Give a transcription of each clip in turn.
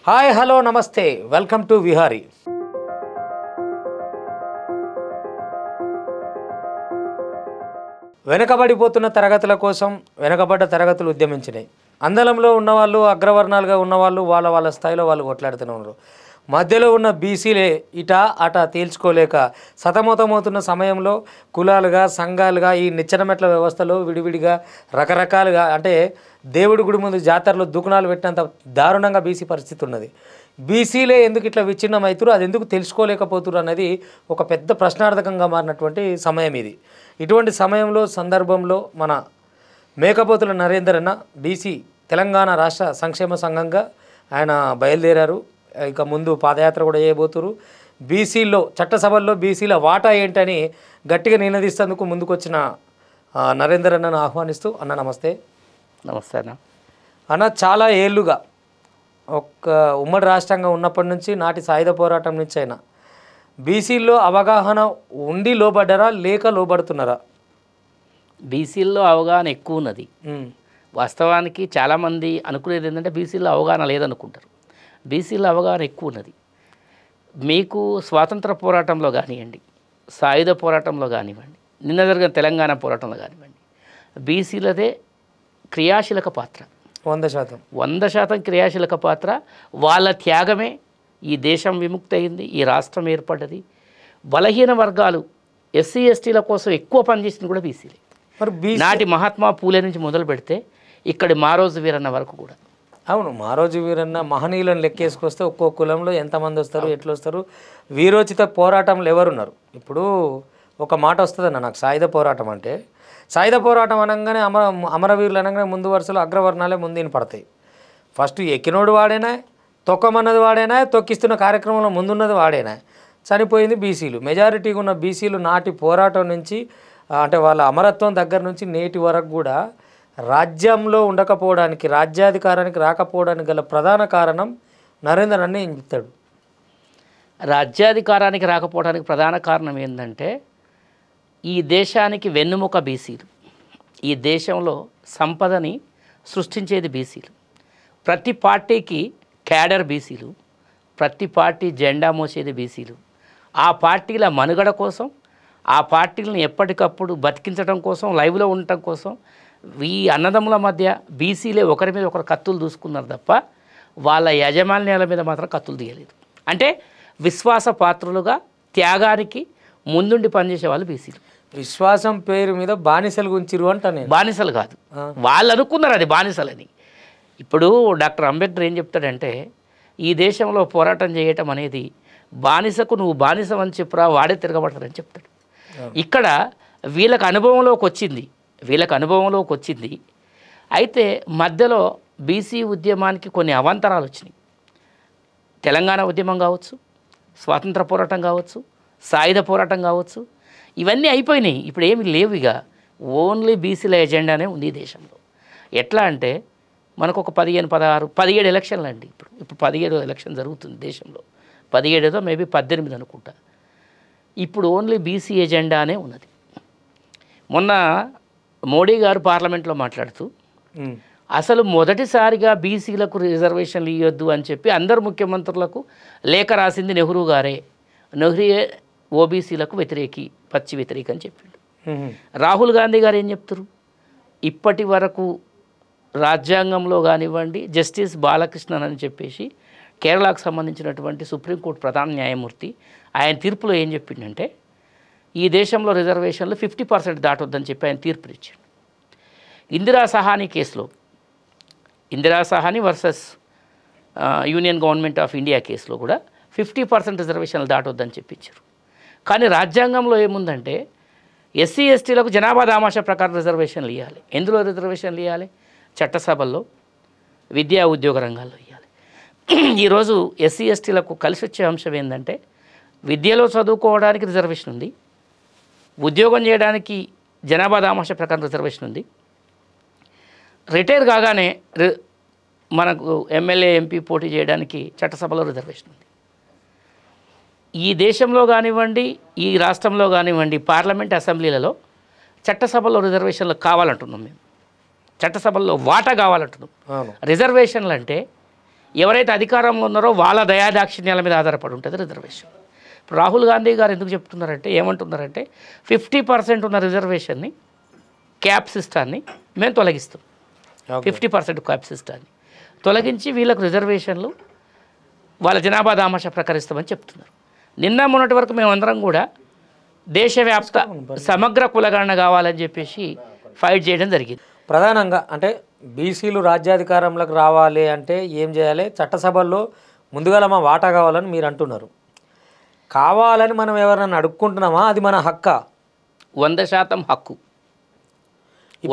Hi hello నమస్తే welcome to Vihari. వెనుకబడిపోతున్న తరగతుల కోసం వెనుకబడ్డ తరగతులు ఉద్యమించినాయి. అందలంలో ఉన్నవాళ్ళు, అగ్రవర్ణాలుగా ఉన్నవాళ్ళు వాళ్ళ స్థాయిలో వాళ్ళు కొట్లాడుతూనే ఉన్నారు. మధ్యలో ఉన్న బీసీలే ఇటా అటా తేల్చుకోలేక సతమతమవుతున్న సమయంలో కులాలుగా, సంఘాలుగా, ఈ నిచ్చెనమెట్ల వ్యవస్థలో విడివిడిగా రకరకాలుగా, అంటే దేవుడి గుడి ముందు జాతరలో దుకాణాలు పెట్టినంత దారుణంగా బీసీ పరిస్థితి ఉన్నది. బీసీలే ఎందుకు ఇట్లా విచ్ఛిన్నమవుతారు, అది ఎందుకు తెలుసుకోలేకపోతున్నారు అనేది ఒక పెద్ద ప్రశ్నార్థకంగా మారినటువంటి సమయం ఇది. ఇటువంటి సమయంలో సందర్భంలో మన మేకపోతుల నరేందర్ అన్న బీసీ తెలంగాణ రాష్ట్ర సంక్షేమ సంఘంగా ఆయన బయలుదేరారు. ఇక ముందు పాదయాత్ర కూడా చేయబోతున్నారు. బీసీల్లో చట్టసభల్లో బీసీల వాటా ఏంటని గట్టిగా నిలదీస్తేందుకు ముందుకొచ్చిన నరేందర్ అన్నను ఆహ్వానిస్తూ, అన్న నమస్తే. నమస్తే అన్న, చాలా ఏళ్ళుగా ఒక ఉమ్మడి రాష్ట్రంగా ఉన్నప్పటి నుంచి నాటి సాయుధ పోరాటం నుంచి అయినా బీసీల్లో అవగాహన ఉండి లోబడ్డారా లేక లోబడుతున్నారా? బీసీల్లో అవగాహన ఎక్కువ ఉన్నది. వాస్తవానికి చాలామంది అనుకునేది ఏంటంటే బీసీల్లో అవగాహన లేదనుకుంటారు. బీసీలో అవగాహన ఎక్కువ ఉన్నది. మీకు స్వాతంత్ర పోరాటంలో కానివ్వండి, సాయుధ పోరాటంలో కానివ్వండి, నిన్న జరిగిన తెలంగాణ పోరాటంలో కానివ్వండి, బీసీలదే క్రియాశీలక పాత్ర. 100% క్రియాశీలక పాత్ర. వాళ్ళ త్యాగమే ఈ దేశం విముక్తి అయింది, ఈ రాష్ట్రం ఏర్పడ్డది. బలహీన వర్గాలు ఎస్సీ ఎస్టీల కోసం ఎక్కువ పనిచేసింది కూడా బీసీలే. నాటి మహాత్మా పూలే నుంచి మొదలు పెడితే ఇక్కడి మారోజు వీరన్న వరకు కూడా. అవును, మారోజు వీరన్న మహనీయులను లెక్కేసుకొస్తే ఒక్కో కులంలో ఎంతమంది వస్తారు, ఎట్లా వస్తారు, వీరోచిత పోరాటంలో ఎవరున్నారు? ఇప్పుడు ఒక మాట వస్తుందన్న నాకు, సాయుధ పోరాటం అంటే, సాయుధ పోరాటం అనగానే అమరవీరులు అనగానే ముందు వరుసలో అగ్రవర్ణాలే ముందుని పడతాయి. ఫస్ట్ ఎక్కినోడు వాడేనా, తొక్కమన్నది వాడేనా, తొక్కిస్తున్న కార్యక్రమంలో ముందున్నది వాడేనా? చనిపోయింది బీసీలు. మెజారిటీగా ఉన్న బీసీలు నాటి పోరాటం నుంచి, అంటే వాళ్ళ అమరత్వం దగ్గర నుంచి నేటి వరకు కూడా రాజ్యంలో ఉండకపోవడానికి, రాజ్యాధికారానికి రాకపోవడానికి గల ప్రధాన కారణం నరేందర్ అన్న ఏం చెప్తాడు? రాజ్యాధికారానికి రాకపోవడానికి ప్రధాన కారణం ఏంటంటే ఈ దేశానికి వెన్నుముక బీసీలు. ఈ దేశంలో సంపదని సృష్టించేది బీసీలు. ప్రతి పార్టీకి క్యాడర్ బీసీలు, ప్రతి పార్టీ జెండా మోసేది బీసీలు. ఆ పార్టీల మనుగడ కోసం, ఆ పార్టీలను ఎప్పటికప్పుడు బతికించడం కోసం, లైవ్లో ఉండటం కోసం ఈ అన్నదమ్ముల మధ్య బీసీలే ఒకరి మీద ఒకరు కత్తులు దూసుకున్నారు తప్ప వాళ్ళ యాజమాన్యాల మీద మాత్రం కత్తులు తీయలేదు. అంటే విశ్వాస పాత్రులుగా త్యాగానికి ముందుండి పనిచేసే వాళ్ళు బీసీలు. విశ్వాసం పేరు మీద బానిసలు గుంచిరు అంటాను. బానిసలు కాదు, వాళ్ళు అనుకున్నారు అది బానిసలని. ఇప్పుడు డాక్టర్ అంబేద్కర్ ఏం చెప్తాడంటే, ఈ దేశంలో పోరాటం చేయటం అనేది బానిసకు నువ్వు బానిసమని చెప్పురా, వాడే తిరగబడతారని చెప్తాడు. ఇక్కడ వీళ్ళకి అనుభవంలోకి వచ్చింది. అయితే మధ్యలో బీసీ ఉద్యమానికి కొన్ని అవాంతరాలు వచ్చినాయి. తెలంగాణ ఉద్యమం కావచ్చు, స్వాతంత్ర పోరాటం కావచ్చు, సాయుధ పోరాటం కావచ్చు, ఇవన్నీ అయిపోయినాయి. ఇప్పుడు ఏమి లేవు. ఇక ఓన్లీ బీసీల ఎజెండానే ఉంది ఈ దేశంలో. ఎట్లా అంటే మనకు ఒక 17 ఎలక్షన్లు అండి. ఇప్పుడు 17 ఎలక్షన్ జరుగుతుంది దేశంలో. 17 మేబీ 18 అనుకుంటా. ఇప్పుడు ఓన్లీ బీసీ ఎజెండానే ఉన్నది. మొన్న మోడీ గారు పార్లమెంట్లో మాట్లాడుతూ అసలు మొదటిసారిగా బీసీలకు రిజర్వేషన్లు ఇవ్వద్దు అని చెప్పి అందరు ముఖ్యమంత్రులకు లేఖ రాసింది నెహ్రూ గారే. నెహ్రూయే ఓబీసీలకు పచ్చి వ్యతిరేకి అని చెప్పిండు. రాహుల్ గాంధీ గారు ఏం చెప్తారు? ఇప్పటి వరకు రాజ్యాంగంలో కానివ్వండి, జస్టిస్ బాలకృష్ణన్ అని చెప్పేసి కేరళకు సంబంధించినటువంటి సుప్రీంకోర్టు ప్రధాన న్యాయమూర్తి ఆయన తీర్పులో ఏం చెప్పిండంటే, ఈ దేశంలో రిజర్వేషన్లు 50% దాటొద్దని చెప్పి ఆయన తీర్పునిచ్చాడు. Indira Sawhney versus union government of India కేసులో కూడా 50% రిజర్వేషన్లు దాటొద్దని చెప్పించారు. కానీ రాజ్యాంగంలో ఏముందంటే ఎస్సీ ఎస్టీలకు జనాభా దామాషా ప్రకారం రిజర్వేషన్లు ఇవ్వాలి. ఎందులో రిజర్వేషన్లు ఇవ్వాలి? చట్టసభల్లో, విద్యా ఉద్యోగ రంగాల్లో ఇవ్వాలి. ఈరోజు ఎస్సీ ఎస్టీలకు కలిసి వచ్చే అంశం ఏంటంటే, విద్యలో చదువుకోవడానికి రిజర్వేషన్ ఉంది, ఉద్యోగం చేయడానికి జనాభా దామాషా ప్రకారం రిజర్వేషన్ ఉంది, రిటైర్ కాగానే మనకు ఎమ్మెల్యే ఎంపీ పోటీ చేయడానికి చట్టసభలో రిజర్వేషన్ ఉంది. ఈ దేశంలో కానివ్వండి, ఈ రాష్ట్రంలో కానివ్వండి, పార్లమెంట్ అసెంబ్లీలలో చట్టసభలో రిజర్వేషన్లు కావాలంటున్నాం మేము. చట్టసభల్లో వాటా కావాలంటున్నాం. రిజర్వేషన్లు అంటే ఎవరైతే అధికారంలో ఉన్నారో వాళ్ళ దయాదాక్షిణ్యాల మీద ఆధారపడి ఉంటుంది రిజర్వేషన్. ఇప్పుడు రాహుల్ గాంధీ గారు ఎందుకు చెప్తున్నారంటే, ఏమంటున్నారంటే 50% ఉన్న రిజర్వేషన్ని, క్యాప్ సిస్టాన్ని మేము తొలగిస్తాం. 50% క్యాప్ సిస్టాన్ని తొలగించి వీళ్ళకు రిజర్వేషన్లు వాళ్ళ జనాభా దామాషా ప్రకరిస్తామని చెప్తున్నారు. నిన్న మొన్నటి వరకు మేమందరం కూడా దేశవ్యాప్త సమగ్ర కులగణన కావాలని చెప్పేసి ఫైట్ చేయడం జరిగింది. ప్రధానంగా అంటే బీసీలు రాజ్యాధికారంలోకి రావాలి అంటే ఏం చేయాలి? చట్టసభల్లో ముందుగా మా వాటా కావాలని మీరు అంటున్నారు. కావాలని మనం ఎవరైనా అడుక్కుంటున్నామా? అది మన హక్కా? 100% హక్కు.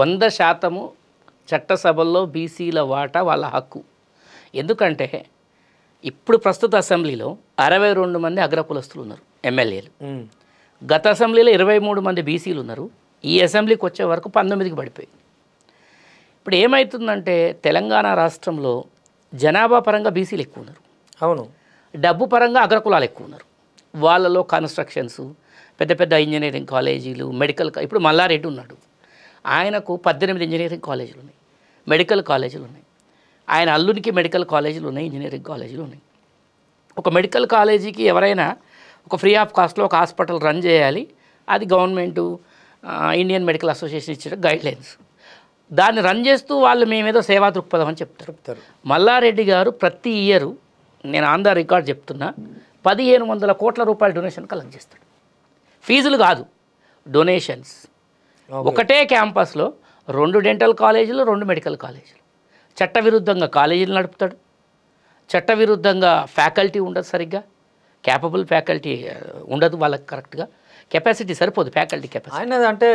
100% చట్టసభల్లో బీసీల వాటా వాళ్ళ హక్కు. ఎందుకంటే ఇప్పుడు ప్రస్తుత అసెంబ్లీలో 62 మంది అగ్రకులస్తులు ఉన్నారు ఎమ్మెల్యేలు. గత అసెంబ్లీలో 23 మంది బీసీలు ఉన్నారు. ఈ అసెంబ్లీకి వచ్చే వరకు 19కి పడిపోయింది. ఇప్పుడు ఏమవుతుందంటే తెలంగాణ రాష్ట్రంలో జనాభా పరంగా బీసీలు ఎక్కువ ఉన్నారు. అవును. డబ్బు పరంగా అగ్రకులాలు ఎక్కువ ఉన్నారు. వాళ్ళలో కన్స్ట్రక్షన్స్, పెద్ద పెద్ద ఇంజనీరింగ్ కాలేజీలు, మెడికల్. ఇప్పుడు మల్లారెడ్డి ఉన్నాడు, ఆయనకు 18 ఇంజనీరింగ్ కాలేజీలు ఉన్నాయి, మెడికల్ కాలేజీలు ఉన్నాయి. ఆయన అల్లునికి మెడికల్ కాలేజీలు ఉన్నాయి, ఇంజనీరింగ్ కాలేజీలు ఉన్నాయి. ఒక మెడికల్ కాలేజీకి ఎవరైనా ఒక ఫ్రీ ఆఫ్ కాస్ట్లో ఒక హాస్పిటల్ రన్ చేయాలి. అది గవర్నమెంటు, ఇండియన్ మెడికల్ అసోసియేషన్ ఇచ్చిన గైడ్లైన్స్. దాన్ని రన్ చేస్తూ వాళ్ళు మేమేదో సేవా దృక్పథం అని చెప్తారు. మల్లారెడ్డి గారు ప్రతి ఇయరు, నేను ఆన్ ద రికార్డ్ చెప్తున్నా, 1500 కోట్ల రూపాయల డొనేషన్ కలెక్ట్ చేస్తాడు. ఫీజులు కాదు, డొనేషన్స్. ఒకటే క్యాంపస్లో 2 డెంటల్ కాలేజీలు, 2 మెడికల్ కాలేజీలు. చట్టవిరుద్ధంగా కాలేజీలు నడుపుతాడు. చట్టవిరుద్ధంగా ఫ్యాకల్టీ ఉండదు, సరిగ్గా క్యాపబుల్ ఫ్యాకల్టీ ఉండదు వాళ్ళకి. కరెక్ట్గా కెపాసిటీ సరిపోదు, ఫ్యాకల్టీ కెపాసిటీ. ఆయన అంటే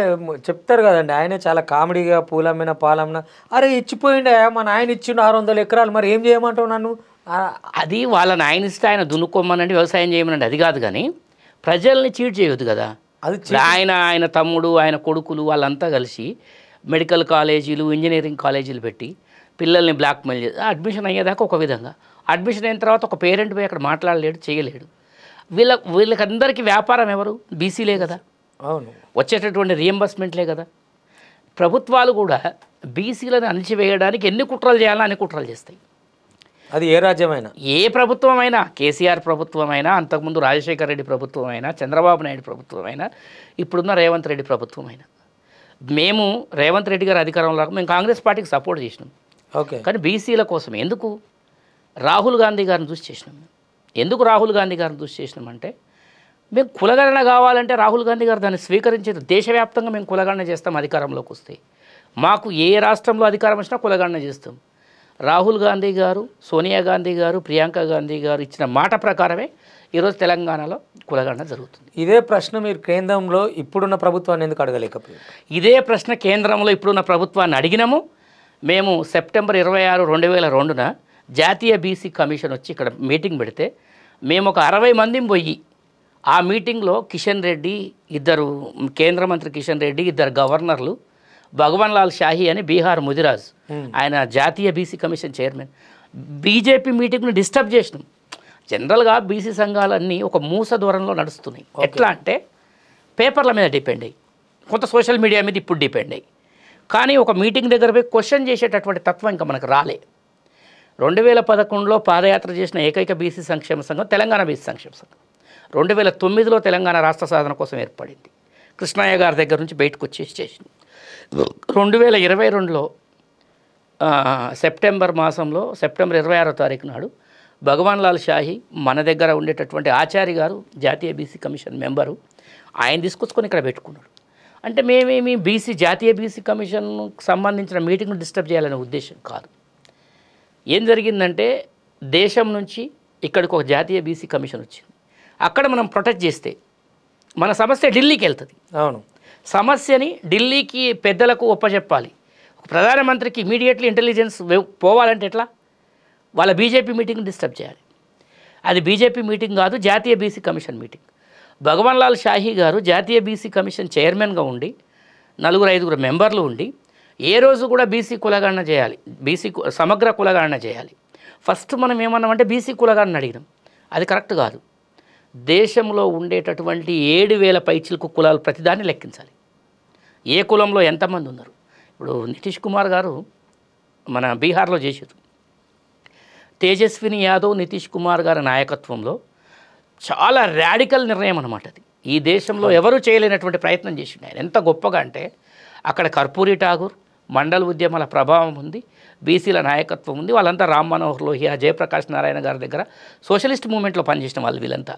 చెప్తారు కదండి, ఆయనే చాలా కామెడీగా పూలమ్మిన పాలమ్మిన, అరే ఇచ్చిపోయిండే మన ఆయన ఇచ్చిండు 600 ఎకరాలు, మరి ఏం చేయమంటావు నన్ను? అది వాళ్ళ నాయన ఇస్తే ఆయన దున్నుకోమనండి, వ్యవసాయం చేయమనండి, అది కాదు. కానీ ప్రజల్ని చీట్ చేయొద్దు కదా. అది ఆయన తమ్ముడు, ఆయన కొడుకులు వాళ్ళంతా కలిసి మెడికల్ కాలేజీలు, ఇంజనీరింగ్ కాలేజీలు పెట్టి పిల్లల్ని బ్లాక్మెయిల్ చేసి అడ్మిషన్ అయ్యేదాకా ఒక విధంగా, అడ్మిషన్ అయిన తర్వాత ఒక పేరెంట్ పోయి అక్కడ మాట్లాడలేడు, చేయలేడు. వీళ్ళకందరికీ వ్యాపారం ఎవరు? బీసీలే కదా. అవును. వచ్చేటటువంటి రియంబర్స్మెంట్లే కదా. ప్రభుత్వాలు కూడా బీసీలను అణిచివేయడానికి ఎన్ని కుట్రలు చేయాలో అన్ని కుట్రలు చేస్తాయి. అది ఏ రాజ్యమైనా, ఏ ప్రభుత్వం అయినా, కేసీఆర్ ప్రభుత్వం అయినా, అంతకుముందు రాజశేఖర రెడ్డి ప్రభుత్వం అయినా, చంద్రబాబు నాయుడు ప్రభుత్వం అయినా, ఇప్పుడున్న రేవంత్ రెడ్డి ప్రభుత్వం అయినా. మేము రేవంత్ రెడ్డి గారు అధికారంలో మేము కాంగ్రెస్ పార్టీకి సపోర్ట్ చేసినాం. ఓకే. కానీ బీసీల కోసం ఎందుకు? రాహుల్ గాంధీ గారిని చూసి చేసినాం. ఎందుకు రాహుల్ గాంధీ గారిని చూసి చేసినామంటే, మేము కులగణన కావాలంటే రాహుల్ గాంధీ గారు దాన్ని స్వీకరించారు. దేశవ్యాప్తంగా మేము కులగణన చేస్తాం అధికారంలోకి వస్తే. మాకు ఏ రాష్ట్రంలో అధికారం వచ్చినా కులగణన చేస్తాం. రాహుల్ గాంధీ గారు, సోనియా గాంధీ గారు, ప్రియాంక గాంధీ గారు ఇచ్చిన మాట ప్రకారమే ఈరోజు తెలంగాణలో కులగణన జరుగుతుంది. ఇదే ప్రశ్న మీరు కేంద్రంలో ఇప్పుడున్న ప్రభుత్వాన్ని ఎందుకు అడగలేకపోయారు? ఇదే ప్రశ్న కేంద్రంలో ఇప్పుడున్న ప్రభుత్వాన్ని అడిగినాము. మేము సెప్టెంబర్ 26, 2002న జాతీయ బీసీ కమిషన్ వచ్చి ఇక్కడ మీటింగ్ పెడితే మేము ఒక 60 మందిని పోయి ఆ మీటింగ్లో కిషన్ రెడ్డి, 2 కేంద్ర మంత్రి కిషన్ రెడ్డి, 2 గవర్నర్లు, భగవాన్ లాల్ షాహీ అని బీహార్ ముదిరాజ్, ఆయన జాతీయ బీసీ కమిషన్ చైర్మన్, బీజేపీ మీటింగ్ను డిస్టర్బ్ చేసినాం. జనరల్గా బీసీ సంఘాలన్నీ ఒక మూస దూరంలో నడుస్తున్నాయి. ఎట్లా అంటే పేపర్ల మీద డిపెండ్ అయ్యి, కొంత సోషల్ మీడియా మీద ఇప్పుడు డిపెండ్ అయ్యి. కానీ ఒక మీటింగ్ దగ్గర పోయి క్వశ్చన్ చేసేటటువంటి తత్వం ఇంకా మనకు రాలే. 2011లో పాదయాత్ర చేసిన ఏకైక బీసీ సంక్షేమ సంఘం తెలంగాణ బీసీ సంక్షేమ సంఘం. 2009లో తెలంగాణ రాష్ట్ర సాధన కోసం ఏర్పడింది. కృష్ణయ్య గారి దగ్గర నుంచి బయటకు వచ్చేసి చేసింది. 2022లో సెప్టెంబర్ మాసంలో, సెప్టెంబర్ 26వ తారీఖు నాడు భగవాన్ లాల్ షాహీ, మన దగ్గర ఉండేటటువంటి ఆచార్య గారు, జాతీయ బీసీ కమిషన్ మెంబరు, ఆయన తీసుకొచ్చుకొని ఇక్కడ పెట్టుకున్నాడు. అంటే మేమేమి జాతీయ బీసీ కమిషన్కు సంబంధించిన మీటింగ్ను డిస్టర్బ్ చేయాలనే ఉద్దేశం కాదు. ఏం జరిగిందంటే, దేశం నుంచి ఇక్కడికి ఒక జాతీయ బీసీ కమిషన్ వచ్చింది. అక్కడ మనం ప్రొటెక్ట్ చేస్తే మన సమస్య ఢిల్లీకి వెళ్తుంది. అవును. సమస్యని ఢిల్లీకి పెద్దలకు ఒప్పచెప్పాలి. ప్రధానమంత్రికి ఇమీడియట్లీ ఇంటెలిజెన్స్ పోవాలంటే ఎట్లా? వాళ్ళ బీజేపీ మీటింగ్ని డిస్టర్బ్ చేయాలి. అది బీజేపీ మీటింగ్ కాదు, జాతీయ బీసీ కమిషన్ మీటింగ్. భగవాన్ లాల్ షాహీ గారు జాతీయ బీసీ కమిషన్ చైర్మన్గా ఉండి 4-5 మెంబర్లు ఉండి ఏ రోజు కూడా బీసీ కులగణన చేయాలి, బీసీ సమగ్ర కులగణన చేయాలి. ఫస్ట్ మనం ఏమన్నామంటే బీసీ కులగణన అడిగినాం. అది కరెక్ట్ కాదు. దేశంలో ఉండేటటువంటి 7,000 పైచిలకు కులాలు ప్రతిదాన్ని లెక్కించాలి. ఏ కులంలో ఎంతమంది ఉన్నారు? ఇప్పుడు నితీష్ కుమార్ గారు మన బీహార్లో చేసారు. తేజస్విని యాదవ్, నితీష్ కుమార్ గారి నాయకత్వంలో చాలా రాడికల్ నిర్ణయం అనమాట అది. ఈ దేశంలో ఎవరూ చేయలేనటువంటి ప్రయత్నం చేసిండు ఆయన. ఎంత గొప్పగా అంటే అక్కడ కర్పూరి ఠాగూర్, మండల ఉద్యమాల ప్రభావం ఉంది, బీసీల నాయకత్వం ఉంది. వాళ్ళంతా రామ్ మనోహర్ లోహియా, జయప్రకాష్ నారాయణ గారి దగ్గర సోషలిస్ట్ మూమెంట్లో పనిచేసిన వాళ్ళు వీళ్ళంతా.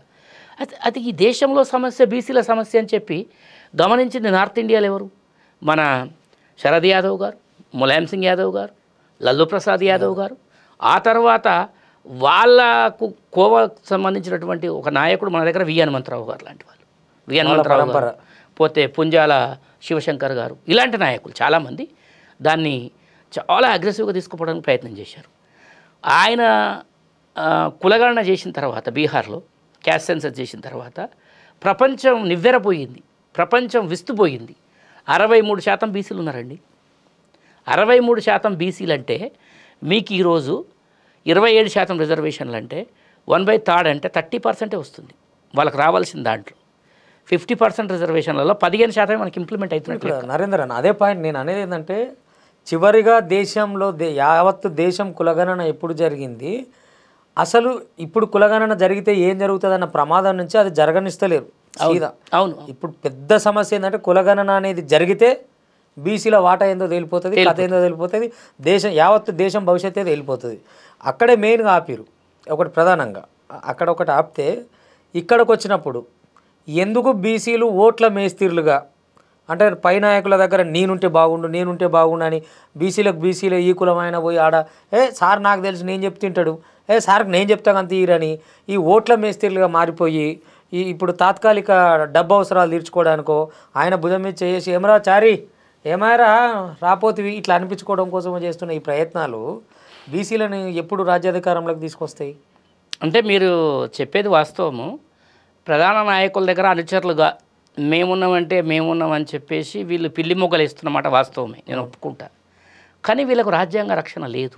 అది ఈ దేశంలో సమస్య బీసీల సమస్య అని చెప్పి గమనించింది నార్త్ ఇండియాలో ఎవరు? మన శరద్ యాదవ్ గారు, ములాయం సింగ్ యాదవ్ గారు, లల్లు ప్రసాద్ యాదవ్ గారు. ఆ తర్వాత వాళ్ళకు కోవాకు సంబంధించినటువంటి ఒక నాయకుడు మన దగ్గర వి హనుమంతరావు గారు లాంటి వాళ్ళు, వి హనుమంతరావు గారు, పోతే పుంజాల శివశంకర్ గారు, ఇలాంటి నాయకులు చాలామంది దాన్ని చాలా అగ్రెసివ్గా తీసుకుపోవడానికి ప్రయత్నం చేశారు. ఆయన కులగణన చేసిన తర్వాత బీహార్లో క్యాస్ట్ సెన్సస్ చేసిన తర్వాత ప్రపంచం నివ్వెరపోయింది, ప్రపంచం విస్తుపోయింది. 63% బీసీలు ఉన్నారండి. 63% బీసీలు అంటే మీకు ఈరోజు 27% రిజర్వేషన్లు అంటే 1/3 అంటే 30% వస్తుంది వాళ్ళకి రావాల్సిన దాంట్లో. 50% రిజర్వేషన్లలో 15% మనకి ఇంప్లిమెంట్ అవుతున్నట్లు. నరేంద్ర అన్న అదే పాయింట్ నేను అనేది ఏంటంటే చివరిగా దేశంలో యావత్తు దేశం కులగణన ఎప్పుడు జరిగింది, అసలు ఇప్పుడు కులగణన జరిగితే ఏం జరుగుతుందన్న ప్రమాదం నుంచి అది జరగనిస్తలేరు సీదా. అవును, ఇప్పుడు పెద్ద సమస్య ఏంటంటే కులగణన అనేది జరిగితే బీసీల వాటా ఏందో తేలిపోతుంది, కథ ఏందో తేలిపోతుంది, యావత్తు దేశం భవిష్యత్తు ఏదో వెళ్ళిపోతుంది. అక్కడే మెయిన్గా ఆపిరు ఒకటి ప్రధానంగా. అక్కడ ఒకటి ఆపితే ఇక్కడికి వచ్చినప్పుడు ఎందుకు బీసీలు ఓట్ల మేస్తిర్లుగా అంటే పై నాయకుల దగ్గర నేనుంటే బాగుండు అని బీసీలు ఈ కులమైన పోయి ఆడ సార్ నాకు తెలుసు నేను చెప్తుంటాడు, సార్కి నేను చెప్తాను అంత తీరని ఈ ఓట్ల మేస్తిర్లుగా మారిపోయి ఇప్పుడు తాత్కాలిక డబ్బు అవసరాలు తీర్చుకోవడానికో ఆయన భుజం మీద చేసి ఏమరా చారి ఏమారా రాపోతివి ఇట్లా అనిపించుకోవడం కోసం చేస్తున్న ఈ ప్రయత్నాలు బీసీలను ఎప్పుడు రాజ్యాధికారంలోకి తీసుకొస్తాయి? అంటే మీరు చెప్పేది వాస్తవము. ప్రధాన నాయకుల దగ్గర అనుచరులుగా మేమున్నామని చెప్పేసి వీళ్ళు పిల్లి మొగ్గలు ఇస్తున్నమాట వాస్తవమే, నేను ఒప్పుకుంటా. కానీ వీళ్ళకు రాజ్యాంగ రక్షణ లేదు.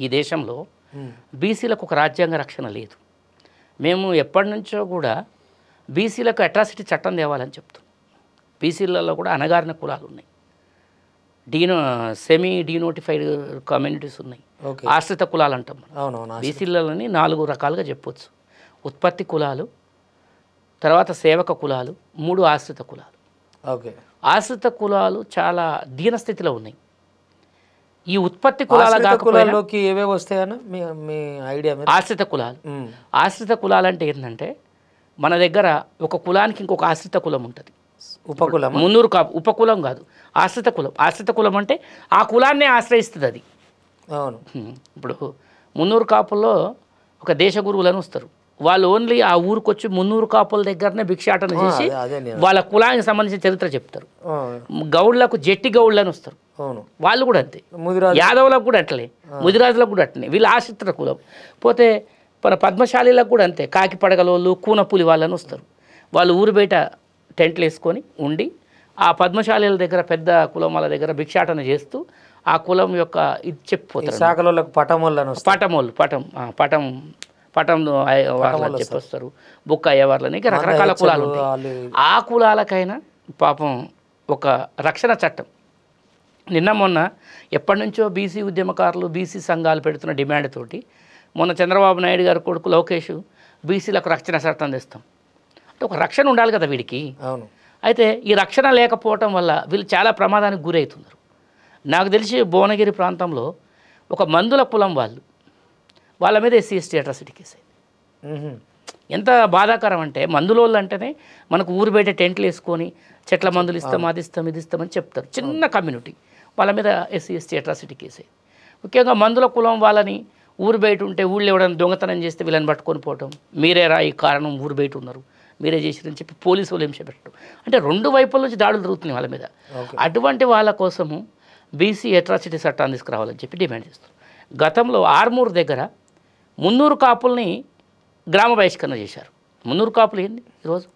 ఈ దేశంలో బీసీలకు ఒక రాజ్యాంగ రక్షణ లేదు. మేము ఎప్పటి నుంచో కూడా బీసీలకు అట్రాసిటీ చట్టం తేవాలని చెప్తాం. బీసీలలో కూడా అణగారిన కులాలు ఉన్నాయి, సెమీ డీనోటిఫైడ్ కమ్యూనిటీస్ ఉన్నాయి, ఆశ్రిత కులాలు అంటాం. బీసీలని 4 రకాలుగా చెప్పొచ్చు. ఉత్పత్తి కులాలు, తర్వాత సేవక కులాలు, 3 ఆశ్రిత కులాలు. ఆశ్రిత కులాలు చాలా దీనస్థితిలో ఉన్నాయి. ఈ ఉత్పత్తి కులాలలోకి ఏవేవి వస్తాయన్న మీ ఐడియా? ఆశ్రిత కులాలు అంటే ఏంటంటే మన దగ్గర ఒక కులానికి ఇంకొక ఆశ్రిత కులం ఉంటుంది. ఉపకులం, మున్నూరు కాపు ఉపకులం కాదు, ఆశ్రిత కులం. ఆశ్రిత కులం అంటే ఆ కులాన్నే ఆశ్రయిస్తుంది అది. అవును. ఇప్పుడు మున్నూరు కాపుల్లో ఒక దేశ గురువులను వస్తారు. వాళ్ళు ఓన్లీ ఆ ఊరికి వచ్చి మున్నూరు కాపుల దగ్గరనే భిక్షాటన చేసి వాళ్ళ కులానికి సంబంధించిన చరిత్ర చెప్తారు. గౌడ్లకు జట్టి గౌడ్లని వస్తారు, వాళ్ళు కూడా అంతే. యాదవులకు కూడా అట్లే, ముదిరాజులకు కూడా అట్లనే. వీళ్ళు ఆశ్రిత కులం. పోతే మన పద్మశాలీలకు కూడా అంతే. కాకి పడగలోళ్ళు, కూనపులి వాళ్ళని వస్తారు. వాళ్ళు ఊరు బయట టెంట్లు వేసుకొని ఉండి ఆ పద్మశాలీల దగ్గర పెద్ద కులం వాళ్ళ దగ్గర భిక్షాటన చేస్తూ ఆ కులం యొక్క ఇది చెప్పిపోతారు. పటం వాళ్ళని చెప్పొస్తారు, బుక్క అయ్యేవాళ్ళని, ఇంకా రకరకాల కులాలు ఉంటాయి. ఆ కులాలకైనా పాపం ఒక రక్షణ చట్టం. నిన్న మొన్న ఎప్పటి నుంచో బీసీ ఉద్యమకారులు, బీసీ సంఘాలు పెడుతున్న డిమాండ్ తోటి మొన్న చంద్రబాబు నాయుడు గారి కొడుకు లోకేష్ బీసీలకు రక్షణ చట్టం తెస్తాం అంటే ఒక రక్షణ ఉండాలి కదా వీడికి. అయితే ఈ రక్షణ లేకపోవటం వల్ల వీళ్ళు చాలా ప్రమాదానికి గురవుతున్నారు. నాకు తెలిసి భువనగిరి ప్రాంతంలో ఒక మందుల కులం వాళ్ళ మీద SC/ST అట్రాసిటీ కేసు అయింది. ఎంత బాధాకరం అంటే మందులోళ్ళు అంటేనే మనకు ఊరు బయట టెంట్లు వేసుకొని చెట్ల మందులు ఇస్తాం, అది ఇస్తాం, ఇది ఇస్తామని చెప్తారు. చిన్న కమ్యూనిటీ వాళ్ళ మీద SC/ST అట్రాసిటీ కేసు అయింది. ముఖ్యంగా మందుల కులం వాళ్ళని ఊరు బయట ఉంటే ఊళ్ళో ఎవడైనా దొంగతనం చేస్తే వీళ్ళని పట్టుకొని పోవటం, మీరేరా ఈ కారణం ఊరు బయట ఉన్నారు, మీరే చేసిరని చెప్పి పోలీసు వాళ్ళు హింస పెట్టడం. అంటే 2 వైపుల నుంచి దాడులు జరుగుతున్నాయి వాళ్ళ మీద. అటువంటి వాళ్ళ కోసము బీసీ అట్రాసిటీ చట్టాన్ని తీసుకురావాలని చెప్పి డిమాండ్ చేస్తారు. గతంలో ఆర్మూర్ దగ్గర 300 కాపుల్ని గ్రామ బహిష్కరణ చేశారు. 300 కాపులు ఏంటి ఈరోజు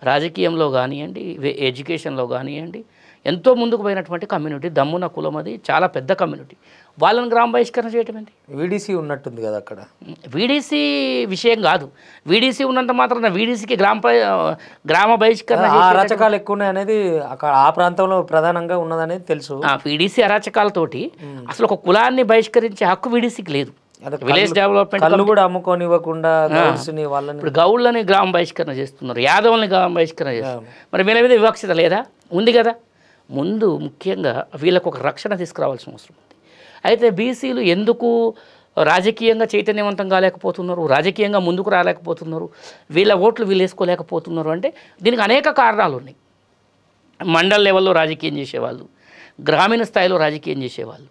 రాజకీయంలో కానివ్వండి, ఎడ్యుకేషన్లో కానివ్వండి ఎంతో ముందుకు పోయినటువంటి కమ్యూనిటీ. దమ్మున కులం, అది చాలా పెద్ద కమ్యూనిటీ. వాళ్ళని గ్రామ బహిష్కరణ చేయటం ఏంటి? వీడీసీ ఉన్నట్టుంది కదా అక్కడ. వీడీసీ విషయం కాదు. వీడీసీ ఉన్నంత మాత్రం వీడీసీకి గ్రామ బహిష్కరణ అరాచకాలు ఎక్కువ ఉన్నాయి అనేది అక్కడ ఆ ప్రాంతంలో ప్రధానంగా ఉన్నదనేది తెలుసు. వీడీసీ అరాచకాలతోటి అసలు ఒక కులాన్ని బహిష్కరించే హక్కు వీడీసీకి లేదు. విలేజ్ డెవలప్మెంట్ కళ్ళు కూడా అమ్ముకొని ఇవ్వకుండా గౌడ్స్ని వాళ్ళని ఇప్పుడు గౌళ్ళని గ్రామ బహిష్కరణ చేస్తున్నారు, యాదవుల్ని గ్రామ బహిష్కరణ చేస్తున్నారు. మరి వీళ్ళ మీద వివక్షత లేదా? ఉంది కదా. ముందు ముఖ్యంగా వీళ్ళకు ఒక రక్షణ తీసుకురావాల్సిన అవసరం ఉంది. అయితే బీసీలు ఎందుకు రాజకీయంగా చైతన్యవంతం కాలేకపోతున్నారు, రాజకీయంగా ముందుకు రాలేకపోతున్నారు, వీళ్ళ ఓట్లు వీళ్ళు వేసుకోలేకపోతున్నారు అంటే దీనికి అనేక కారణాలు ఉన్నాయి. మండల్ లెవెల్లో రాజకీయం చేసేవాళ్ళు, గ్రామీణ స్థాయిలో రాజకీయం చేసేవాళ్ళు,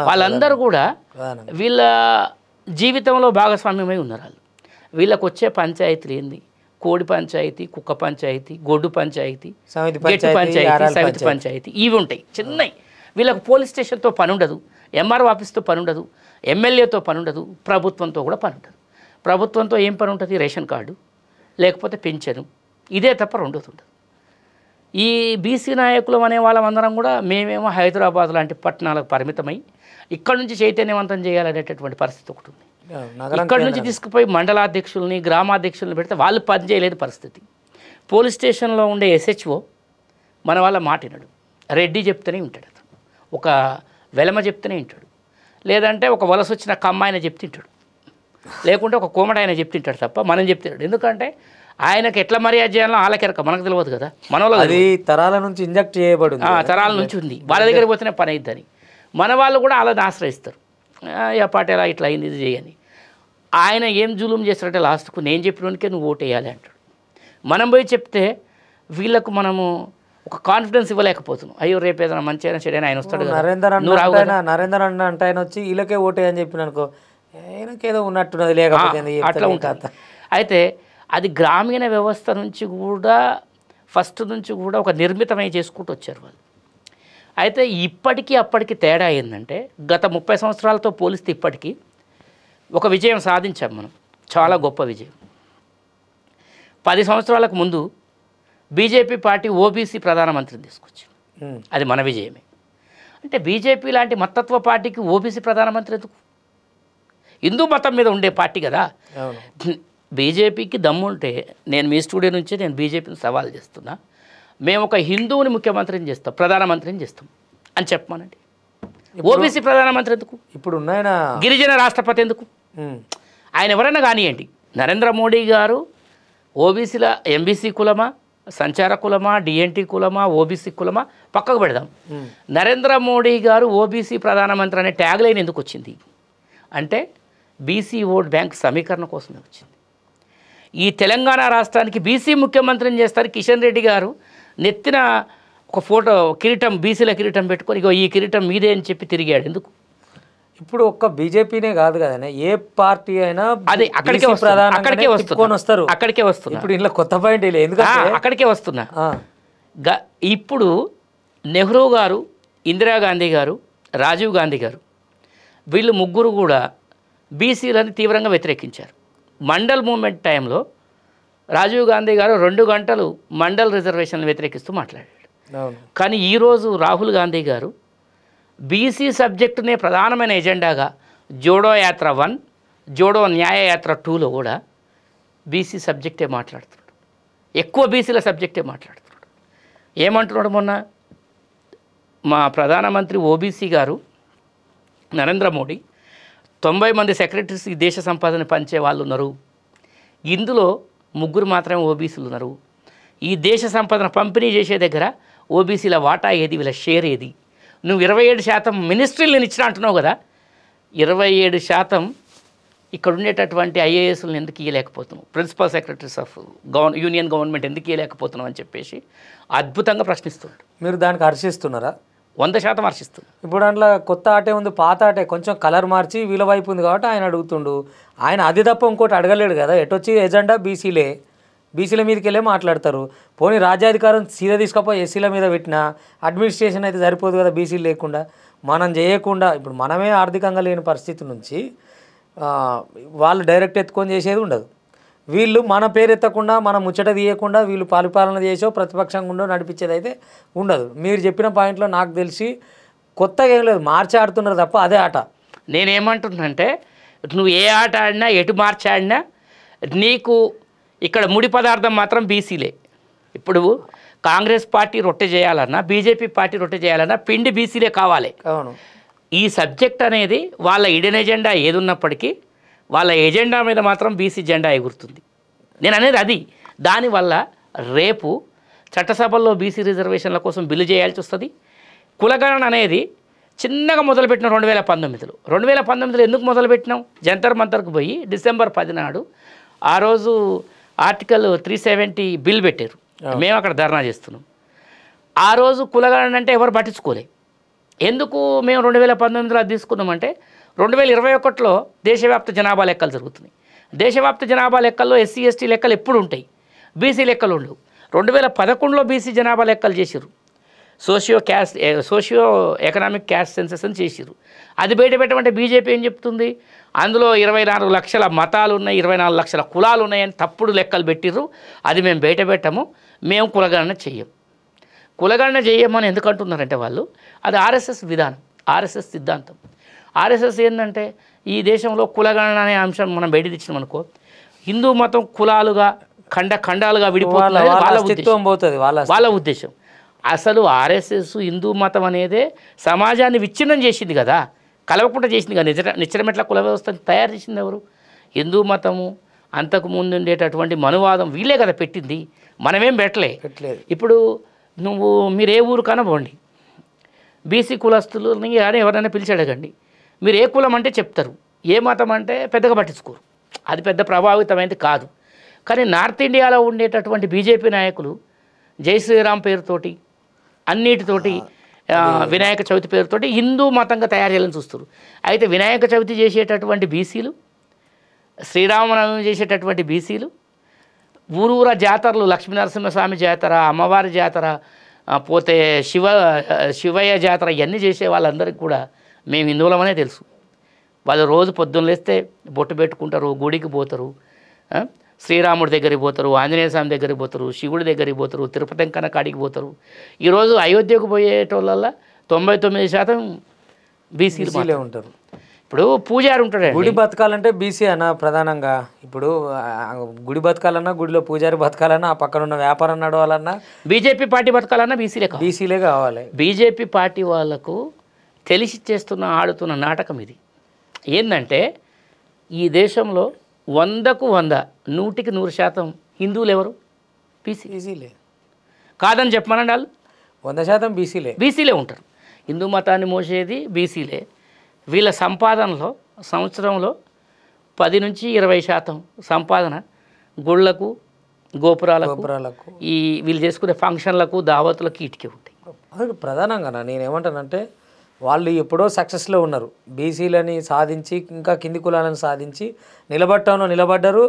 వాళ్ళందరూ కూడా వీళ్ళ జీవితంలో భాగస్వామ్యమై ఉన్నారు. వాళ్ళు వీళ్ళకు వచ్చే పంచాయతీలు ఏంది? కోడి పంచాయతీ, కుక్క పంచాయతీ, గొడ్డు పంచాయతీ, గట్టి పంచాయతీ, సమితి పంచాయతీ, ఇవి ఉంటాయి చిన్నవి. వీళ్ళకు పోలీస్ స్టేషన్తో పని ఉండదు, ఎంఆర్ఓ ఆఫీస్తో పని ఉండదు, ఎమ్మెల్యేతో పని ఉండదు, ప్రభుత్వంతో కూడా పని ఉండదు. ప్రభుత్వంతో ఏం పని ఉంటుంది? రేషన్ కార్డు లేకపోతే పెన్షను, ఇదే తప్ప రెండోది ఉండదు. ఈ బీసీ నాయకులు అనే వాళ్ళందరం కూడా మేమేమో హైదరాబాద్ లాంటి పట్టణాలకు పరిమితమై ఇక్కడ నుంచి చైతన్యవంతం చేయాలనేటటువంటి పరిస్థితి ఒకటి ఉంది. ఇక్కడ నుంచి తీసుకుపోయి మండలాధ్యక్షుల్ని, గ్రామాధ్యక్షుల్ని పెడితే వాళ్ళు పని చేయలేని పరిస్థితి. పోలీస్ స్టేషన్లో ఉండే ఎస్హెచ్ఓ మన వాళ్ళ మాట వినడు, రెడ్డి చెప్తేనే ఉంటాడు, అతను ఒక వెలమ చెప్తేనే వింటాడు, లేదంటే ఒక వలస వచ్చిన కమ్మాయన చెప్తుంటాడు, లేకుంటే ఒక కోమట ఆయన చెప్తుంటాడు తప్ప మనం చెప్తున్నాడు. ఎందుకంటే ఆయనకు ఎట్లా మర్యాద చేయాలో వాళ్ళకెరక, మనకు తెలియదు కదా. మన అది తరాల నుంచి ఇంజెక్ట్ చేయబడి తరాల నుంచి ఉంది, వాళ్ళ దగ్గరికి పోతేనే పని అయిద్దని. మన వాళ్ళు కూడా వాళ్ళని ఆశ్రయిస్తారు, ఆ పాటేలా ఇట్లా అయింది ఇది చేయని. ఆయన ఏం జూలుం చేస్తారంటే లాస్ట్కు నేను చెప్పినోనికే నువ్వు ఓటు వేయాలి అంటాడు. మనం పోయి చెప్తే వీళ్ళకు మనము ఒక కాన్ఫిడెన్స్ ఇవ్వలేకపోతున్నాం. అయ్యో రేపు ఏదైనా మంచి అయినా చెడైనా ఆయన వస్తాడు, నరేందర్ అన్న అంటే ఆయన వచ్చి వీళ్ళకే ఓటే అని చెప్పిన అనుకో, ఆయనకేదో ఉన్నట్టున్నది లేకపోతే అట్లా ఉంటుంది. అయితే అది గ్రామీణ వ్యవస్థ నుంచి కూడా ఫస్ట్ నుంచి కూడా ఒక నిర్మితమై చేసుకుంటూ వచ్చారు వాళ్ళు. అయితే ఇప్పటికీ అప్పటికి తేడా ఏంటంటే గత 30 సంవత్సరాలతో పోలిస్తే ఇప్పటికీ ఒక విజయం సాధించాం మనం, చాలా గొప్ప విజయం. 10 సంవత్సరాలకు ముందు బీజేపీ పార్టీ ఓబీసీ ప్రధానమంత్రిని తీసుకొచ్చింది, అది మన విజయమే. అంటే బీజేపీ లాంటి మతత్వ పార్టీకి ఓబీసీ ప్రధానమంత్రి ఎందుకు? హిందూ మతం మీద ఉండే పార్టీ కదా. బీజేపీకి దమ్ముంటే నేను మీ స్టూడియో నుంచే నేను బీజేపీని సవాల్ చేస్తున్నా, మేము ఒక హిందువుని ముఖ్యమంత్రిని చేస్తాం, ప్రధానమంత్రిని చేస్తాం అని చెప్పమనండి. ఓబీసీ ప్రధానమంత్రి ఎందుకు? ఇప్పుడు ఉన్నాయన గిరిజన రాష్ట్రపతి ఎందుకు? ఆయన ఎవరైనా కానివ్వండి. నరేంద్ర మోడీ గారు ఓబీసీల ఎంబీసీ కులమా, సంచార కులమా, డిఎన్టీ కులమా, ఓబీసీ కులమా పక్కకు పెడదాం. నరేంద్ర మోడీ గారు ఓబీసీ ప్రధానమంత్రి అనే ట్యాగ్ లైన్ ఎందుకు వచ్చింది అంటే బీసీ ఓట్ బ్యాంక్ సమీకరణ కోసమే వచ్చింది. ఈ తెలంగాణ రాష్ట్రానికి బీసీ ముఖ్యమంత్రిని చేస్తారు. కిషన్ రెడ్డి గారు నెత్తిన ఒక ఫోటో కిరీటం, బీసీల కిరీటం పెట్టుకొని ఇగో ఈ కిరీటం మీదే అని చెప్పి తిరిగాడు. ఎందుకు? ఇప్పుడు ఒక్క బీజేపీనే కాదు కదా, ఏ పార్టీ అయినా అది అక్కడికే వస్తున్నా. ఇప్పుడు ఇంట్లో కొత్త పాయింట్ ఎందుకంటే అక్కడికే వస్తున్నా. ఇప్పుడు నెహ్రూ గారు, ఇందిరాగాంధీ గారు, రాజీవ్ గాంధీ గారు వీళ్ళు ముగ్గురు కూడా బీసీలని తీవ్రంగా వ్యతిరేకించారు. మండల్ మూమెంట్ టైంలో రాజీవ్ గాంధీ గారు 2 గంటలు మండల్ రిజర్వేషన్లు వ్యతిరేకిస్తూ మాట్లాడాడు. కానీ ఈరోజు రాహుల్ గాంధీ గారు బీసీ సబ్జెక్టునే ప్రధానమైన ఎజెండాగా జోడో యాత్ర 1, జోడో న్యాయ యాత్ర 2లో కూడా బీసీ సబ్జెక్టే మాట్లాడుతున్నాడు, ఎక్కువ బీసీల సబ్జెక్టే మాట్లాడుతున్నాడు. ఏమంటున్నాడు? మొన్న మా ప్రధానమంత్రి ఓబీసీ గారు నరేంద్ర మోడీ 90 మంది సెక్రటరీస్ ఈ దేశ సంపదని పంచే వాళ్ళు ఉన్నారు, ఇందులో 3 మాత్రమే ఓబీసీలు ఉన్నారు. ఈ దేశ సంపదను పంపిణీ చేసే దగ్గర ఓబీసీల వాటా ఏది, వీళ్ళ షేర్ ఏది? నువ్వు 27% మినిస్ట్రీలు నేను ఇచ్చిన అంటున్నావు కదా, 27% ఇక్కడ ఉండేటటువంటి ఐఏఎస్లను ఎందుకు ఇవ్వలేకపోతున్నావు, principal secretaries of union government ఎందుకు ఇవ్వలేకపోతున్నావు అని చెప్పేసి అద్భుతంగా ప్రశ్నిస్తున్నాడు. మీరు దానికి హర్షిస్తున్నారా? 100% హర్షిస్తుంది. ఇప్పుడు అందులో కొత్త ఆటే ఉంది, పాత ఆటే కొంచెం కలర్ మార్చి వీళ్ళ వైపు ఉంది కాబట్టి ఆయన అడుగుతుండు. ఆయన అది తప్ప ఇంకోటి అడగలేడు కదా. ఎటొచ్చి ఎజెండా బీసీల మీదకి వెళ్ళే మాట్లాడతారు. పోనీ రాజ్యాధికారం సీదా తీసుకపోయి ఎస్సీల మీద పెట్టినా అడ్మినిస్ట్రేషన్ అయితే సరిపోదు కదా. బీసీలు లేకుండా మనం చేయకుండా ఇప్పుడు మనమే ఆర్థికంగా లేని పరిస్థితి నుంచి వాళ్ళు డైరెక్ట్ ఎత్తుకొని చేసేది ఉండదు. వీళ్ళు మన పేరు ఎత్తకుండా, మనం ముచ్చట తీయకుండా వీళ్ళు పరిపాలన చేసో ప్రతిపక్షంగా ఉండో నడిపించేది అయితే ఉండదు. మీరు చెప్పిన పాయింట్లో నాకు తెలిసి కొత్తగా ఏం లేదు, మార్చి ఆడుతున్నారు తప్ప అదే ఆట. నేనేమంటున్నానంటే నువ్వు ఏ ఆట ఆడినా, ఎటు మార్చి ఆడినా నీకు ఇక్కడ ముడి పదార్థం మాత్రం బీసీలే. ఇప్పుడు కాంగ్రెస్ పార్టీ రొట్టె చేయాలన్నా, బీజేపీ పార్టీ రొట్టె చేయాలన్నా పిండి బీసీలే కావాలి. అవును. ఈ సబ్జెక్ట్ అనేది వాళ్ళ ఇడెన్ ఎజెండా ఏది ఉన్నప్పటికీ వాళ్ళ ఎజెండా మీద మాత్రం బీసీ జెండా ఎగురుతుంది. నేను అనేది అది. దానివల్ల రేపు చట్టసభల్లో బీసీ రిజర్వేషన్ల కోసం బిల్లు చేయాల్సి వస్తుంది. కులగణన అనేది చిన్నగా మొదలుపెట్టిన 2019లో. 2019లో ఎందుకు మొదలుపెట్టినాం? జంతర్ మంతర్కు పోయి డిసెంబర్ 10 నాడు ఆ రోజు ఆర్టికల్ 370 బిల్ పెట్టారు. మేము అక్కడ ధర్నా చేస్తున్నాం. ఆ రోజు కులగణన అంటే ఎవరు పట్టించుకోలే. ఎందుకు మేము 2019లో అది తీసుకున్నామంటే 2021లో దేశవ్యాప్త జనాభా లెక్కలు జరుగుతున్నాయి. దేశవ్యాప్త జనాభా లెక్కల్లో ఎస్సీ ఎస్టీ లెక్కలు ఎప్పుడు ఉంటాయి, బీసీ లెక్కలు ఉండవు. 2011లో బీసీ జనాభా లెక్కలు చేసిర్రు. సోషియో ఎకనామిక్ క్యాస్ట్ సెన్సెస్ అని చేసిర్రు. అది బయట పెట్టమంటే బీజేపీ ఏం చెప్తుంది? అందులో 24 లక్షల మతాలు ఉన్నాయి, 24 లక్షల కులాలు ఉన్నాయని తప్పుడు లెక్కలు పెట్టిర్రు. అది మేము బయట పెట్టము, మేము కులగణన చెయ్యం. కులగణన చేయమని ఎందుకు అంటున్నారంటే వాళ్ళు అది ఆర్ఎస్ఎస్ విధానం, ఆర్ఎస్ఎస్ సిద్ధాంతం. ఆర్ఎస్ఎస్ ఏంటంటే ఈ దేశంలో కులగణన అనే అంశం మనం బయట తెచ్చినాం అనుకో, హిందూ మతం కులాలుగా ఖండాలుగా విడిపోతుంది వాళ్ళ ఉద్దేశం. అసలు ఆర్ఎస్ఎస్ హిందూ మతం అనేదే సమాజాన్ని విచ్ఛిన్నం చేసింది కదా, కలవకుండా చేసింది కదా. నిచ్చరమెట్ల కుల వ్యవస్థను తయారు చేసింది ఎవరు? హిందూ మతము అంతకు ముందు ఉండేటటువంటి మనువాదం వీళ్ళే కదా పెట్టింది, మనమేం పెట్టలేదు. ఇప్పుడు మీరు ఏ ఊరికైనా పోండి, బీసీ కులస్తులని కానీ ఎవరైనా పిలిచి అడగండి, మీరు ఏ కులం అంటే చెప్తారు, ఏ మతం అంటే పెద్దగా పట్టించుకోరు, అది పెద్ద ప్రభావితమైనది కాదు. కానీ నార్త్ ఇండియాలో ఉండేటటువంటి బీజేపీ నాయకులు జై శ్రీరామ్ పేరుతోటి అన్నిటితోటి వినాయక చవితి పేరుతోటి హిందూ మతంగా తయారు చేయాలని చూస్తారు. అయితే వినాయక చవితి చేసేటటువంటి బీసీలు, శ్రీరామనవమి చేసేటటువంటి బీసీలు, ఊరూర జాతరలు, లక్ష్మీనరసింహస్వామి జాతర, అమ్మవారి జాతర, పోతే శివయ్య జాతర, ఇవన్నీ చేసే వాళ్ళందరికీ కూడా మేము హిందువులమనే తెలుసు. వాళ్ళు రోజు పొద్దున్న లేస్తే బొట్టు పెట్టుకుంటారు, గుడికి పోతారు, శ్రీరాముడి దగ్గరికి పోతారు, ఆంజనేయ స్వామి దగ్గరికి పోతారు, శివుడి దగ్గరికి పోతారు, తిరుపతి వెంకన్న కాడికి పోతారు. ఈరోజు అయోధ్యకు పోయేటోళ్ళ 99% బీసీలు ఉంటారు. ఇప్పుడు పూజారి ఉంటాడు. గుడి బతకాలంటే బీసీ అన్న ప్రధానంగా. ఇప్పుడు గుడి బతకాలన్నా, గుడిలో పూజారి బతకాలన్నా, ఆ పక్కన ఉన్న వ్యాపారం నడవాలన్నా, బీజేపీ పార్టీ బతకాలన్నా బీసీలే కావాలి. బీజేపీ పార్టీ వాళ్ళకు తెలిసి ఆడుతున్న నాటకం ఇది. ఏంటంటే ఈ దేశంలో 100కు 100, 100కి 100% హిందువులు ఎవరు? బీసీలే. కాదని చెప్పమనండి, వాళ్ళు 100% బీసీలే ఉంటారు. హిందూ మతాన్ని మోసేది బీసీలే. వీళ్ళ సంపాదనలో సంవత్సరంలో 10 నుంచి 20% సంపాదన గుళ్ళకు, గోపురాలకు, ఈ వీళ్ళు చేసుకునే ఫంక్షన్లకు, దావతులకు, ఇటుకే ఉంటాయి. అది ప్రధానంగా నేనేమంటానంటే వాళ్ళు ఎప్పుడో సక్సెస్లో ఉన్నారు. బీసీలని సాధించి ఇంకా కింది కులాలను సాధించి నిలబడ్డారు.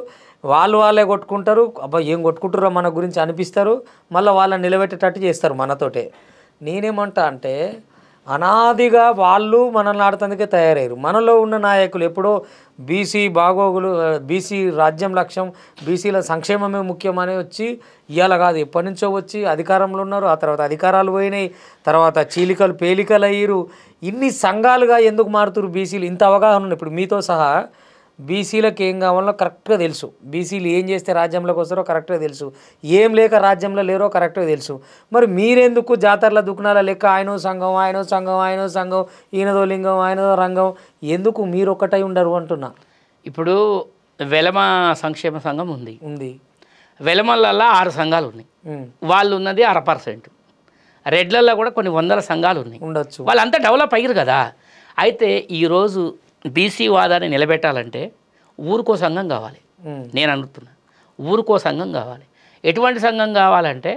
వాళ్ళే కొట్టుకుంటారు. అబ్బా ఏం కొట్టుకుంటారో మన గురించి అనిపిస్తారు. మళ్ళీ వాళ్ళని నిలబెట్టేటట్టు చేస్తారు మనతోటే. నేనేమంటా అంటే అనాదిగా వాళ్ళు మనల్ని ఆడుతందుకే తయారయ్యారు. మనలో ఉన్న నాయకులు ఎప్పుడో బీసీ బాగోగులు, బీసీ రాజ్యం లక్ష్యం, బీసీల సంక్షేమమే ముఖ్యమని వచ్చి ఇవాళ కాదు ఎప్పటి నుంచో వచ్చి అధికారంలో ఉన్నారు. ఆ తర్వాత అధికారాలు పోయినాయి, తర్వాత చీలికలు పేలికలు అయ్యారు. ఇన్ని సంఘాలుగా ఎందుకు మారుతున్నారు బీసీలు? ఇంత అవగాహన ఉంది. ఇప్పుడు మీతో సహా బీసీలకు ఏం కావాలో కరెక్ట్గా తెలుసు. బీసీలు ఏం చేస్తే రాజ్యంలోకి వస్తారో కరెక్ట్గా తెలుసు. ఏం లేక రాజ్యంలో లేరో కరెక్ట్గా తెలుసు. మరి మీరెందుకు జాతరల దుకాణాల లెక్క ఆయనో సంఘం, ఈయనదో లింగం, ఆయనదో రంగం, ఎందుకు మీరు ఒక్కటై ఉండరు అంటున్నా. ఇప్పుడు వెలమ సంక్షేమ సంఘం ఉంది. వెలమలలో 6 సంఘాలు ఉన్నాయి. వాళ్ళు ఉన్నది 1%. రెడ్లల్లో కూడా కొన్ని 100 సంఘాలు ఉన్నాయి, ఉండొచ్చు. వాళ్ళంతా డెవలప్ అయ్యారు కదా. అయితే ఈరోజు బీసీ వాదాన్ని నిలబెట్టాలంటే ఊరికో సంఘం కావాలి. నేను అనుకున్నా ఊరికో సంఘం కావాలి. ఎటువంటి సంఘం కావాలంటే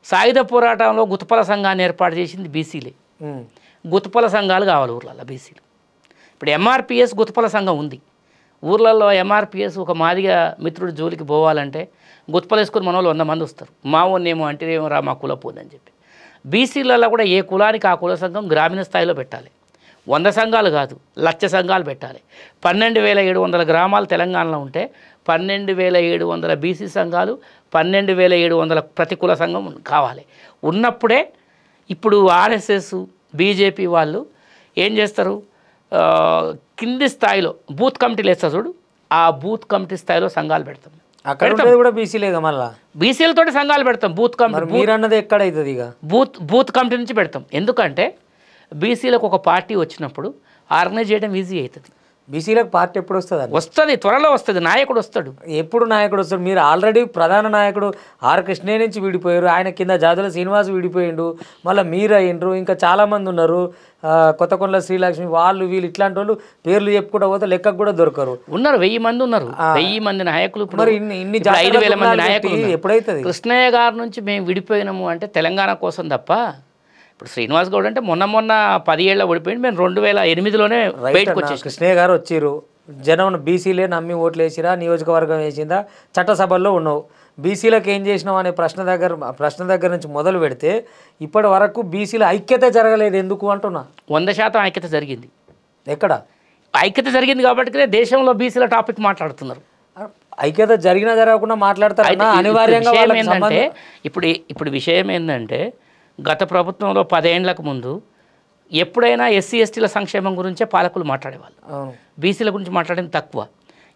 సాయుధ పోరాటంలో గుత్పల సంఘాన్ని ఏర్పాటు చేసింది బీసీలే. గుత్పల సంఘాలు కావాలి ఊర్లలో బీసీలు. ఇప్పుడు ఎంఆర్పిఎస్ గుత్పల సంఘం ఉంది ఊర్లలో. ఎంఆర్పిఎస్ ఒక మాదిగా మిత్రుడు జోలికి పోవాలంటే గుత్పలు వేసుకొని మన వాళ్ళు 100 మంది వస్తారు. మా ఓన్నేమో అంటే ఏమో రా మా కుల పోదని చెప్పి. బీసీలలో కూడా ఏ కులానికి ఆ కుల సంఘం గ్రామీణ స్థాయిలో పెట్టాలి. 100 సంఘాలు కాదు, 1,00,000 సంఘాలు పెట్టాలి. 12,700 గ్రామాలు తెలంగాణలో ఉంటే 12,700 బీసీ సంఘాలు, 12,700 ప్రతికూల సంఘం కావాలి. ఉన్నప్పుడే ఇప్పుడు ఆర్ఎస్ఎస్, బీజేపీ వాళ్ళు ఏం చేస్తారు, కింది స్థాయిలో బూత్ కమిటీలు వేస్తారు చూడు, ఆ బూత్ కమిటీ స్థాయిలో సంఘాలు పెడతాం. అక్కడ కూడా బీసీలేగా, మళ్ళీ బీసీలతోటి సంఘాలు పెడతాం. బూత్ కమిటీ మీరన్నది ఎక్కడైతుంది? ఇక బూత్ కమిటీ నుంచి పెడతాం. ఎందుకంటే బీసీలకు ఒక పార్టీ వచ్చినప్పుడు ఆర్గనైజ్ చేయడం ఈజీ అవుతుంది. బీసీలకు పార్టీ ఎప్పుడు వస్తుంది? వస్తుంది, త్వరలో వస్తుంది. నాయకుడు వస్తాడు. ఎప్పుడు నాయకుడు వస్తాడు? మీరు ఆల్రెడీ ప్రధాన నాయకుడు ఆర్ కృష్ణయ్య నుంచి విడిపోయారు, ఆయన కింద జాతుల శ్రీనివాస్ విడిపోయిండు, మళ్ళీ మీరు అయ్యిండ్రు, ఇంకా చాలామంది ఉన్నారు, కొత్తకొండల శ్రీలక్ష్మి, వాళ్ళు వీళ్ళు ఇట్లాంటి వాళ్ళు పేర్లు చెప్పుకుంటూ పోతే లెక్కకు కూడా దొరకరు. ఉన్నారు, 1000 మంది ఉన్నారు, 1000 మంది నాయకులు. మరి ఇన్ని 5000 మంది నాయకులు ఎప్పుడైతుంది? కృష్ణయ్య గారి నుంచి మేము విడిపోయినాము అంటే తెలంగాణ కోసం తప్ప. ఇప్పుడు శ్రీనివాస్ గౌడ్ అంటే మొన్న 10 ఏళ్ళ ఓడిపోయింది, మేము 2008లోనే బయటకు వచ్చేసి. కృష్ణయ్య గారు వచ్చిర్రు, జనం బీసీలే నమ్మి ఓట్లు వేసిరా, నియోజకవర్గం వేసిందా, చట్టసభల్లో ఉన్నావు, బీసీలకు ఏం చేసినావు అనే ప్రశ్న దగ్గర నుంచి మొదలు పెడితే ఇప్పటి వరకు బీసీల ఐక్యత జరగలేదు. ఎందుకు అంటున్నా? 100% ఐక్యత జరిగింది. ఎక్కడ ఐక్యత జరిగింది? కాబట్టి దేశంలో బీసీల టాపిక్ మాట్లాడుతున్నారు. ఐక్యత జరిగినా జరగకుండా మాట్లాడతారు అనివార్యంగా. ఇప్పుడు విషయం ఏంటంటే గత ప్రభుత్వంలో 10 ఏళ్లకు ముందు ఎప్పుడైనా ఎస్సీ ఎస్టీల సంక్షేమం గురించే పాలకులు మాట్లాడేవాళ్ళు, బీసీల గురించి మాట్లాడేది తక్కువ.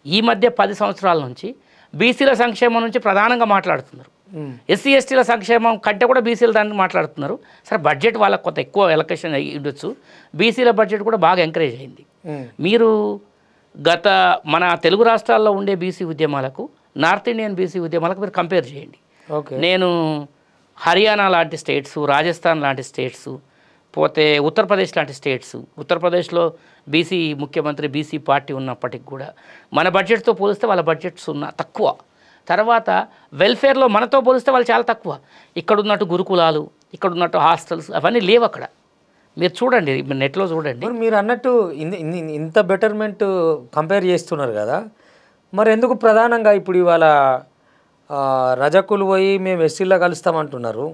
ఈ మధ్య 10 సంవత్సరాల నుంచి బీసీల సంక్షేమం నుంచి ప్రధానంగా మాట్లాడుతున్నారు. ఎస్సీ ఎస్టీల సంక్షేమం కంటే కూడా బీసీల దానికి మాట్లాడుతున్నారు. సరే, బడ్జెట్ వాళ్ళకి కొంత ఎక్కువ ఎలకేషన్ ఇవ్వచ్చు, బీసీల బడ్జెట్ కూడా బాగా ఎంకరేజ్ అయింది. మీరు మన తెలుగు రాష్ట్రాల్లో ఉండే బీసీ ఉద్యమాలకు నార్త్ ఇండియన్ బీసీ ఉద్యమాలకు మీరు కంపేర్ చేయండి. నేను హర్యానా లాంటి స్టేట్స్, రాజస్థాన్ లాంటి స్టేట్స్, పోతే ఉత్తరప్రదేశ్ లాంటి స్టేట్స్, ఉత్తరప్రదేశ్లో బీసీ ముఖ్యమంత్రి, బీసీ పార్టీ ఉన్నప్పటికి కూడా మన బడ్జెట్తో పోలిస్తే వాళ్ళ బడ్జెట్స్ తక్కువ. తర్వాత వెల్ఫేర్లో మనతో పోలిస్తే వాళ్ళు చాలా తక్కువ. ఇక్కడ ఉన్నట్టు గురుకులాలు, ఇక్కడ ఉన్నట్టు హాస్టల్స్ అవన్నీ లేవు అక్కడ. మీరు చూడండి, నెట్లో చూడండి. మీరు అన్నట్టు ఇంత బెటర్మెంట్ కంపేర్ చేస్తున్నారు కదా, మరి ఎందుకు ప్రధానంగా ఇప్పుడు ఇవాళ రజకులు పోయి మేము ఎస్సీలో కలుస్తామంటున్నారు,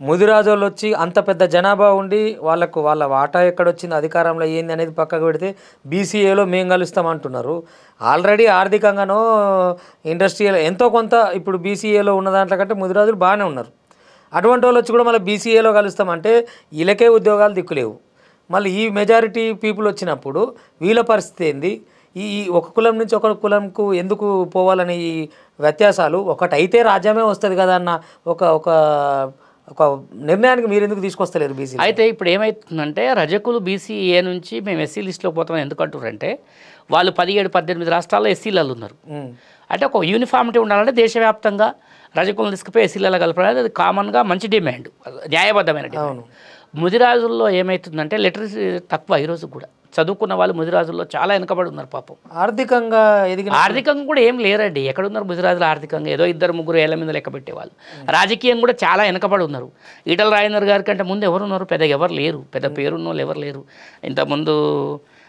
ముదిరాజు వాళ్ళు వచ్చి అంత పెద్ద జనాభా ఉండి వాళ్ళ వాటా ఎక్కడొచ్చింది, అధికారంలో ఏంది అనేది పక్కకు పెడితే బీసీఏలో మేము కలుస్తామంటున్నారు. ఆల్రెడీ ఆర్థికంగానో ఇండస్ట్రియల్ ఎంతో కొంత ఇప్పుడు బీసీఏలో ఉన్న దాంట్లో కంటే ముదిరాజులు బాగానే ఉన్నారు. అటువంటి వాళ్ళు వచ్చి కూడా మళ్ళీ బీసీఏలో కలుస్తామంటే వీళ్ళకే ఉద్యోగాలు దిక్కులేవు. మళ్ళీ ఈ మెజారిటీ పీపుల్ వచ్చినప్పుడు వీళ్ళ పరిస్థితి ఏంది? ఈ ఒక కులం నుంచి ఒక కులంకు ఎందుకు పోవాలని ఈ వ్యత్యాసాలు? ఒకటైతే రాజ్యమే వస్తుంది కదా అన్న ఒక నిర్ణయానికి మీరు ఎందుకు తీసుకొస్తలేరు బీసీ? అయితే ఇప్పుడు ఏమవుతుందంటే రజకులు బీసీఏ నుంచి మేము ఎస్సీ లిస్టులో పోతామని ఎందుకు అంటారంటే వాళ్ళు 17-18 రాష్ట్రాల్లో ఎస్సీలలో ఉన్నారు. అంటే ఒక యూనిఫామిటీ ఉండాలంటే దేశవ్యాప్తంగా రజకులను తీసుకుపోయి ఎస్సీలలో కలపడానికి అది కామన్గా మంచి డిమాండ్, న్యాయబద్ధమైన డిమాండ్. ముదిరాజుల్లో ఏమవుతుందంటే లిటరసీ తక్కువ. ఈరోజు కూడా చదువుకున్న వాళ్ళు ముదిరాజుల్లో చాలా వెనకబడి ఉన్నారు పాపం. ఆర్థికంగా కూడా ఏం లేరండి. ఎక్కడున్నారు ముదిరాజులు ఆర్థికంగా? ఏదో 2-3 ఏళ్ల మీద లెక్క పెట్టేవాళ్ళు. రాజకీయం కూడా చాలా వెనకబడి ఉన్నారు. ఈటల రాజేందర్ గారి కంటే ముందు ఎవరున్నారు? పెద్దగా ఎవరు లేరు, పెద్ద పేరున్న వాళ్ళు ఎవరు లేరు. ఇంతకుముందు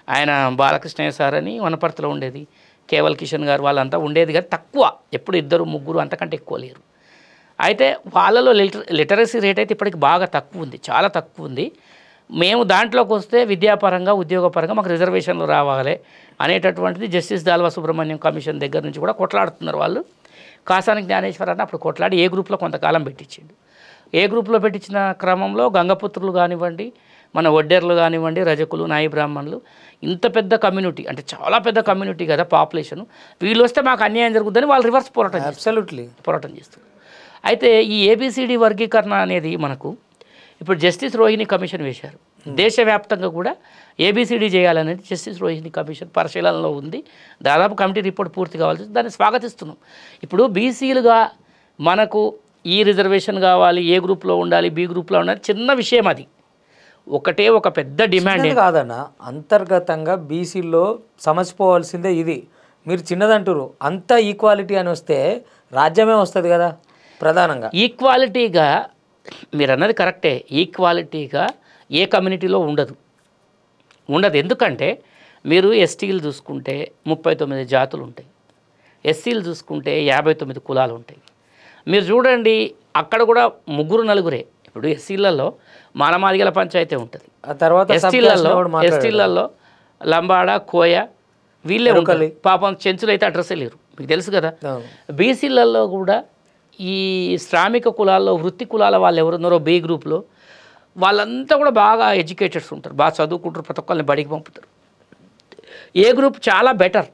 ఆయన బాలకృష్ణయ్య సార్ అని వనపర్తిలో ఉండేది, కేవల్ కిషన్ గారు, వాళ్ళంతా ఉండేది కానీ తక్కువ. ఎప్పుడు 2-3 అంతకంటే ఎక్కువ లేరు. అయితే వాళ్ళలో లిటరసీ రేట్ అయితే ఇప్పటికి బాగా తక్కువ ఉంది, చాలా తక్కువ ఉంది. మేము దాంట్లోకి వస్తే విద్యాపరంగా, ఉద్యోగపరంగా మాకు రిజర్వేషన్లు రావాలి అనేటటువంటిది జస్టిస్ దాల్వా సుబ్రహ్మణ్యం కమిషన్ దగ్గర నుంచి కూడా కొట్లాడుతున్నారు వాళ్ళు. కాసాని జ్ఞానేశ్వరాన్ని అప్పుడు కొట్లాడి ఏ గ్రూప్లో కొంతకాలం పెట్టించిండు. ఏ గ్రూప్లో పెట్టించిన క్రమంలో గంగపుత్రులు కానివ్వండి, మన ఒడ్డెర్లు కానివ్వండి, రజకులు, నాయి బ్రాహ్మణులు, ఇంత పెద్ద కమ్యూనిటీ, అంటే చాలా పెద్ద కమ్యూనిటీ కదా పాపులేషన్, వీళ్ళు వస్తే మాకు అన్యాయం జరుగుతుందని వాళ్ళు రివర్స్ పోరాటం చేస్తారు. అయితే ఈ ఏబిసిడి వర్గీకరణ అనేది మనకు ఇప్పుడు జస్టిస్ రోహిణి కమిషన్ వేశారు. దేశవ్యాప్తంగా కూడా ఏబిసిడి చేయాలనేది జస్టిస్ రోహిణి కమిషన్ పరిశీలనలో ఉంది. దాదాపు కమిటీ రిపోర్ట్ పూర్తి కావాల్సి, దాన్ని స్వాగతిస్తున్నాం. ఇప్పుడు బీసీలుగా మనకు ఈ రిజర్వేషన్ కావాలి, ఏ గ్రూప్లో ఉండాలి, బి గ్రూప్లో ఉండాలి, చిన్న విషయం అది. ఒక పెద్ద డిమాండ్ కాదన్న. అంతర్గతంగా బీసీల్లో సమసిపోవాల్సిందే ఇది. మీరు చిన్నదంటారు, అంతా ఈక్వాలిటీ అని వస్తే రాజ్యమే వస్తుంది కదా. ప్రధానంగా ఈక్వాలిటీగా మీరు అన్నది కరెక్టే. ఈక్వాలిటీగా ఏ కమ్యూనిటీలో ఉండదు. ఎందుకంటే మీరు ఎస్టీలు చూసుకుంటే 39 జాతులు ఉంటాయి, ఎస్సీలు చూసుకుంటే 59 కులాలు ఉంటాయి. మీరు చూడండి అక్కడ కూడా 3-4. ఇప్పుడు ఎస్సీలలో మాలమాదిగల పంచాయతీ ఉంటుంది, తర్వాత ఎస్టీలలో లంబాడ, కోయ వీళ్ళే ఉంటారు. పాపం చెంచులు అయితే అడ్రస్సే లేరు, మీకు తెలుసు కదా. బీసీలలో కూడా ఈ శ్రామిక కులాల్లో, వృత్తి కులాల వాళ్ళు ఎవరున్నారో బి గ్రూప్లో వాళ్ళంతా కూడా బాగా ఎడ్యుకేటెడ్స్ ఉంటారు, బాగా చదువుకుంటారు, ప్రతి ఒక్కరిని బడికి పంపుతారు. ఏ గ్రూప్ చాలా బెటర్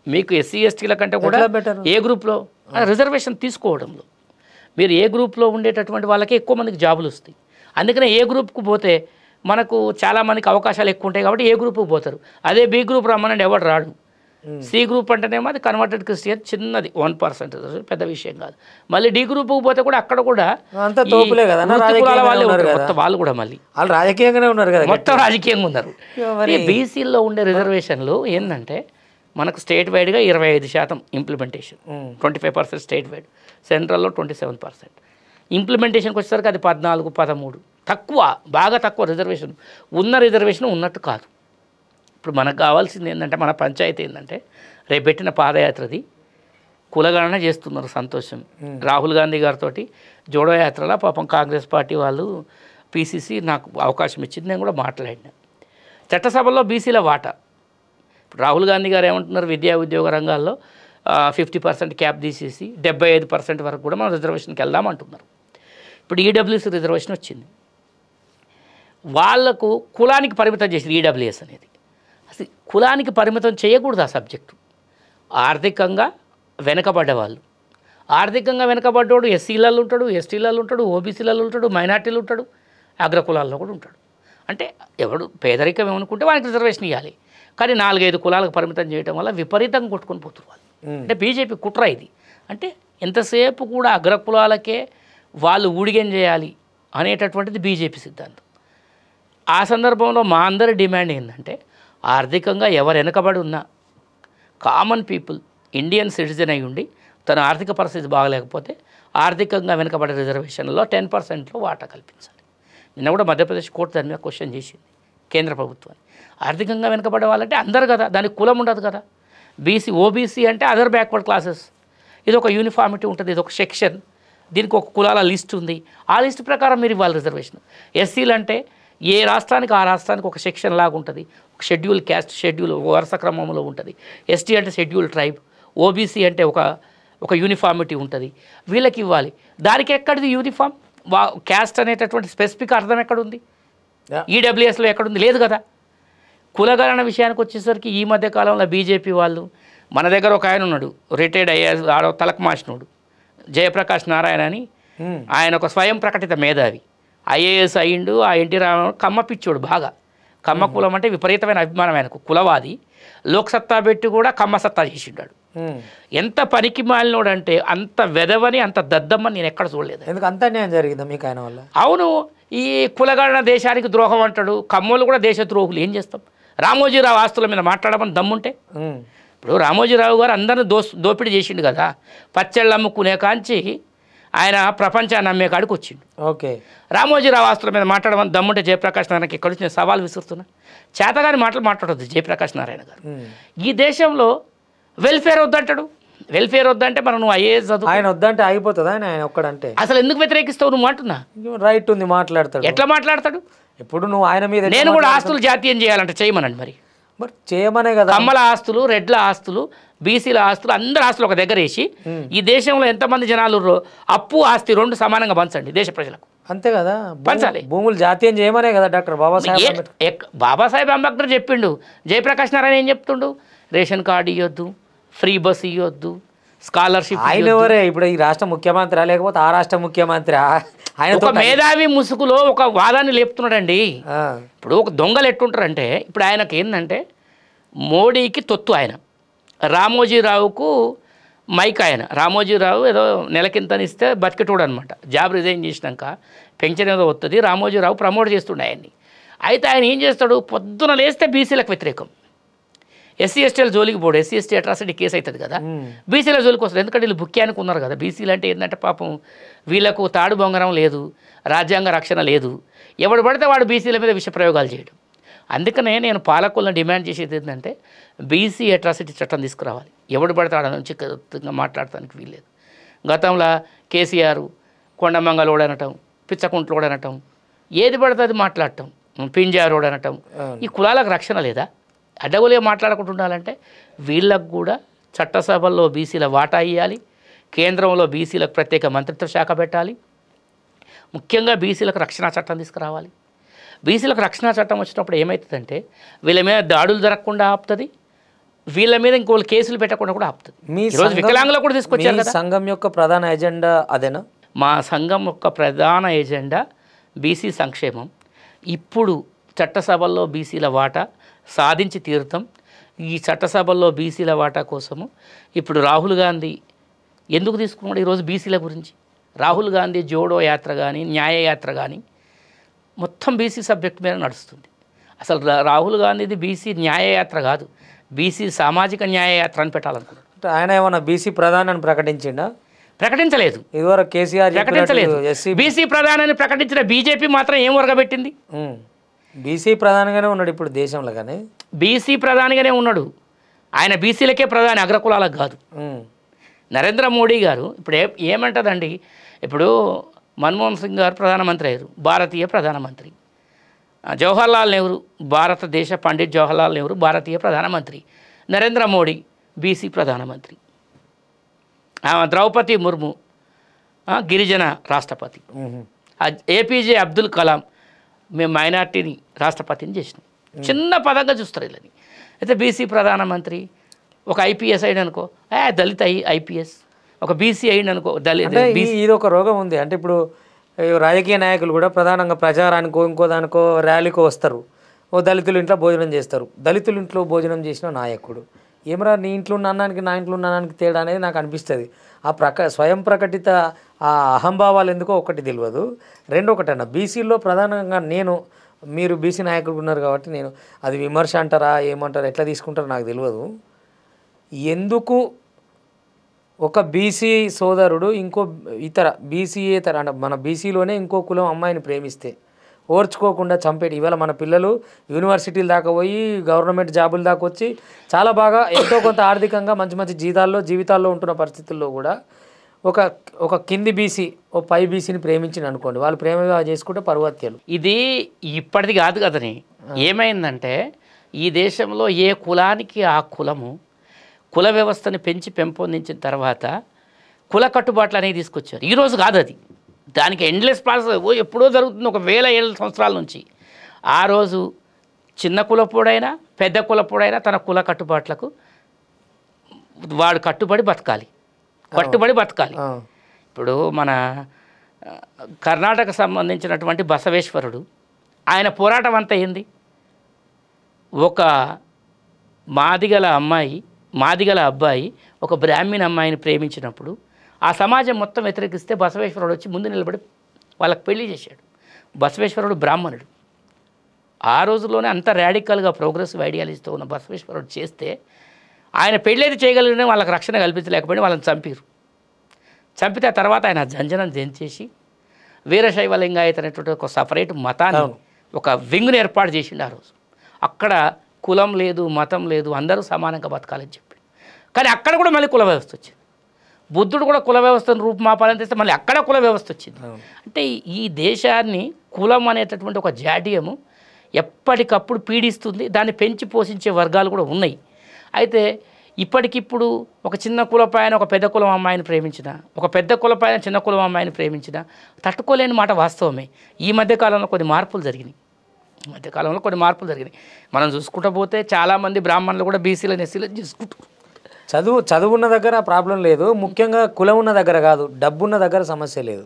మీకు ఎస్సీ ఎస్టీల కంటే కూడా. ఏ గ్రూప్లో రిజర్వేషన్ తీసుకోవడంలో మీరు ఏ గ్రూప్లో ఉండేటటువంటి వాళ్ళకి ఎక్కువ మందికి జాబులు వస్తాయి. అందుకనే ఏ గ్రూప్కు పోతే మనకు చాలామందికి అవకాశాలు ఎక్కువ ఉంటాయి కాబట్టి ఏ గ్రూప్కి పోతారు. అదే బి గ్రూప్ రమ్మనండి ఎవడు రాడు. సి గ్రూప్ అంటేనేమో అది కన్వర్టెడ్ క్రిస్టియన్, చిన్నది 1%, పెద్ద విషయం కాదు. మళ్ళీ డి గ్రూప్కి పోతే కూడా అక్కడ కూడా వాళ్ళు కూడా మళ్ళీ రాజకీయంగానే ఉన్నారు కదా, మొత్తం రాజకీయంగా ఉన్నారు. బీసీల్లో ఉండే రిజర్వేషన్లు ఏంటంటే మనకు స్టేట్ వైడ్గా 25% ఇంప్లిమెంటేషన్, 25% స్టేట్ వైడ్, సెంట్రల్లో 27%. ఇంప్లిమెంటేషన్కి వచ్చేసరికి అది 14, 13, తక్కువ, బాగా తక్కువ రిజర్వేషన్. ఉన్న రిజర్వేషన్ ఉన్నట్టు కాదు. ఇప్పుడు మనకు కావాల్సింది ఏంటంటే, మన పంచాయతీ ఏంటంటే, రేపు పెట్టిన పాదయాత్రది కులగణన చేస్తున్నారు, సంతోషం. రాహుల్ గాంధీ గారితో జోడో యాత్రలో పాపం కాంగ్రెస్ పార్టీ వాళ్ళు పీసీసీ నాకు అవకాశం ఇచ్చింది, నేను కూడా మాట్లాడినా. చట్టసభలో బీసీల వాటా రాహుల్ గాంధీ గారు ఏమంటున్నారు, విద్యా ఉద్యోగ రంగాల్లో 50% క్యాప్ తీసేసి 75% వరకు కూడా మనం రిజర్వేషన్కి వెళ్దామంటున్నారు. ఇప్పుడు ఈడబ్ల్యూఎస్ రిజర్వేషన్ వచ్చింది, వాళ్లకు కులానికి పరిమితం చేసింది ఈడబ్ల్యూఎస్ అనేది. అసలు కులానికి పరిమితం చేయకూడదు ఆ సబ్జెక్టు. ఆర్థికంగా వెనకబడ్డవాళ్ళు, ఆర్థికంగా వెనకబడ్డవాడు ఎస్సీలలో ఉంటాడు, ఎస్టీలలో ఉంటాడు, ఓబీసీలలో ఉంటాడు, మైనార్టీలు ఉంటాడు, అగ్రకులాల్లో కూడా ఉంటాడు. అంటే ఎవడు పేదరికం ఏమనుకుంటే వానికి రిజర్వేషన్ ఇవ్వాలి. కానీ 4-5 కులాలకు పరిమితం చేయడం వల్ల విపరీతంగా కొట్టుకొని పోతున్నారు వాళ్ళు. అంటే బీజేపీ కుట్ర ఇది. అంటే ఎంతసేపు కూడా అగ్రకులాలకే వాళ్ళు ఊడిగం చేయాలి అనేటటువంటిది బీజేపీ సిద్ధాంతం. ఆ సందర్భంలో మా అందరి డిమాండ్ ఏంటంటే, ఆర్థికంగా ఎవరు వెనకబడి ఉన్నా కామన్ పీపుల్ ఇండియన్ సిటిజన్ అయి ఉండి తన ఆర్థిక పరిస్థితి బాగలేకపోతే ఆర్థికంగా వెనకబడే రిజర్వేషన్లో 10%లో వాటా కల్పించాలి. నిన్న కూడా మధ్యప్రదేశ్ కోర్టు దాని మీద క్వశ్చన్ చేసింది కేంద్ర ప్రభుత్వాన్ని. ఆర్థికంగా వెనకబడే వాళ్ళంటే అందరు కదా, దానికి కులం ఉండదు కదా. బీసీ, ఓబీసీ అంటే అదర్ బ్యాక్వర్డ్ క్లాసెస్. ఇది ఒక యూనిఫార్మిటీ ఉంటుంది, ఇది ఒక సెక్షన్, దీనికి ఒక కులాల లిస్ట్ ఉంది. ఆ లిస్ట్ ప్రకారం మీరు ఇవ్వాలి రిజర్వేషన్. ఎస్సీలు అంటే ఏ రాష్ట్రానికి ఆ రాష్ట్రానికి ఒక సెక్షన్ లాగా ఉంటుంది, ఒక షెడ్యూల్ క్యాస్ట్, షెడ్యూల్ వరుస క్రమంలో ఉంటుంది. ఎస్టీ అంటే షెడ్యూల్ ట్రైబ్, ఓబీసీ అంటే ఒక యూనిఫార్మిటీ ఉంటుంది, వీళ్ళకి ఇవ్వాలి. దానికి ఎక్కడిది యూనిఫామ్? క్యాస్ట్ అనేటటువంటి స్పెసిఫిక్ అర్థం ఎక్కడుంది? ఈడబ్ల్యూఎస్లో ఎక్కడుంది? లేదు కదా. కులగణన విషయానికి వచ్చేసరికి ఈ మధ్య కాలంలో బీజేపీ వాళ్ళు, మన దగ్గర ఒక ఆయన ఉన్నాడు రిటైర్డ్ ఐఏఎస్, ఆడో తలక మాసినోడు, జయప్రకాష్ నారాయణ అని, ఆయన ఒక స్వయం ప్రకటిత మేధావి, ఐఏఎస్ అయ్యిండు. ఆ ఎన్టీ రామారావు కమ్మ పిచ్చోడు, బాగా కమ్మ కులం అంటే విపరీతమైన అభిమానం ఆయనకు, కులవాది. లోక్సత్తా పెట్టి కూడా కమ్మ సత్తా చేసిండాడు. ఎంత పనికి మాలినోడు అంటే అంత వెదవని, అంత దద్దమ్మని నేను ఎక్కడ చూడలేదు. ఎందుకు అంత అన్యాయం జరిగిందా మీకు ఆయన వల్ల? అవును, ఈ కులగణన దేశానికి ద్రోహం అంటాడు, కమ్మోళ్ళు కూడా దేశ ద్రోహులు. ఏం చేస్తాం? రామోజీరావు ఆస్తుల మీద మాట్లాడమని దమ్ముంటే. ఇప్పుడు రామోజీరావు గారు అందరిని దోపిడీ చేసిండు కదా, పచ్చళ్ళు అమ్ముకునే కాంచి ఆయన ప్రపంచాన్ని అమ్మే కాడికి వచ్చిండు. ఓకే, రామోజీరావు ఆస్తుల మీద మాట్లాడమని దమ్ముంటే జయప్రకాష్ నారాయణకి ఎక్కడి నుంచి నేను సవాల్ విసురుతున్నా. చేతగాని మాటలు మాట్లాడొద్దు జయప్రకాష్ నారాయణ గారు. ఈ దేశంలో వెల్ఫేర్ వద్దంటాడు. వెల్ఫేర్ వద్దంటే మనం నువ్వు ఐఏఎస్ చదువు, ఆయన వద్దంటే ఆగిపోతుంది. ఆయన ఒక్కడంటే అసలు ఎందుకు వ్యతిరేకిస్తావు నువ్వు అంటున్నా? రైట్ ఉంది, మాట్లాడతాడు. ఎట్లా మాట్లాడతాడు? ఇప్పుడు నువ్వు ఆయన మీద, నేను కూడా ఆస్తులు జాతీయం చేయాలంటే చేయమనండి. మరి చేయమనే కదా. కమ్మల ఆస్తులు, రెడ్ల ఆస్తులు, బీసీల ఆస్తులు, అందరి ఆస్తులు ఒక దగ్గర వేసి ఈ దేశంలో ఎంతమంది జనాలు అప్పు ఆస్తి 2 సమానంగా పంచండి దేశ ప్రజలకు. అంతే కదా, పంచాలి. భూములు జాతీయం చేయమనే కదా డాక్టర్ బాబాసాహెబ్ అంబేద్కర్ చెప్పిండు. జయప్రకాష్ నారాయణ ఏం చెప్తుండు? రేషన్ కార్డు ఇవ్వద్దు, ఫ్రీ బస్ ఇవ్వద్దు, స్కాలర్షిప్. ఆయన ఎవరే ఇప్పుడు? ఈ రాష్ట్ర ముఖ్యమంత్రి లేకపోతే ఆ రాష్ట్ర ముఖ్యమంత్రి? ఆయన ఒక మేధావి ముసుగులో ఒక వాదాన్ని లేపుతున్నాడండి. ఇప్పుడు ఒక దొంగలు ఎట్టుంటారంటే, ఇప్పుడు ఆయనకి ఏంటంటే మోడీకి తొత్తు ఆయన, రామోజీరావుకు మైక్ ఆయన. రామోజీరావు ఏదో నెలకింతని ఇస్తే బతికెటోడు అనమాట. జాబ్ రిజైన్ చేసినాక పెన్షన్ ఏదో వస్తుంది, రామోజీరావు ప్రమోట్ చేస్తుండే ఆయన్ని. అయితే ఆయన ఏం చేస్తాడు? పొద్దున లేస్తే బీసీలకు వ్యతిరేకం, ఎస్సీ ఎస్టీల జోలికి పోడు. ఎస్సీ ఎస్టీ అట్రాసిటీ కేసు అవుతుంది కదా, బీసీల జోలికి వస్తుంది. ఎందుకంటే వీళ్ళు బుక్యానికి ఉన్నారు కదా. బీసీలు అంటే ఏంటంటే పాపం వీళ్ళకు తాడు బొంగరం లేదు, రాజ్యాంగ రక్షణ లేదు, ఎవడు పడితే వాడు బీసీల మీద విష ప్రయోగాలు చేయడం. అందుకనే నేను పాలకులను డిమాండ్ చేసేది ఏంటంటే బీసీ అట్రాసిటీ చట్టం తీసుకురావాలి. ఎవడు పడితే వాడి నుంచి మాట్లాడటానికి వీల్లేదు. గతంలో కేసీఆర్ కొండమంగళోడు అనటం, పిచ్చకుంట్లోడు అనటం, ఏది పడితే అది మాట్లాడటం, పింజారోడు అనటం. ఈ కులాలకు రక్షణ లేదా? అడ్డగోలుగా మాట్లాడకుండా ఉండాలంటే వీళ్ళకు కూడా చట్టసభల్లో బీసీల వాటా ఇవ్వాలి, కేంద్రంలో బీసీలకు ప్రత్యేక మంత్రిత్వ శాఖ పెట్టాలి, ముఖ్యంగా బీసీలకు రక్షణ చట్టం తీసుకురావాలి. బీసీలకు రక్షణ చట్టం వచ్చినప్పుడు ఏమవుతుందంటే వీళ్ళ మీద దాడులు జరగకుండా ఆపుతుంది, వీళ్ళ మీద ఇంకోళ్ళు కేసులు పెట్టకుండా కూడా ఆపుతుంది. ఈరోజు వికలాంగులు కూడా తీసుకొచ్చారు కదా. సంఘం యొక్క ప్రధాన ఎజెండా అదేనా? మా సంఘం యొక్క ప్రధాన ఎజెండా బీసీ సంక్షేమం. ఇప్పుడు చట్టసభల్లో బీసీల వాటా సాధించి తీరుతాం. ఈ చట్టసభల్లో బీసీల వాటా కోసము ఇప్పుడు రాహుల్ గాంధీ ఎందుకు తీసుకున్నాడు ఈరోజు బీసీల గురించి? రాహుల్ గాంధీ జోడో యాత్ర కానీ న్యాయ యాత్ర కానీ మొత్తం బీసీ సబ్జెక్ట్ మీద నడుస్తుంది. అసలు రాహుల్ గాంధీది బీసీ న్యాయ యాత్ర కాదు, బీసీ సామాజిక న్యాయ యాత్ర అని పెట్టాలనుకున్నాడు. ఆయన ఏమన్నా బీసీ ప్రధాని ప్రకటించిండా? ప్రకటించలేదు. ఇదివరకు కేసీఆర్ ప్రకటించలేదు. బీసీ ప్రధానాన్ని ప్రకటించిన బీజేపీ మాత్రం ఏం వర్గబెట్టింది? బీసీ ప్రధానిగానే ఉన్నాడు ఇప్పుడు దేశంలో. కానీ బీసీ ప్రధానిగానే ఉన్నాడు. ఆయన బీసీలకే ప్రధాని, అగ్రకులాలకు కాదు. నరేంద్ర మోడీ గారు ఇప్పుడు ఏమంటుందండి, ఇప్పుడు మన్మోహన్ సింగ్ గారు ప్రధానమంత్రి అయ్యారు, భారతీయ ప్రధానమంత్రి. జవహర్లాల్ నెహ్రూ, భారతదేశ పండిట్ జవహర్లాల్ నెహ్రూ భారతీయ ప్రధానమంత్రి. నరేంద్ర మోడీ బీసీ ప్రధానమంత్రి. ద్రౌపది ముర్ము గిరిజన రాష్ట్రపతి. ఏపీజే అబ్దుల్ కలాం మేము మైనార్టీని రాష్ట్రపతిని చేసినాం. చిన్న పదంగా చూస్తారు వీళ్ళని. అయితే బీసీ ప్రధానమంత్రి, ఒక ఐపీఎస్ అయ్యింది అనుకో దళిత ఐపీఎస్, ఒక బీసీ అయ్యింది అనుకో దళిత. ఇది ఒక రోగం ఉంది. అంటే ఇప్పుడు రాజకీయ నాయకులు కూడా ప్రధానంగా ప్రచారానికో ఇంకో దానికో ర్యాలీకో వస్తారు. ఓ దళితుల ఇంట్లో భోజనం చేస్తారు. దళితుల ఇంట్లో భోజనం చేసిన నాయకుడు ఏమరా నీ ఇంట్లో ఉన్న అన్నానికి నా ఇంట్లో ఉన్న అన్నానికి తేడా అనేది నాకు అనిపిస్తుంది. ఆ స్వయం ప్రకటిత ఆ అహంభావాలు ఎందుకో ఒకటి తెలియదు. రెండొకటన్నా బీసీలో ప్రధానంగా మీరు బీసీ నాయకులు ఉన్నారు కాబట్టి నేను అది విమర్శ అంటారా ఏమంటారా ఎట్లా తీసుకుంటారో నాకు తెలియదు. ఎందుకు ఒక బీసీ సోదరుడు ఇంకో ఇతర బీసీయేతర అంటే మన బీసీలోనే ఇంకో కులం అమ్మాయిని ప్రేమిస్తే ఓర్చుకోకుండా చంపేటి ఇవాళ మన పిల్లలు యూనివర్సిటీలు దాకా పోయి గవర్నమెంట్ జాబులు దాకా వచ్చి చాలా బాగా ఎంతో కొంత ఆర్థికంగా మంచి మంచి జీవితాల్లో ఉంటున్న పరిస్థితుల్లో కూడా ఒక కింది బీసీ ఓ పై బీసీని ప్రేమించింది అనుకోండి, వాళ్ళు ప్రేమ చేసుకుంటే పరువత్యాలు. ఇది ఇప్పటిది కాదు కదని. ఏమైందంటే ఈ దేశంలో ఏ కులానికి ఆ కులము కుల వ్యవస్థని పెంచి పెంపొందించిన తర్వాత కుల కట్టుబాట్లు అనేవి తీసుకొచ్చారు. ఈరోజు కాదు అది, దానికి ఎండ్లెస్ ప్రాసెస్ ఎప్పుడో జరుగుతుంది, ఒక 1000 సంవత్సరాల నుంచి. ఆ రోజు చిన్న కులపోడైనా పెద్ద కులపోడైనా తన కుల కట్టుబాట్లకు వాడు కట్టుబడి బతకాలి. ఇప్పుడు మన కర్ణాటక సంబంధించినటువంటి బసవేశ్వరుడు, ఆయన పోరాటం అంతా ఏంది, ఒక మాదిగల అబ్బాయి ఒక బ్రాహ్మణ అమ్మాయిని ప్రేమించినప్పుడు ఆ సమాజం మొత్తం వ్యతిరేకిస్తే బసవేశ్వరుడు వచ్చి ముందు నిలబడి వాళ్ళకి పెళ్లి చేశాడు. బసవేశ్వరుడు బ్రాహ్మణుడు. ఆ రోజుల్లోనే అంత రాడికల్గా ప్రోగ్రెసివ్ ఐడియాలజీతో ఉన్న బసవేశ్వరుడు చేస్తే ఆయన పెళ్ళేది చేయగలిగిన వాళ్ళకి రక్షణ కల్పించలేకపోయినా వాళ్ళని చంపితే ఆ తర్వాత ఆయన జంజనం దించేసి వీరశైవ లింగాయత్ అనేటువంటి ఒక సపరేట్ మతాన్ని ఒక వింగ్ని ఏర్పాటు చేసిండు. ఆ రోజు అక్కడ కులం లేదు, మతం లేదు, అందరూ సమానంగా బతకాలని చెప్పి. కానీ అక్కడ కూడా మళ్ళీ కుల వ్యవస్థ వచ్చింది. బుద్ధుడు కూడా కుల వ్యవస్థను రూపుమాపాలని తెస్తే మళ్ళీ అక్కడ కుల వ్యవస్థ వచ్చింది. అంటే ఈ దేశాన్ని కులం అనేటటువంటి ఒక జాడ్యము ఎప్పటికప్పుడు పీడిస్తుంది. దాన్ని పెంచి పోషించే వర్గాలు కూడా ఉన్నాయి. అయితే ఇప్పటికిప్పుడు ఒక చిన్న కులపాయన ఒక పెద్ద కులం అమ్మాయిని ప్రేమించిన, ఒక పెద్ద కులపాయన చిన్న కులం అమ్మాయిని ప్రేమించిన తట్టుకోలేని మాట వాస్తవమే. ఈ మధ్యకాలంలో కొన్ని మార్పులు జరిగినాయి. మనం చూసుకుంటూ పోతే చాలామంది బ్రాహ్మణులు కూడా బీసీలను ఎస్సీలను చేసుకుంటారు. చదువున్న దగ్గర ప్రాబ్లం లేదు, ముఖ్యంగా కులం ఉన్న దగ్గర కాదు, డబ్బున్న దగ్గర సమస్య లేదు.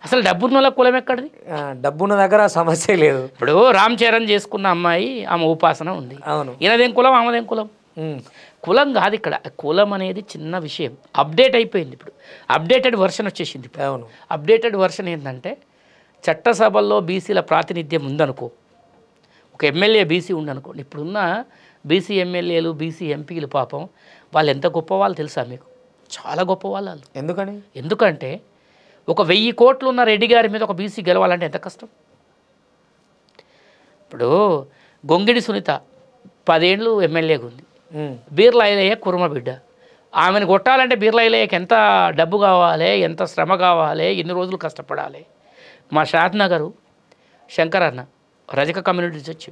అసలు డబ్బున్న వాళ్ళ కులం ఎక్కడిది? డబ్బున్న దగ్గర సమస్య లేదు. ఇప్పుడు రామ్ చరణ్ చేసుకున్న అమ్మాయి ఆమె ఉపాసన ఉంది. అవును, ఈయనదేం కులం ఆమెదేం కులం? కులం కాదు ఇక్కడ. కులం అనేది చిన్న విషయం, అప్డేట్ అయిపోయింది. ఇప్పుడు అప్డేటెడ్ వర్షన్ వచ్చేసింది. అవును, అప్డేటెడ్ వర్షన్ ఏంటంటే చట్టసభల్లో బీసీల ప్రాతినిధ్యం ఉందనుకో, ఒక ఎమ్మెల్యే బీసీ ఉండనుకోండి. ఇప్పుడున్న బీసీ ఎమ్మెల్యేలు బీసీ ఎంపీలు పాపం వాళ్ళు ఎంత గొప్పవాళ్ళు తెలుసా మీకు? చాలా గొప్పవాళ్ళు వాళ్ళు. ఎందుకంటే ఒక 1000 కోట్లు ఉన్న రెడ్డి గారి మీద ఒక బీసీ గెలవాలంటే ఎంత కష్టం. ఇప్పుడు గొంగిడి సునీత 10 ఏళ్ళు ఎమ్మెల్యేగా ఉంది. బీర్లా ఐలయ్య కుర్మ బిడ్డ. ఆమెను కొట్టాలంటే బీర్లా ఐలయ్యకి ఎంత డబ్బు కావాలి, ఎంత శ్రమ కావాలి, ఎన్ని రోజులు కష్టపడాలి. మా షాద్నగరు శంకరన్న రజక కమ్యూనిటీస్ వచ్చి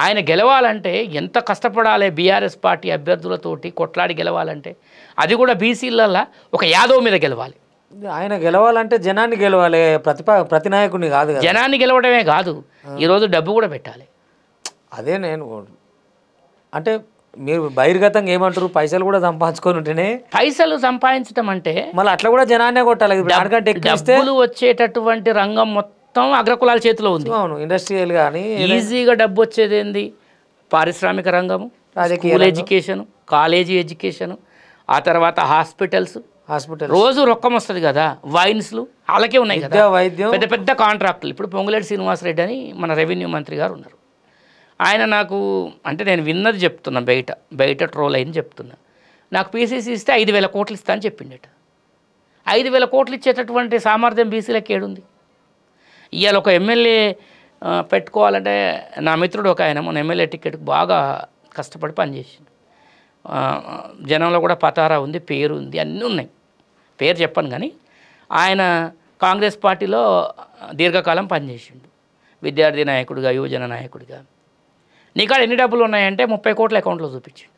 ఆయన గెలవాలంటే ఎంత కష్టపడాలి. బీఆర్ఎస్ పార్టీ అభ్యర్థులతోటి కొట్లాడి గెలవాలంటే, అది కూడా బీసీలల్లో ఒక యాదవ్ మీద గెలవాలి. ఆయన గెలవాలంటే జనాన్ని గెలవాలి, ప్రతి నాయకుడిని కాదు. జనాన్ని గెలవడమే కాదు, ఈరోజు డబ్బు కూడా పెట్టాలి. అదే నేను అంటే మీరు బహిర్గతంగా ఏమంటారు, పైసలు కూడా సంపాదించుకొని ఉంటేనే. పైసలు సంపాదించడం అంటే మళ్ళీ అట్లా కూడా జనాన్నే కొట్టాలి. డబ్బులు వచ్చేటటువంటి రంగం మొత్తం మొత్తం అగ్రకులాల చేతిలో ఉంది. అవును, ఇండస్ట్రియల్ కానీ ఈజీగా డబ్బు వచ్చేది ఏంది? పారిశ్రామిక రంగము, స్కూల్ ఎడ్యుకేషన్, కాలేజీ ఎడ్యుకేషన్, ఆ తర్వాత హాస్పిటల్ రోజు రొక్కం వస్తుంది కదా. వైన్స్లు వాళ్ళకే ఉన్నాయి కదా, వైద్యం, పెద్ద పెద్ద కాంట్రాక్టులు. ఇప్పుడు పొంగులేటి శ్రీనివాసరెడ్డి అని మన రెవెన్యూ మంత్రి గారు ఉన్నారు. ఆయన నాకు అంటే నేను విన్నది చెప్తున్నా, బయట ట్రోల్ అయింది చెప్తున్నా. నాకు పీసీసీ ఇస్తే 5,000 కోట్లు ఇస్తా అని చెప్పిండట. 5,000 కోట్లు ఇచ్చేటటువంటి సామర్థ్యం బీసీలకు ఏడుంది? ఇవాళ ఒక ఎమ్మెల్యే పెట్టుకోవాలంటే, నా మిత్రుడు ఒక ఆయన మన ఎమ్మెల్యే టికెట్కి బాగా కష్టపడి పనిచేసిండు. జనంలో కూడా పతారా ఉంది, పేరు ఉంది, అన్నీ ఉన్నాయి. పేరు చెప్పను కానీ ఆయన కాంగ్రెస్ పార్టీలో దీర్ఘకాలం పనిచేసిండు, విద్యార్థి నాయకుడిగా, యువజన నాయకుడిగా. నీకాడ ఎన్ని డబ్బులు ఉన్నాయంటే 30 కోట్ల అకౌంట్లో చూపించాడు.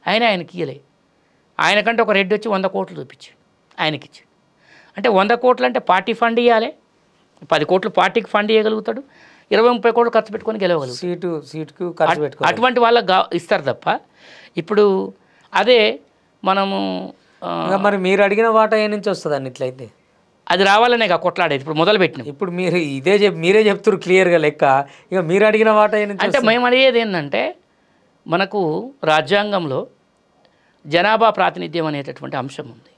ఆయనకి ఇయ్యలే. ఆయనకంటే ఒక రెడ్డి వచ్చి 100 కోట్లు చూపించాడు, ఆయనకి ఇచ్చాడు. అంటే 100 కోట్లు అంటే పార్టీ ఫండ్ ఇవ్వాలి. 10 కోట్లు పార్టీకి ఫండ్ ఇవ్వగలుగుతాడు, 20-30 కోట్లు ఖర్చు పెట్టుకొని గెలవగలుగుతాడు. సీటుకు ఖర్చు పెట్టుకో. అటువంటి వాళ్ళకి ఇస్తారు తప్ప. ఇప్పుడు అదే మనము మరి మీరు అడిగిన వాటా ఏ నుంచి వస్తుంది అన్నిట్లయితే? అది రావాలనే కొట్లాడేది. ఇప్పుడు మొదలు పెట్టినాం. ఇప్పుడు మీరు మీరే చెప్తారు క్లియర్గా లెక్క. ఇక మీరు అడిగిన వాటా ఏ నుంచి అంటే మేము అడిగేది ఏంటంటే, మనకు రాజ్యాంగంలో జనాభా ప్రాతినిధ్యం అనేటటువంటి అంశం ఉంది.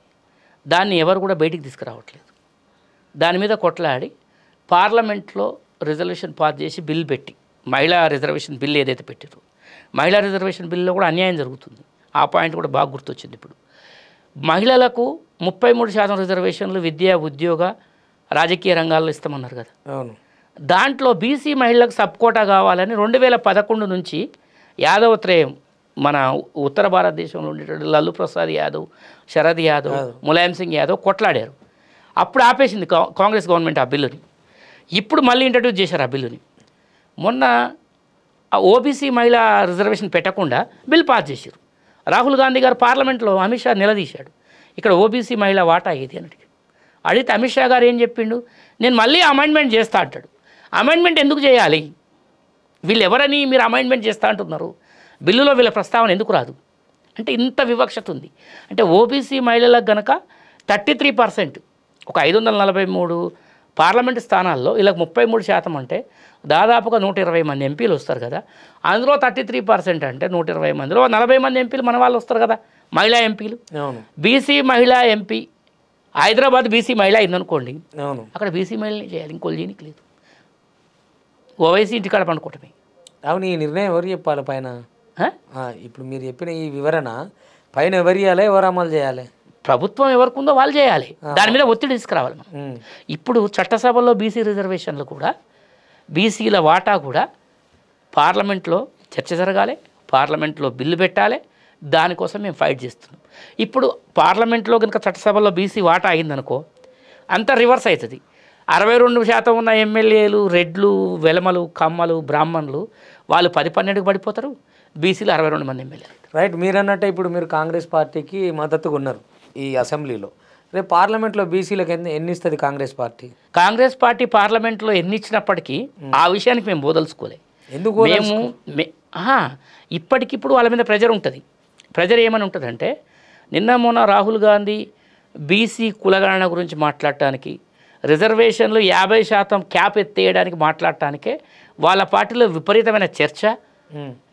దాన్ని ఎవరు కూడా బయటికి తీసుకురావట్లేదు. దాని మీద కొట్లాడి పార్లమెంట్లో రిజర్వేషన్ పాస్ చేసి బిల్ పెట్టి, మహిళా రిజర్వేషన్ బిల్ ఏదైతే పెట్టారో, మహిళా రిజర్వేషన్ బిల్లో కూడా అన్యాయం జరుగుతుంది. ఆ పాయింట్ కూడా బాగా గుర్తొచ్చింది. ఇప్పుడు మహిళలకు 33% రిజర్వేషన్లు విద్యా, ఉద్యోగ, రాజకీయ రంగాల్లో ఇస్తామన్నారు కదా. అవును. దాంట్లో బీసీ మహిళలకు సబ్ కోటా కావాలని 2011 నుంచి యాదవ్ త్రయం, మన ఉత్తర భారతదేశంలో ఉండేటువంటి లల్లు ప్రసాద్ యాదవ్, శరద్ యాదవ్, ములాయం సింగ్ యాదవ్ కొట్లాడారు. అప్పుడు ఆపేసింది కాంగ్రెస్ గవర్నమెంట్ ఆ బిల్లుని. ఇప్పుడు మళ్ళీ ఇంట్రడ్యూస్ చేశారు ఆ బిల్లుని. మొన్న ఆ ఓబీసీ మహిళా రిజర్వేషన్ పెట్టకుండా బిల్ పాస్ చేశారు. రాహుల్ గాంధీ గారు పార్లమెంట్లో అమిత్ షా నిలదీశాడు, ఇక్కడ ఓబీసీ మహిళా వాటా ఏది అని అడిగితే అమిత్ షా గారు ఏం చెప్పిండు, నేను మళ్ళీ అమెండ్మెంట్ చేస్తా అంటాడు. అమెండ్మెంట్ ఎందుకు చేయాలి? వీళ్ళు ఎవరని మీరు అమెండ్మెంట్ చేస్తా అంటున్నారు? బిల్లులో వీళ్ళ ప్రస్తావన ఎందుకు రాదు? అంటే ఇంత వివక్షత ఉంది. అంటే ఓబీసీ మహిళలకు గనక 33%, ఒక 543 పార్లమెంటు స్థానాల్లో వీళ్ళకి 33% అంటే దాదాపుగా 120 మంది ఎంపీలు వస్తారు కదా. అందులో 33% అంటే 120 మందిలో 40 మంది ఎంపీలు మన వాళ్ళు వస్తారు కదా, మహిళా ఎంపీలు. బీసీ మహిళా ఎంపీ హైదరాబాద్ బీసీ మహిళ అయిందనుకోండి, అక్కడ బీసీ మహిళని చేయాలి, ఇంకోళ్ళు చేయనికి లేదు. ఓవైసీ ఇంటికాడ పండుకోవటమే. అవును. ఈ నిర్ణయం ఎవరు చెప్పాలి పైన? ఇప్పుడు మీరు చెప్పిన ఈ వివరణ పైన ఎవరు ఇవ్వాలి, ఎవరు అమలు చేయాలి? ప్రభుత్వం ఎవరికి ఉందో వాళ్ళు చేయాలి. దాని మీద ఒత్తిడి తీసుకురావాలి మనం. ఇప్పుడు చట్టసభలో బీసీ రిజర్వేషన్లు కూడా, బీసీల వాటా కూడా పార్లమెంట్లో చర్చ జరగాలి, పార్లమెంట్లో బిల్లు పెట్టాలి. దానికోసం మేము ఫైట్ చేస్తున్నాం. ఇప్పుడు పార్లమెంట్లో కనుక చట్టసభలో బీసీ వాటా అయిందనుకో, అంతా రివర్స్ అవుతుంది. 62% ఉన్న ఎమ్మెల్యేలు రెడ్లు, వెలమలు, కమ్మలు, బ్రాహ్మణులు వాళ్ళు 10-12కి పడిపోతారు. బీసీలు 62 మంది ఎమ్మెల్యేలు. రైట్. మీరు అన్నట్టే ఇప్పుడు మీరు కాంగ్రెస్ పార్టీకి మద్దతుగా ఉన్నారు ఈ అసెంబ్లీలో. రేపు పార్లమెంట్లో బీసీలకు ఎన్ని ఇస్తుంది కాంగ్రెస్ పార్టీ? కాంగ్రెస్ పార్టీ పార్లమెంట్లో ఎన్ని ఇచ్చినప్పటికీ ఆ విషయానికి మేము బోదలుచుకోలేదు. ఎందుకు? మేము ఇప్పటికిప్పుడు వాళ్ళ మీద ప్రెజర్ ఉంటుంది. ప్రెజర్ ఏమని ఉంటుందంటే, నిన్న మొన్న రాహుల్ గాంధీ బీసీ కులగణన గురించి మాట్లాడటానికి, రిజర్వేషన్లు 50% క్యాప్ ఎత్తేయడానికి మాట్లాడటానికే వాళ్ళ పార్టీలో విపరీతమైన చర్చ,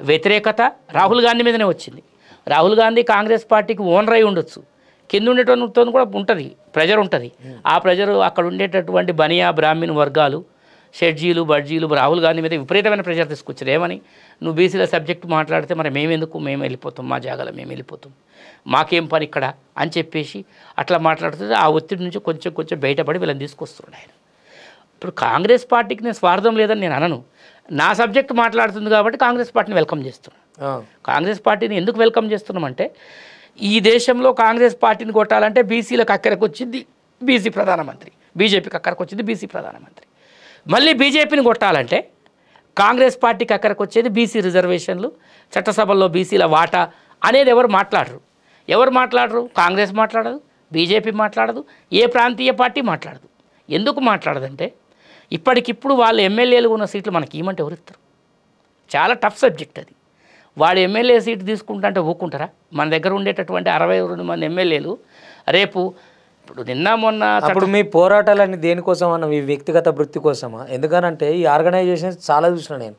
వ్యతిరేకత రాహుల్ గాంధీ మీదనే వచ్చింది. రాహుల్ గాంధీ కాంగ్రెస్ పార్టీకి ఓనర్ అయి ఉండొచ్చు, కింద ఉండేటతో కూడా ఉంటుంది, ప్రెజర్ ఉంటుంది. ఆ ప్రెజరు అక్కడ ఉండేటటువంటి బనియా బ్రాహ్మణ్ వర్గాలు, షెడ్జీలు, బడ్జీలు రాహుల్ గాంధీ మీద విపరీతమైన ప్రెజర్ తీసుకొచ్చారు. ఏమని, నువ్వు బీసీల సబ్జెక్టు మాట్లాడితే మరి మేమెందుకు, మేము వెళ్ళిపోతాం, మా జాగాలో మేము వెళ్ళిపోతాం, మాకేం పని ఇక్కడ అని చెప్పేసి అట్లా మాట్లాడుతుంది. ఆ ఒత్తిడి నుంచి కొంచెం బయటపడి వీళ్ళని తీసుకొస్తున్నాడు ఆయన. ఇప్పుడు కాంగ్రెస్ పార్టీకి నేను స్వార్థం లేదని నేను అనను. నా సబ్జెక్ట్ మాట్లాడుతుంది కాబట్టి కాంగ్రెస్ పార్టీని వెల్కమ్ చేస్తున్నాను. కాంగ్రెస్ పార్టీని ఎందుకు వెల్కమ్ చేస్తున్నామంటే, ఈ దేశంలో కాంగ్రెస్ పార్టీని కొట్టాలంటే బీసీలకు అక్కడికి వచ్చింది బీసీ ప్రధానమంత్రి, బీజేపీకి అక్కడికి వచ్చింది బీసీ ప్రధానమంత్రి. మళ్ళీ బీజేపీని కొట్టాలంటే కాంగ్రెస్ పార్టీకి అక్కడికి వచ్చేది బీసీ రిజర్వేషన్లు, చట్టసభల్లో బీసీల వాటా అనేది ఎవరు మాట్లాడరు. కాంగ్రెస్ మాట్లాడదు, బీజేపీ మాట్లాడదు, ఏ ప్రాంతీయ పార్టీ మాట్లాడదు. ఎందుకు మాట్లాడదంటే, ఇప్పటికిప్పుడు వాళ్ళ ఎమ్మెల్యేలు ఉన్న సీట్లు మనకి ఇవ్వమంటే ఎవరు ఇస్తారు? చాలా టఫ్ సబ్జెక్ట్ అది. వాడు ఎమ్మెల్యే సీటు తీసుకుంటా అంటే ఊకుంటారా? మన దగ్గర ఉండేటటువంటి 62 మంది ఎమ్మెల్యేలు రేపు ఇప్పుడు నిన్న మొన్న అప్పుడు మీ పోరాటాలన్నీ దేనికోసం అన్న మీ వ్యక్తిగత వృత్తి కోసమా? ఎందుకనంటే ఈ ఆర్గనైజేషన్స్ చాలా చూసిన నేను,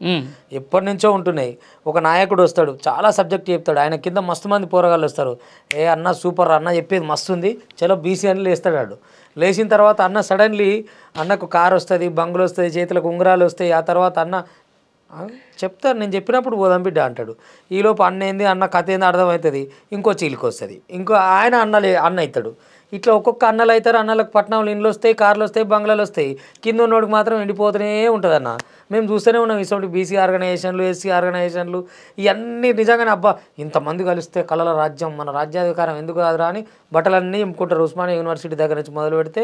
ఎప్పటి నుంచో ఉంటున్నాయి. ఒక నాయకుడు వస్తాడు, చాలా సబ్జెక్ట్ చెప్తాడు, ఆయన కింద మస్తు మంది పోరగాళ్ళు వస్తారు, ఏ అన్న సూపర్ అన్న చెప్పేది మస్తు ఉంది, చలో బీసీ అని లేస్తాడు వాడు. లేచిన తర్వాత అన్న సడన్లీ అన్నకు కారు వస్తుంది, బంగులు వస్తుంది, చేతులకు ఉంగరాలు వస్తాయి. ఆ తర్వాత అన్న చెప్తాను, నేను చెప్పినప్పుడు పోదాం బిడ్డ అంటాడు. ఈలోపు అన్న ఏంది, అన్న కథ ఏంది అర్థమవుతుంది, ఇంకో చీలికి వస్తుంది, ఇంకో ఆయన అన్న అవుతాడు. ఇట్లా ఒక్కొక్క అన్నలు అవుతారు. అన్నలకు పట్టణంలో ఇండ్లు వస్తాయి, కార్లు వస్తాయి, బంగ్లాలు వస్తాయి. కింద ఉన్నోడికి మాత్రం ఎండిపోతూనే ఉంటుంది అన్న. మేము చూస్తూనే ఉన్నాం ఇటువంటి బీసీ ఆర్గనైజేషన్లు, ఎస్సీ ఆర్గనైజేషన్లు, ఇవన్నీ నిజంగానే అబ్బా ఇంతమంది కలిస్తే కళల రాజ్యం, మన రాజ్యాధికారం ఎందుకు కాదురా అని బట్టలన్నీ ఇంపుకుంటారు. ఉస్మానియా యూనివర్సిటీ దగ్గర నుంచి మొదలు పెడితే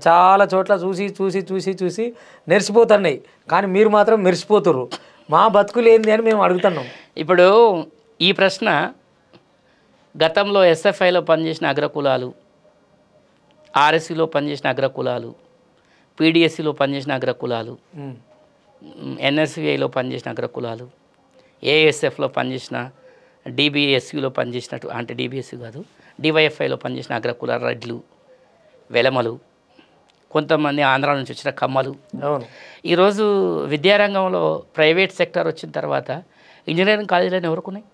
చాలా చోట్ల చూసి చూసి చూసి చూసి నెరిసిపోతున్నాయి. కానీ మీరు మాత్రం మెరిసిపోతుర్రు. మా బతుకులు ఏంది అని మేము అడుగుతున్నాం. ఇప్పుడు ఈ ప్రశ్న గతంలో ఎస్ఎఫ్ఐలో పనిచేసిన అగ్రకులాలు, ఆర్ఎస్సీలో పనిచేసిన అగ్రకులాలు, పీడిఎస్సీలో పనిచేసిన అగ్రకులాలు, ఎన్ఎస్విఐలో పనిచేసిన అగ్రకులాలు, ఏఎస్ఎఫ్లో పనిచేసిన, డిబిఎస్యులో పనిచేసినట్టు అంటే డిబిఎస్యు కాదు డివైఎఫ్ఐలో పనిచేసిన అగ్రకుల రెడ్లు, వెలమలు, కొంతమంది ఆంధ్ర నుంచి వచ్చిన కమ్మలు. ఈరోజు విద్యారంగంలో ప్రైవేట్ సెక్టర్ వచ్చిన తర్వాత ఇంజనీరింగ్ కాలేజీలను ఎవరికి ఉన్నాయి?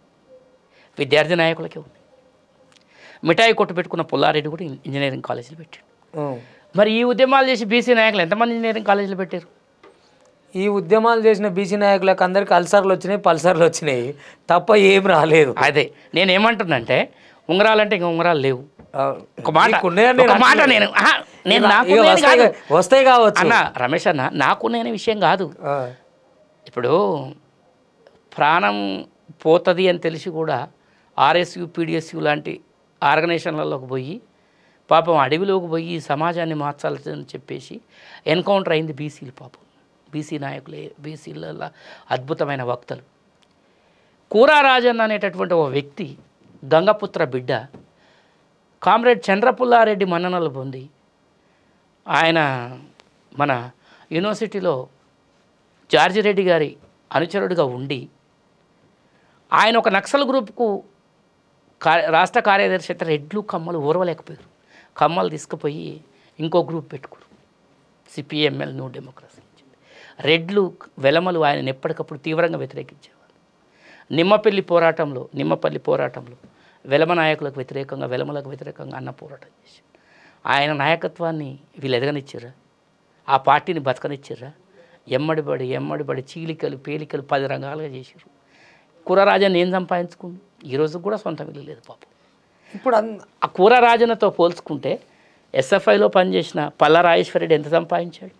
విద్యార్థి నాయకులకే ఉన్నాయి. మిఠాయి కొట్టు పెట్టుకున్న పుల్లారెడ్డి కూడా ఇంజనీరింగ్ కాలేజీలు పెట్టాడు. మరి ఈ ఉద్యమాలు చేసి బీసీ నాయకులు ఎంతమంది ఇంజనీరింగ్ కాలేజీలు పెట్టారు? ఈ ఉద్యమాలు చేసిన బీసీ నాయకులకు అందరికీ అల్సర్లు వచ్చినాయి, పల్సర్లు వచ్చినాయి తప్ప ఏం రాలేదు. అదే నేను ఏమంటున్నానంటే ఉంగరాలంటే ఇంకా ఉంగరాలు లేవు. ఒక మాట నేను వస్తాయి కావచ్చు అన్న రమేష్ అన్న, నాకున్న విషయం కాదు. ఇప్పుడు ప్రాణం పోతుంది అని తెలిసి కూడా ఆర్ఎస్యు, పీడిఎస్యు లాంటి ఆర్గనైజేషన్లలోకి పోయి పాపం అడవిలోకి పోయి సమాజాన్ని మార్చాలని చెప్పేసి ఎన్కౌంటర్ అయింది బీసీలు. పాపం బీసీ నాయకులే, బీసీల అద్భుతమైన వక్తలు. కూరా రాజన్న అనేటటువంటి ఒక వ్యక్తి, గంగపుత్ర బిడ్డ, కామ్రేడ్ చంద్రపుల్లారెడ్డి మన్ననలు పొంది ఆయన మన యూనివర్సిటీలో జార్జి రెడ్డి గారి అనుచరుడిగా ఉండి ఆయన ఒక నక్సల్ గ్రూప్కు రాష్ట్ర కార్యదర్శి రెడ్లు కమ్మలు ఓర్వలేకపోయారు. కమ్మలు తీసుకుపోయి ఇంకో గ్రూప్ పెట్టుకోరు, సిపిఎంఎల్ న్యూ డెమోక్రసీ. రెడ్లు వెలమలు ఆయన ఎప్పటికప్పుడు తీవ్రంగా వ్యతిరేకించేవారు. నిమ్మపల్లి పోరాటంలో వెలమ నాయకులకు వ్యతిరేకంగా, వెలమలకు వ్యతిరేకంగా అన్న పోరాటం చేశారు. ఆయన నాయకత్వాన్ని వీళ్ళు ఎదగనిచ్చారా? ఆ పార్టీని బతకనిచ్చారా? ఎమ్మడిబడి చీలికలు పేలికలు 10 రంగాలుగా చేశారు. కూరరాజన్ ఏం సంపాదించుకుంది? ఈరోజు కూడా సొంత ఇల్లు లేదు పాపం. ఇప్పుడు ఆ కూరరాజనతో పోల్చుకుంటే ఎస్ఎఫ్ఐలో పనిచేసిన పల్లా రాజేశ్వరరెడ్డి ఎంత సంపాదించాడు?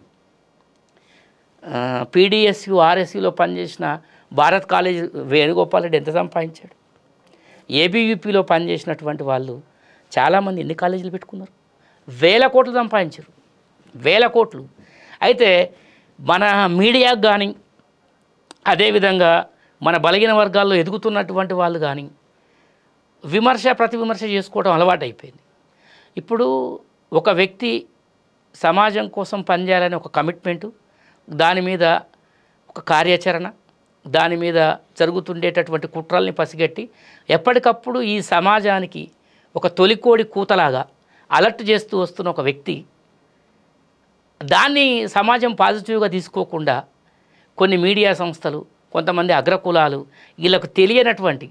పీడిఎస్యు, ఆర్ఎస్యులో పనిచేసిన భారత్ కాలేజ్ వేణుగోపాల్ రెడ్డి ఎంత సంపాదించాడు? ఏబీయూపీలో పనిచేసినటువంటి వాళ్ళు చాలామంది ఎన్ని కాలేజీలు పెట్టుకున్నారు? 1000 కోట్లు సంపాదించారు, 1000 కోట్లు. అయితే మన మీడియాకు కానీ, అదేవిధంగా మన బలహీన వర్గాల్లో ఎదుగుతున్నటువంటి వాళ్ళు కానీ ప్రతి విమర్శ చేసుకోవడం అలవాటు అయిపోయింది. ఇప్పుడు ఒక వ్యక్తి సమాజం కోసం పనిచేయాలని ఒక కమిట్మెంటు, దాని మీద ఒక కార్యాచరణ, దాని మీద జరుగుతుండేటటువంటి కుట్రల్ని పసిగట్టి ఎప్పటికప్పుడు ఈ సమాజానికి ఒక తొలికోడి కూతలాగా అలర్ట్ చేస్తూ వస్తున్న ఒక వ్యక్తి, దాన్ని సమాజం పాజిటివ్గా తీసుకోకుండా కొన్ని మీడియా సంస్థలు, కొంతమంది అగ్రకులాలు, వీళ్ళకు తెలియనటువంటి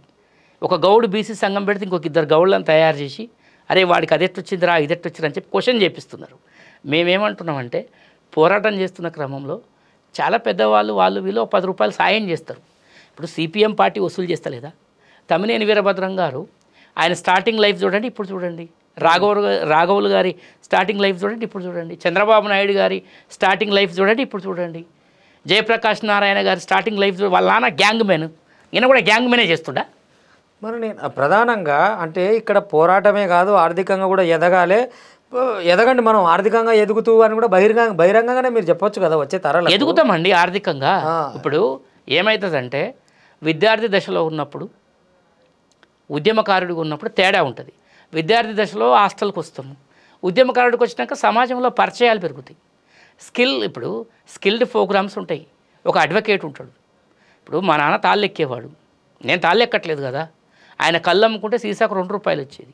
ఒక గౌడు బీసీ సంఘం పెడితే ఇంకొక 2 గౌళ్ళని తయారు చేసి అరే వాడికి అదెట్టొచ్చిందిరా ఇదెట్టొచ్చింది అని చెప్పి క్వశ్చన్ చేపిస్తున్నారు. మేమేమంటున్నామంటే పోరాటం చేస్తున్న క్రమంలో చాలా పెద్దవాళ్ళు వీళ్ళు 10 రూపాయలు సాయం చేస్తారు. ఇప్పుడు సిపిఎం పార్టీ వసూలు చేస్తలేదా? తమ్మినేని వీరభద్రం గారు ఆయన స్టార్టింగ్ లైఫ్ చూడండి, ఇప్పుడు చూడండి. రాఘవులు గారి స్టార్టింగ్ లైఫ్ చూడండి, ఇప్పుడు చూడండి. చంద్రబాబు నాయుడు గారి స్టార్టింగ్ లైఫ్ చూడండి, ఇప్పుడు చూడండి. జయప్రకాష్ నారాయణ గారి స్టార్టింగ్ లైఫ్ వాళ్ళ నాన్న గ్యాంగ్ మ్యాన్, ఈయన కూడా గ్యాంగ్ మ్యానే చేస్తుండా? మరి నేను ప్రధానంగా అంటే ఇక్కడ పోరాటమే కాదు, ఆర్థికంగా కూడా ఎదగాలి. ఎదగండి, మనం ఆర్థికంగా ఎదుగుతూ అని కూడా బహిరంగంగానే మీరు చెప్పొచ్చు కదా. వచ్చే తరాలు ఎదుగుతామండి ఆర్థికంగా. ఇప్పుడు ఏమవుతుందంటే విద్యార్థి దశలో ఉన్నప్పుడు, ఉద్యమకారుడిగా ఉన్నప్పుడు తేడా ఉంటుంది. విద్యార్థి దశలో హాస్టల్కి వస్తాము, ఉద్యమకారుడికి వచ్చినాక సమాజంలో పరిచయాలు పెరుగుతాయి. ఇప్పుడు స్కిల్డ్ ప్రోగ్రామ్స్ ఉంటాయి. ఒక అడ్వకేట్ ఉంటాడు. ఇప్పుడు మా నాన్న తాళ్ళు ఎక్కేవాడు, నేను తాళ్ళు ఎక్కట్లేదు కదా. ఆయన కళ్ళు అమ్ముకుంటే సీసాకు 2 రూపాయలు వచ్చేది.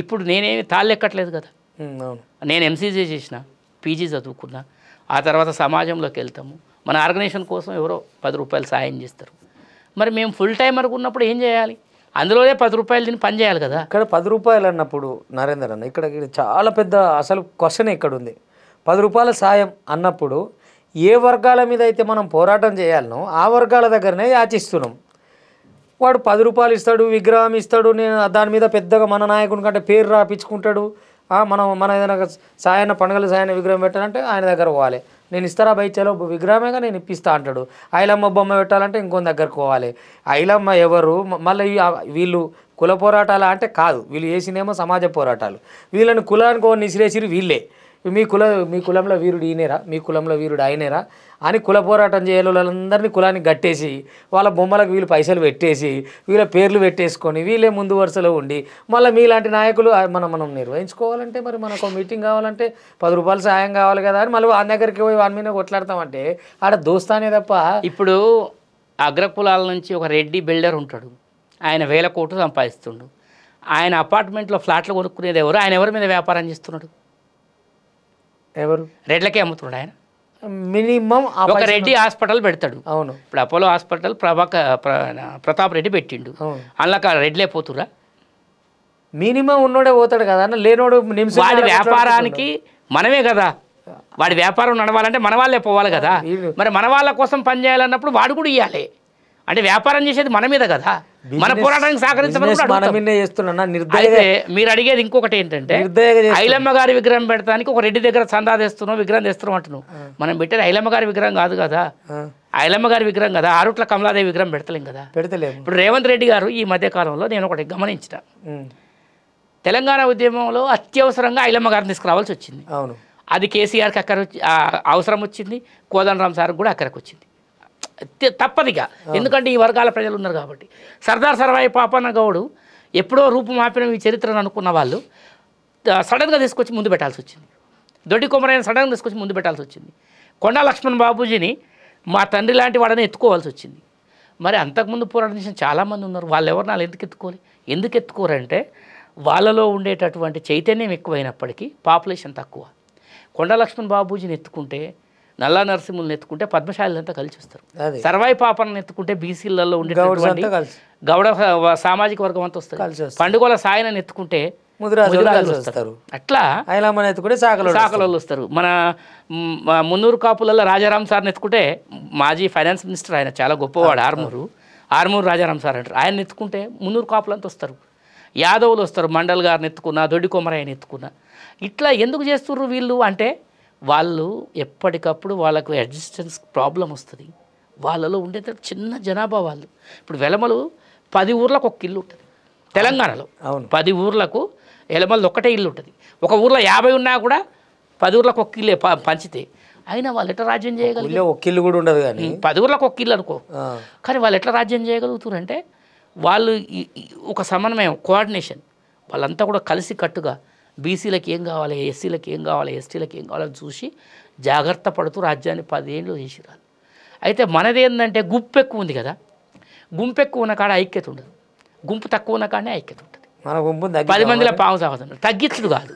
ఇప్పుడు నేనేమి తాళ్ళు ఎక్కట్లేదు కదా, అవును. నేను ఎంసీజీ చేసిన, పీజీ చదువుకున్నా. ఆ తర్వాత సమాజంలోకి వెళ్తాము, మన ఆర్గనైజేషన్ కోసం ఎవరో 10 రూపాయలు సాయం చేస్తారు. మరి మేము ఫుల్ టైమర్ ఉన్నప్పుడు ఏం చేయాలి? అందులోనే 10 రూపాయలు తిని పని చేయాలి కదా. ఇక్కడ 10 రూపాయలు అన్నప్పుడు నరేందర్ అన్న ఇక్కడ చాలా పెద్ద అసలు క్వశ్చన్ ఇక్కడ ఉంది. 10 రూపాయల సాయం అన్నప్పుడు ఏ వర్గాల మీద అయితే మనం పోరాటం చేయాలనో ఆ వర్గాల దగ్గరనే యాచిస్తున్నాం. వాడు 10 రూపాయలు ఇస్తాడు, విగ్రహం ఇస్తాడు, నేను దాని మీద పెద్దగా మన నాయకుని కంటే పేరు రాపించుకుంటాడు. మన ఏదైనా సాయన్న పండుగల సాయన్న విగ్రహం పెట్టాలంటే ఆయన దగ్గర పోవాలి. నేను ఇస్తారా బై చలో విగ్రహమేగా నేను ఇప్పిస్తా అంటాడు. ఐలమ్మ బొమ్మ పెట్టాలంటే ఇంకొని దగ్గరకు పోవాలి. ఐలమ్మ ఎవరు? మళ్ళీ వీళ్ళు కుల పోరాటాలు అంటే కాదు, వీళ్ళు చేసినేమో సమాజ పోరాటాలు. వీళ్ళని కులానికి ఓ నిసిరేసిరు వీళ్ళే. మీ కులంలో వీరుడు ఈయనేరా, మీ కులంలో వీరుడు ఆయనేరా అని కుల పోరాటం చేయాలి. వాళ్ళందరినీ కులానికి గట్టేసి వాళ్ళ బొమ్మలకు వీళ్ళు పైసలు పెట్టేసి వీళ్ళ పేర్లు పెట్టేసుకొని వీళ్ళే ముందు వరుసలో ఉండి మళ్ళీ మీలాంటి నాయకులు మనం నిర్వహించుకోవాలంటే మరి మనకు మీటింగ్ కావాలంటే 10 రూపాయలు సాయం కావాలి కదా అని మళ్ళీ వాని దగ్గరికి పోయి వాని మీద కొట్లాడతామంటే ఆడ దోస్తానే తప్ప. ఇప్పుడు అగ్రకులాల నుంచి ఒక రెడ్డి బిల్డర్ ఉంటాడు, ఆయన 1000 కోట్లు సంపాదిస్తుండు. ఆయన అపార్ట్మెంట్లో ఫ్లాట్లు కొనుక్కునేది ఎవరు? ఆయన ఎవరి మీద వ్యాపారం చేస్తున్నాడు? ఎవరు? రెడ్లకే అమ్ముతున్నాడు ఆయన. మినిమం ఒక రెడ్డి హాస్పిటల్ పెడతాడు. అవును. ఇప్పుడు అపోలో హాస్పిటల్ ప్రతాప్ రెడ్డి పెట్టిండు. అందులో రెడ్లే పోతురా? మినిమం ఉన్నోడే పోతాడు కదా అన్న, లేనోడు వాడి వ్యాపారానికి మనమే కదా, వాడి వ్యాపారం నడవాలంటే మన వాళ్ళే పోవాలి కదా. మరి మన వాళ్ళ కోసం పని చేయాలన్నప్పుడు వాడు కూడా ఇవ్వాలి. అంటే వ్యాపారం చేసేది మన మీద కదా, మన పోరాటానికి సహకరించమని. అయితే మీరు అడిగేది ఇంకొకటి ఏంటంటే, ఐలమ్మ గారి విగ్రహం పెడతానికి ఒక రెడ్డి దగ్గర చందా తెస్తున్నాం, విగ్రహం తెస్తున్నాం అంటున్నాం. మనం పెట్టేది ఐలమ్మ గారి విగ్రహం కాదు కదా, ఐలమ్మ గారి విగ్రహం కదా, ఆరుట్ల కమలాదేవి విగ్రహం పెడతలేం కదా. ఇప్పుడు రేవంత్ రెడ్డి గారు ఈ మధ్య కాలంలో నేను ఒకటి గమనించిన, తెలంగాణ ఉద్యమంలో అత్యవసరంగా ఐలమ్మ గారిని తీసుకురావాల్సి వచ్చింది. అవును. అది కేసీఆర్కి అక్కడ అవసరం వచ్చింది, కోదండరామ్ సార్కి కూడా అక్కడికి వచ్చింది. తప్పదిగా, ఎందుకంటే ఈ వర్గాల ప్రజలు ఉన్నారు కాబట్టి. సర్దార్ సర్వాయి పాపన్న గౌడు ఎప్పుడో రూపుమాపిన ఈ చరిత్రను అనుకున్న వాళ్ళు సడన్గా తీసుకొచ్చి ముందు పెట్టాల్సి వచ్చింది. దొడ్డి కొమరైన సడన్గా తీసుకొచ్చి ముందు పెట్టాల్సి వచ్చింది. కొండా లక్ష్మణ్ బాబూజీని మా తండ్రి లాంటి వాడని ఎత్తుకోవాల్సి వచ్చింది. మరి అంతకుముందు పోరాటం చేసిన చాలామంది ఉన్నారు, వాళ్ళు ఎవరు నాలు ఎందుకు ఎత్తుకోరంటే వాళ్ళలో ఉండేటటువంటి చైతన్యం ఎక్కువైనప్పటికీ పాపులేషన్ తక్కువ. కొండా లక్ష్మణ్ బాబూజీని ఎత్తుకుంటే, నల్లా నరసింహుల్ని ఎత్తుకుంటే పద్మశాలంతా కలిసి వస్తారు. సర్వాయి పాపలను ఎత్తుకుంటే బీసీలలో ఉండేటటువంటి గౌడ సామాజిక వర్గం అంతా వస్తుంది. పండుగల సాయనని ఎత్తుకుంటే ముదిరాజులు వస్తారు. అట్లా సాకలోళ్ళు వస్తారు. మన మున్నూరు కాపులలో రాజారాం సార్ని ఎత్తుకుంటే మాజీ ఫైనాన్స్ మినిస్టర్, ఆయన చాలా గొప్పవాడు, ఆర్మూరు రాజారాం సార్ అంటారు. ఆయన ఎత్తుకుంటే మున్నూరు కాపులంతా వస్తారు. యాదవులు వస్తారు, మండల్ గారిని ఎత్తుకున్నా, దొడ్డి కొమరాయని ఎత్తుకున్నా. ఇట్లా ఎందుకు చేస్తుర్రు వీళ్ళు అంటే, వాళ్ళు ఎప్పటికప్పుడు వాళ్ళకు అడ్జస్టెన్స్ ప్రాబ్లం వస్తుంది. వాళ్ళలో ఉండే చిన్న జనాభా వాళ్ళు. ఇప్పుడు వెలమలు 10 ఊర్లకు ఒక ఇల్లు ఉంటుంది తెలంగాణలో. 10 ఊర్లకు వెలమలు ఒక్కటే ఇల్లు ఉంటుంది. ఒక ఊర్లో 50 ఉన్నా కూడా 10 ఊర్లకు ఒక ఇల్లు పంచితే అయినా వాళ్ళు ఎట్లా రాజ్యం చేయగలుగుతారు? ఒక ఇల్లు కూడా ఉండదు కానీ 10 ఊర్లకు ఒక ఇల్లు అనుకో, కానీ వాళ్ళు ఎట్లా రాజ్యం చేయగలుగుతారంటే వాళ్ళు ఒక సమన్వయం, కోఆర్డినేషన్, వాళ్ళంతా కూడా కలిసి కట్టుగా బీసీలకు ఏం కావాలి, ఎస్సీలకు ఏం కావాలి, ఎస్టీలకు ఏం కావాలని చూసి జాగ్రత్త పడుతూ రాజ్యాన్ని 10 ఏళ్ళు చేసిరాలి. అయితే మనది ఏంటంటే గుంపు ఎక్కువ ఉంది కదా, గుంపు ఎక్కువ ఉన్న కాడ ఐక్యత ఉండదు, గుంపు తక్కువ ఉన్న కాడనే ఐక్యత ఉంటుంది. మన గుంపు 10 మందిలో పాము సాగుతున్నారు, తగ్గించుడు కాదు,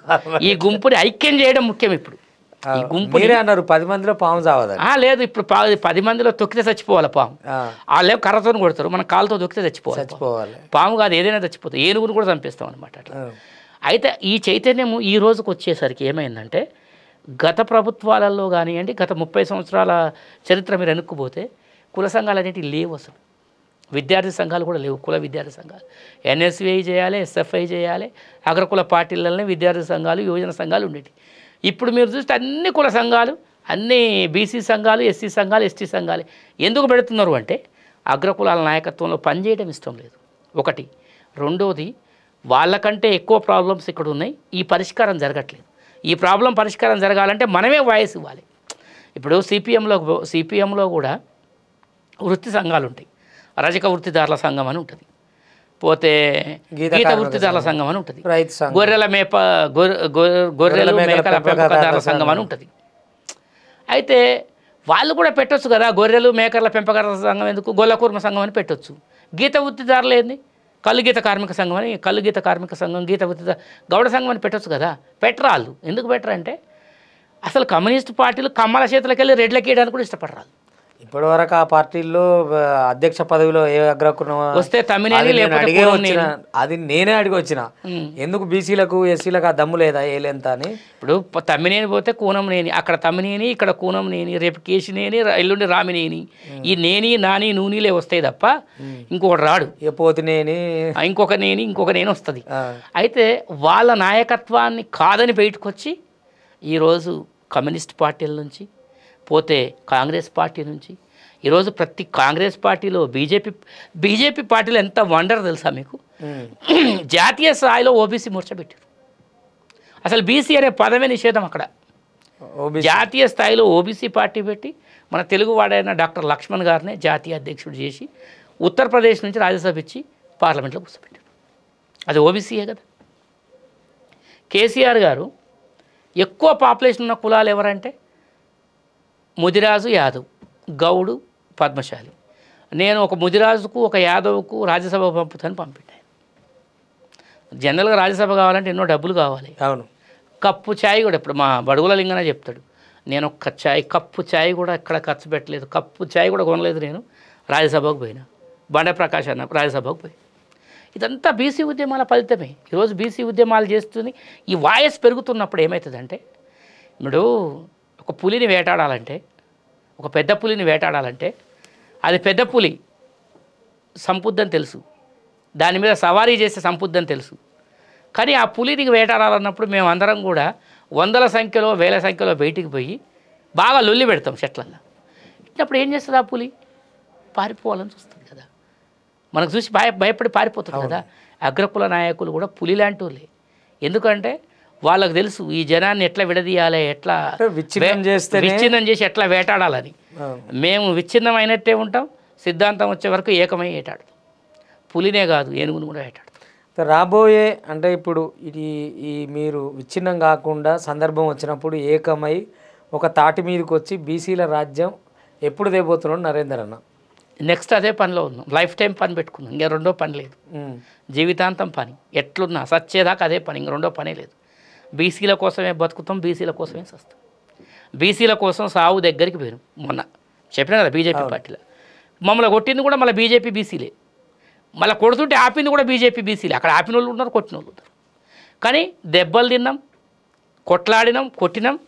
ఈ గుంపుని ఐక్యం చేయడం ముఖ్యం. ఇప్పుడు ఈ గుంపు అన్నారు 10 మందిలో పాము సావదు లేదు, ఇప్పుడు 10 మందిలో తొక్కితే చచ్చిపోవాలి పాము. వాళ్ళే కర్రతో కొడతారు, మన కాలుతో తొక్కితే చచ్చిపోవాలి. పాము కాదు, ఏదైనా చచ్చిపోతుంది. ఏనుగును కూడా చంపేస్తాం అనమాట అట్లా. అయితే ఈ చైతన్యము ఈ రోజుకు వచ్చేసరికి ఏమైందంటే, గత ప్రభుత్వాలలో కానివ్వండి, గత 30 సంవత్సరాల చరిత్ర మీరు వెనుక్కుపోతే కుల సంఘాలు అనేటివి లేవు అసలు. విద్యార్థి సంఘాలు కూడా లేవు, కుల విద్యార్థి సంఘాలు. ఎన్ఎస్విఐ చేయాలి, ఎస్ఎఫ్ఐ చేయాలి, అగ్రకుల పార్టీలనే విద్యార్థి సంఘాలు, యువజన సంఘాలు ఉండేవి. ఇప్పుడు మీరు చూస్తే అన్ని కుల సంఘాలు, అన్ని బీసీ సంఘాలు, ఎస్సీ సంఘాలు, ఎస్టీ సంఘాలు. ఎందుకు పెడుతున్నారు అంటే అగ్రకులాల నాయకత్వంలో పనిచేయడం ఇష్టం లేదు ఒకటి. రెండోది, వాళ్ళకంటే ఎక్కువ ప్రాబ్లమ్స్ ఇక్కడ ఉన్నాయి, ఈ పరిష్కారం జరగట్లేదు. ఈ ప్రాబ్లం పరిష్కారం జరగాలంటే మనమే వాయిస్ ఇవ్వాలి. ఇప్పుడు సిపిఎంలో కూడా వృత్తి సంఘాలు ఉంటాయి. రజక వృత్తిదారుల సంఘం అని ఉంటుంది, పోతే గీత వృత్తిదారుల సంఘం అని ఉంటుంది, గొర్రెల మేకల పెంపకదారుల సంఘం అని ఉంటుంది. అయితే వాళ్ళు కూడా పెట్టొచ్చు కదా, గొర్రెలు మేకల పెంపకదారుల సంఘం ఎందుకు, గొల్లకూర్మ సంఘం అని పెట్టొచ్చు. గీత వృత్తిదారులు ఏంది, కళ్ళు గీత కార్మిక సంఘం అని, కళ్ళు గీత కార్మిక సంఘం, గీత గౌడ సంఘం అని పెట్టచ్చు కదా. పెట్టరాళ్ళు. ఎందుకు పెట్టరంటే అసలు కమ్యూనిస్ట్ పార్టీలు కమ్మల చేతులకి వెళ్ళి రెడ్లకి వేయడానికి కూడా ఇష్టపడరాలు. ఇప్పటి వరకు ఆ పార్టీలో అధ్యక్ష పదవిలో ఏ అగ్రకులం వస్తే తమ్మినేని లేకపోతే అది నేనే అడిగి వచ్చిన, ఎందుకు బీసీలకు ఎస్సీలకు ఆ దమ్ము లేదా ఏలేంత అని. ఇప్పుడు తమ్మినేని పోతే కూనంనేని, అక్కడ తమ్మినేని, ఇక్కడ కూనంనేని, రేపు కేశినేని, ఎల్లుండి రామినేని. ఈ నేని నాని నూనెలే వస్తాయి తప్ప ఇంకొకటి రాడు. పోతినేని ఇంకొక నేని వస్తుంది. అయితే వాళ్ళ నాయకత్వాన్ని కాదని బయటకు వచ్చి ఈరోజు కమ్యూనిస్ట్ పార్టీల నుంచి పోతే కాంగ్రెస్ పార్టీ నుంచి ఈరోజు ప్రతి కాంగ్రెస్ పార్టీలో బీజేపీ పార్టీలో ఎంత వండర్ తెలుసా మీకు? జాతీయ స్థాయిలో ఓబీసీ మోర్చా పెట్టారు. అసలు బీసీ అనే పదమే నిషేధం అక్కడ. జాతీయ స్థాయిలో ఓబీసీ పార్టీ పెట్టి మన తెలుగువాడైన డాక్టర్ లక్ష్మణ్ గారిని జాతీయ అధ్యక్షుడు చేసి ఉత్తరప్రదేశ్ నుంచి రాజ్యసభ ఇచ్చి పార్లమెంట్లో కూర్చోబెట్టారు. అది ఓబీసీయే కదా. కేసీఆర్ గారు ఎక్కువ పాపులేషన్ ఉన్న కులాలు ఎవరంటే ముదిరాజు, యాదవ్, గౌడు, పద్మశాలి. నేను ఒక ముదిరాజుకు ఒక యాదవ్కు రాజ్యసభ పంపుతాను పంపించాను. జనరల్గా రాజ్యసభ కావాలంటే ఎన్నో డబ్బులు కావాలి. అవును. కప్పు ఛాయ్ కూడా ఇప్పుడు మా బడుగుల లింగన చెప్తాడు, నేను ఒక్క కప్పు ఛాయ్ కూడా ఎక్కడ ఖర్చు పెట్టలేదు, కప్పు ఛాయ్ కూడా కొనలేదు, నేను రాజ్యసభకు పోయినా. బండే ప్రకాష్ అన్న రాజ్యసభకు పోయి. ఇదంతా బీసీ ఉద్యమాల ఫలితమే. ఈరోజు బీసీ ఉద్యమాలు చేస్తుంది. ఈ వాయిస్ పెరుగుతున్నప్పుడు ఏమవుతుందంటే, ఇప్పుడు ఒక పులిని వేటాడాలంటే, ఒక పెద్ద పులిని వేటాడాలంటే అది పెద్ద పులి సంపుద్దని తెలుసు, దాని మీద సవారీ చేసే సంపుద్దని తెలుసు. కానీ ఆ పులిని వేటాడాలన్నప్పుడు మేము అందరం కూడా వందల సంఖ్యలో వేల సంఖ్యలో బయటికి పోయి బాగా లొల్లి పెడతాం చెట్లల్లో. ఇట్లప్పుడు ఏం చేస్తుంది ఆ పులి? పారిపోవాలని చూస్తుంది కదా, మనకు చూసి భయపడి పారిపోతుంది కదా. అగ్రకుల నాయకులు కూడా పులి లాంటి వాళ్ళే. ఎందుకంటే వాళ్ళకు తెలుసు ఈ జనాన్ని ఎట్లా విడదీయాలి, ఎట్లా విచ్ఛిన్నం చేసి ఎట్లా వేటాడాలని. మేము విచ్ఛిన్నం అయినట్టే ఉంటాం, సిద్ధాంతం వచ్చే వరకు ఏకమై వేటాడుతాం. పులినే కాదు, ఏనుగును కూడా వేటాడుతాం. రాబోయే అంటే ఇప్పుడు ఈ మీరు విచ్ఛిన్నం కాకుండా సందర్భం వచ్చినప్పుడు ఏకమై ఒక తాటి మీదకి వచ్చి బీసీల రాజ్యం ఎప్పుడు తేబోతున్నాడు నరేందర్ అన్న? నెక్స్ట్ అదే పనిలో ఉన్నాం. లైఫ్ టైం పని పెట్టుకున్నాం, ఇంకా రెండో పని లేదు. జీవితాంతం పని ఎట్లున్నా సచ్చేదాకా అదే పని, ఇంక రెండో పనే లేదు. బీసీల కోసమే బతుకుతాం, బీసీల కోసమే సస్తాం. బీసీల కోసం సావు దగ్గరికి పోయినాం. మొన్న చెప్పినా కదా బీజేపీ పార్టీలో మమ్మల్ని కొట్టింది కూడా మళ్ళీ బీజేపీ బీసీలే, మళ్ళీ కొడుతుంటే ఆపింది కూడా బీజేపీ బీసీలే. అక్కడ ఆపిన వాళ్ళు ఉన్నారు, కొట్టిన వాళ్ళు ఉన్నారు. కానీ దెబ్బలు తిన్నాం, కొట్లాడినాం, కొట్టినాం,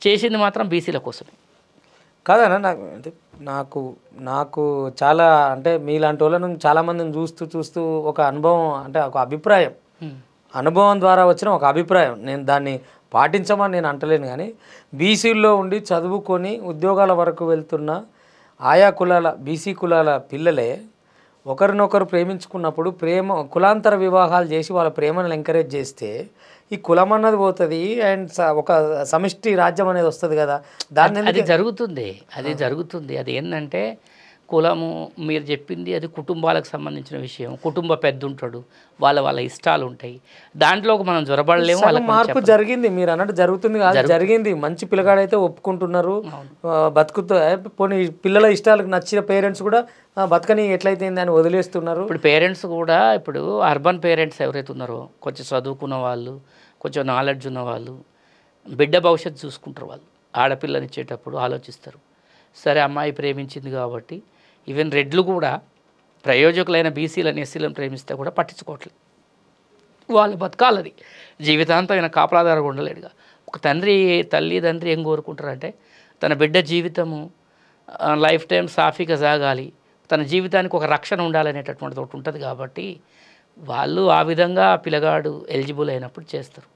చేసింది మాత్రం బీసీల కోసమే. కాదన్నా నాకు నాకు చాలా అంటే మీలాంటి వాళ్ళను చాలామందిని చూస్తూ ఒక అనుభవం, అంటే ఒక అభిప్రాయం, అనుభవం ద్వారా వచ్చిన ఒక అభిప్రాయం. నేను దాన్ని పాటించమని నేను అంటలేను, కానీ బీసీల్లో ఉండి చదువుకొని ఉద్యోగాల వరకు వెళ్తున్న ఆయా కులాల బీసీ కులాల పిల్లలే ఒకరినొకరు ప్రేమించుకున్నప్పుడు కులాంతర వివాహాలు చేసి వాళ్ళ ప్రేమను ఎంకరేజ్ చేస్తే ఈ కులం అన్నది పోతుంది అండ్ ఒక సమిష్టి రాజ్యం అనేది వస్తుంది కదా. దాన్ని అది జరుగుతుంది. అది ఏంటంటే కులము మీరు చెప్పింది అది కుటుంబాలకు సంబంధించిన విషయం. కుటుంబ పెద్ద ఉంటాడు, వాళ్ళ ఇష్టాలు ఉంటాయి, దాంట్లోకి మనం జ్వరపడలేము. మార్పు జరిగింది, మీరు అన్నట్టు జరుగుతుంది కాదు, జరిగింది. మంచి పిల్లగాడైతే ఒప్పుకుంటున్నారు, బతుకుతో పోనీ పిల్లల ఇష్టాలకు నచ్చిన పేరెంట్స్ కూడా బతకని ఎట్లయితే అని వదిలేస్తున్నారు. ఇప్పుడు పేరెంట్స్ కూడా, ఇప్పుడు అర్బన్ పేరెంట్స్ ఎవరైతే ఉన్నారో, కొంచెం చదువుకున్న వాళ్ళు, కొంచెం నాలెడ్జ్ ఉన్న వాళ్ళు, బిడ్డ భవిష్యత్తు చూసుకుంటారు. వాళ్ళు ఆడపిల్లని ఇచ్చేటప్పుడు ఆలోచిస్తారు, సరే అమ్మాయి ప్రేమించింది కాబట్టి. ఈవెన్ రెడ్లు కూడా ప్రయోజకులైన బీసీలను ఎస్సీలను ప్రేమిస్తే కూడా పట్టించుకోవట్లేదు. వాళ్ళు బతకాలది జీవితాంతం ఆయన కాపలాదారుగా ఉండలేడుగా. ఒక తల్లిదండ్రి ఏం కోరుకుంటారంటే తన బిడ్డ జీవితము లైఫ్ టైం సాఫీగా సాగాలి, తన జీవితానికి ఒక రక్షణ ఉండాలనేటటువంటిది ఒకటి ఉంటుంది. కాబట్టి వాళ్ళు ఆ విధంగా పిల్లగాడు ఎలిజిబుల్ అయినప్పుడు చేస్తారు.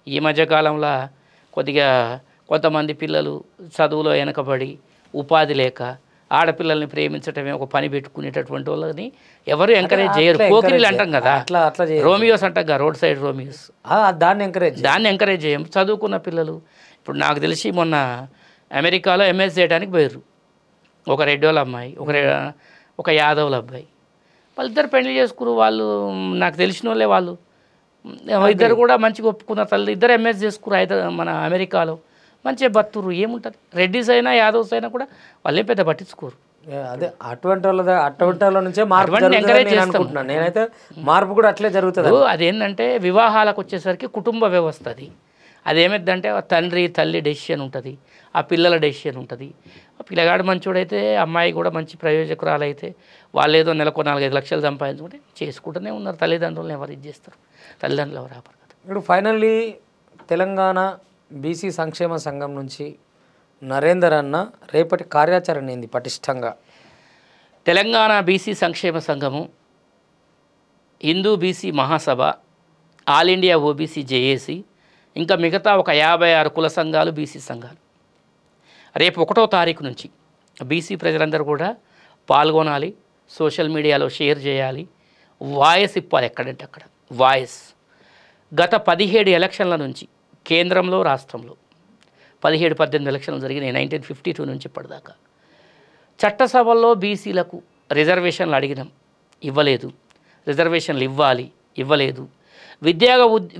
ఈ మధ్యకాలంలో కొద్దిగా కొంతమంది పిల్లలు చదువులో వెనకబడి ఉపాధి లేక ఆడపిల్లల్ని ప్రేమించటమే ఒక పని పెట్టుకునేటటువంటి వాళ్ళని ఎవరు ఎంకరేజ్ చేయరు. పోకిరీలు అంటాం కదా, రోమియోస్ అంటాం కదా, రోడ్ సైడ్ రోమియోస్, దాన్ని ఎంకరేజ్ చేయం. చదువుకున్న పిల్లలు ఇప్పుడు నాకు తెలిసి మొన్న అమెరికాలో ఎంఎస్ చేయడానికి పోయారు. ఒక రెడ్డోళ్ళ అమ్మాయి, ఒక యాదవుల అబ్బాయి, వాళ్ళిద్దరు పెళ్లి చేసుకురు. వాళ్ళు నాకు తెలిసిన వాళ్ళే, వాళ్ళు ఇద్దరు కూడా మంచిగా ఒప్పుకున్నారు. తల్లి ఇద్దరు ఎంఎస్ చేసుకురు మన అమెరికాలో, మంచిగా బతురు. ఏముంటుంది, రెడ్డిస్ అయినా యాదవ్స్ అయినా కూడా వాళ్ళే పెద్ద పట్టించుకోరు. అదే అటువంటి వాళ్ళ నుంచే మార్పు జరుగుతుందని నేను అనుకుంటున్నాను. నేనైతే మార్పు కూడా అట్లే జరుగుతుంది. అదేంటంటే వివాహాలకు వచ్చేసరికి కుటుంబ వ్యవస్థ అదేమైందంటే తండ్రి తల్లి డెసిషన్ ఉంటుంది, ఆ పిల్లల డెసిషన్ ఉంటుంది. పిల్లగాడు మంచోడైతే అమ్మాయి కూడా మంచి ప్రయోజకురాలైతే వాళ్ళు ఏదో నెలకు 4-5 లక్షలు సంపాదించుకుంటే చేసుకుంటూనే ఉన్నారు. తల్లిదండ్రులను ఎవరు ఇది చేస్తారు, తల్లిదండ్రులు ఎవరు ఆపరు కదా. ఇప్పుడు ఫైనల్లీ తెలంగాణ బీసీ సంక్షేమ సంఘం నుంచి నరేందర్ అన్న రేపటి కార్యాచరణ ఏంది పటిష్టంగా? తెలంగాణ బీసీ సంక్షేమ సంఘము, హిందూ బీసీ మహాసభ, ఆల్ ఇండియా ఓబీసీ జేఏసీ, ఇంకా మిగతా ఒక 56 కుల సంఘాలు బీసీ సంఘాలు రేపు 1వ తారీఖు నుంచి బీసీ ప్రజలందరూ కూడా పాల్గొనాలి. సోషల్ మీడియాలో షేర్ చేయాలి, వాయిస్ ఇప్పాలి. ఎక్కడంటే అక్కడ వాయిస్. గత 17 ఎలక్షన్ల నుంచి కేంద్రంలో రాష్ట్రంలో 17-18 ఎలక్షన్లు జరిగినాయి 1952 నుంచి ఇప్పటిదాకా. చట్టసభల్లో బీసీలకు రిజర్వేషన్లు అడిగినాం, ఇవ్వలేదు. రిజర్వేషన్లు ఇవ్వలేదు.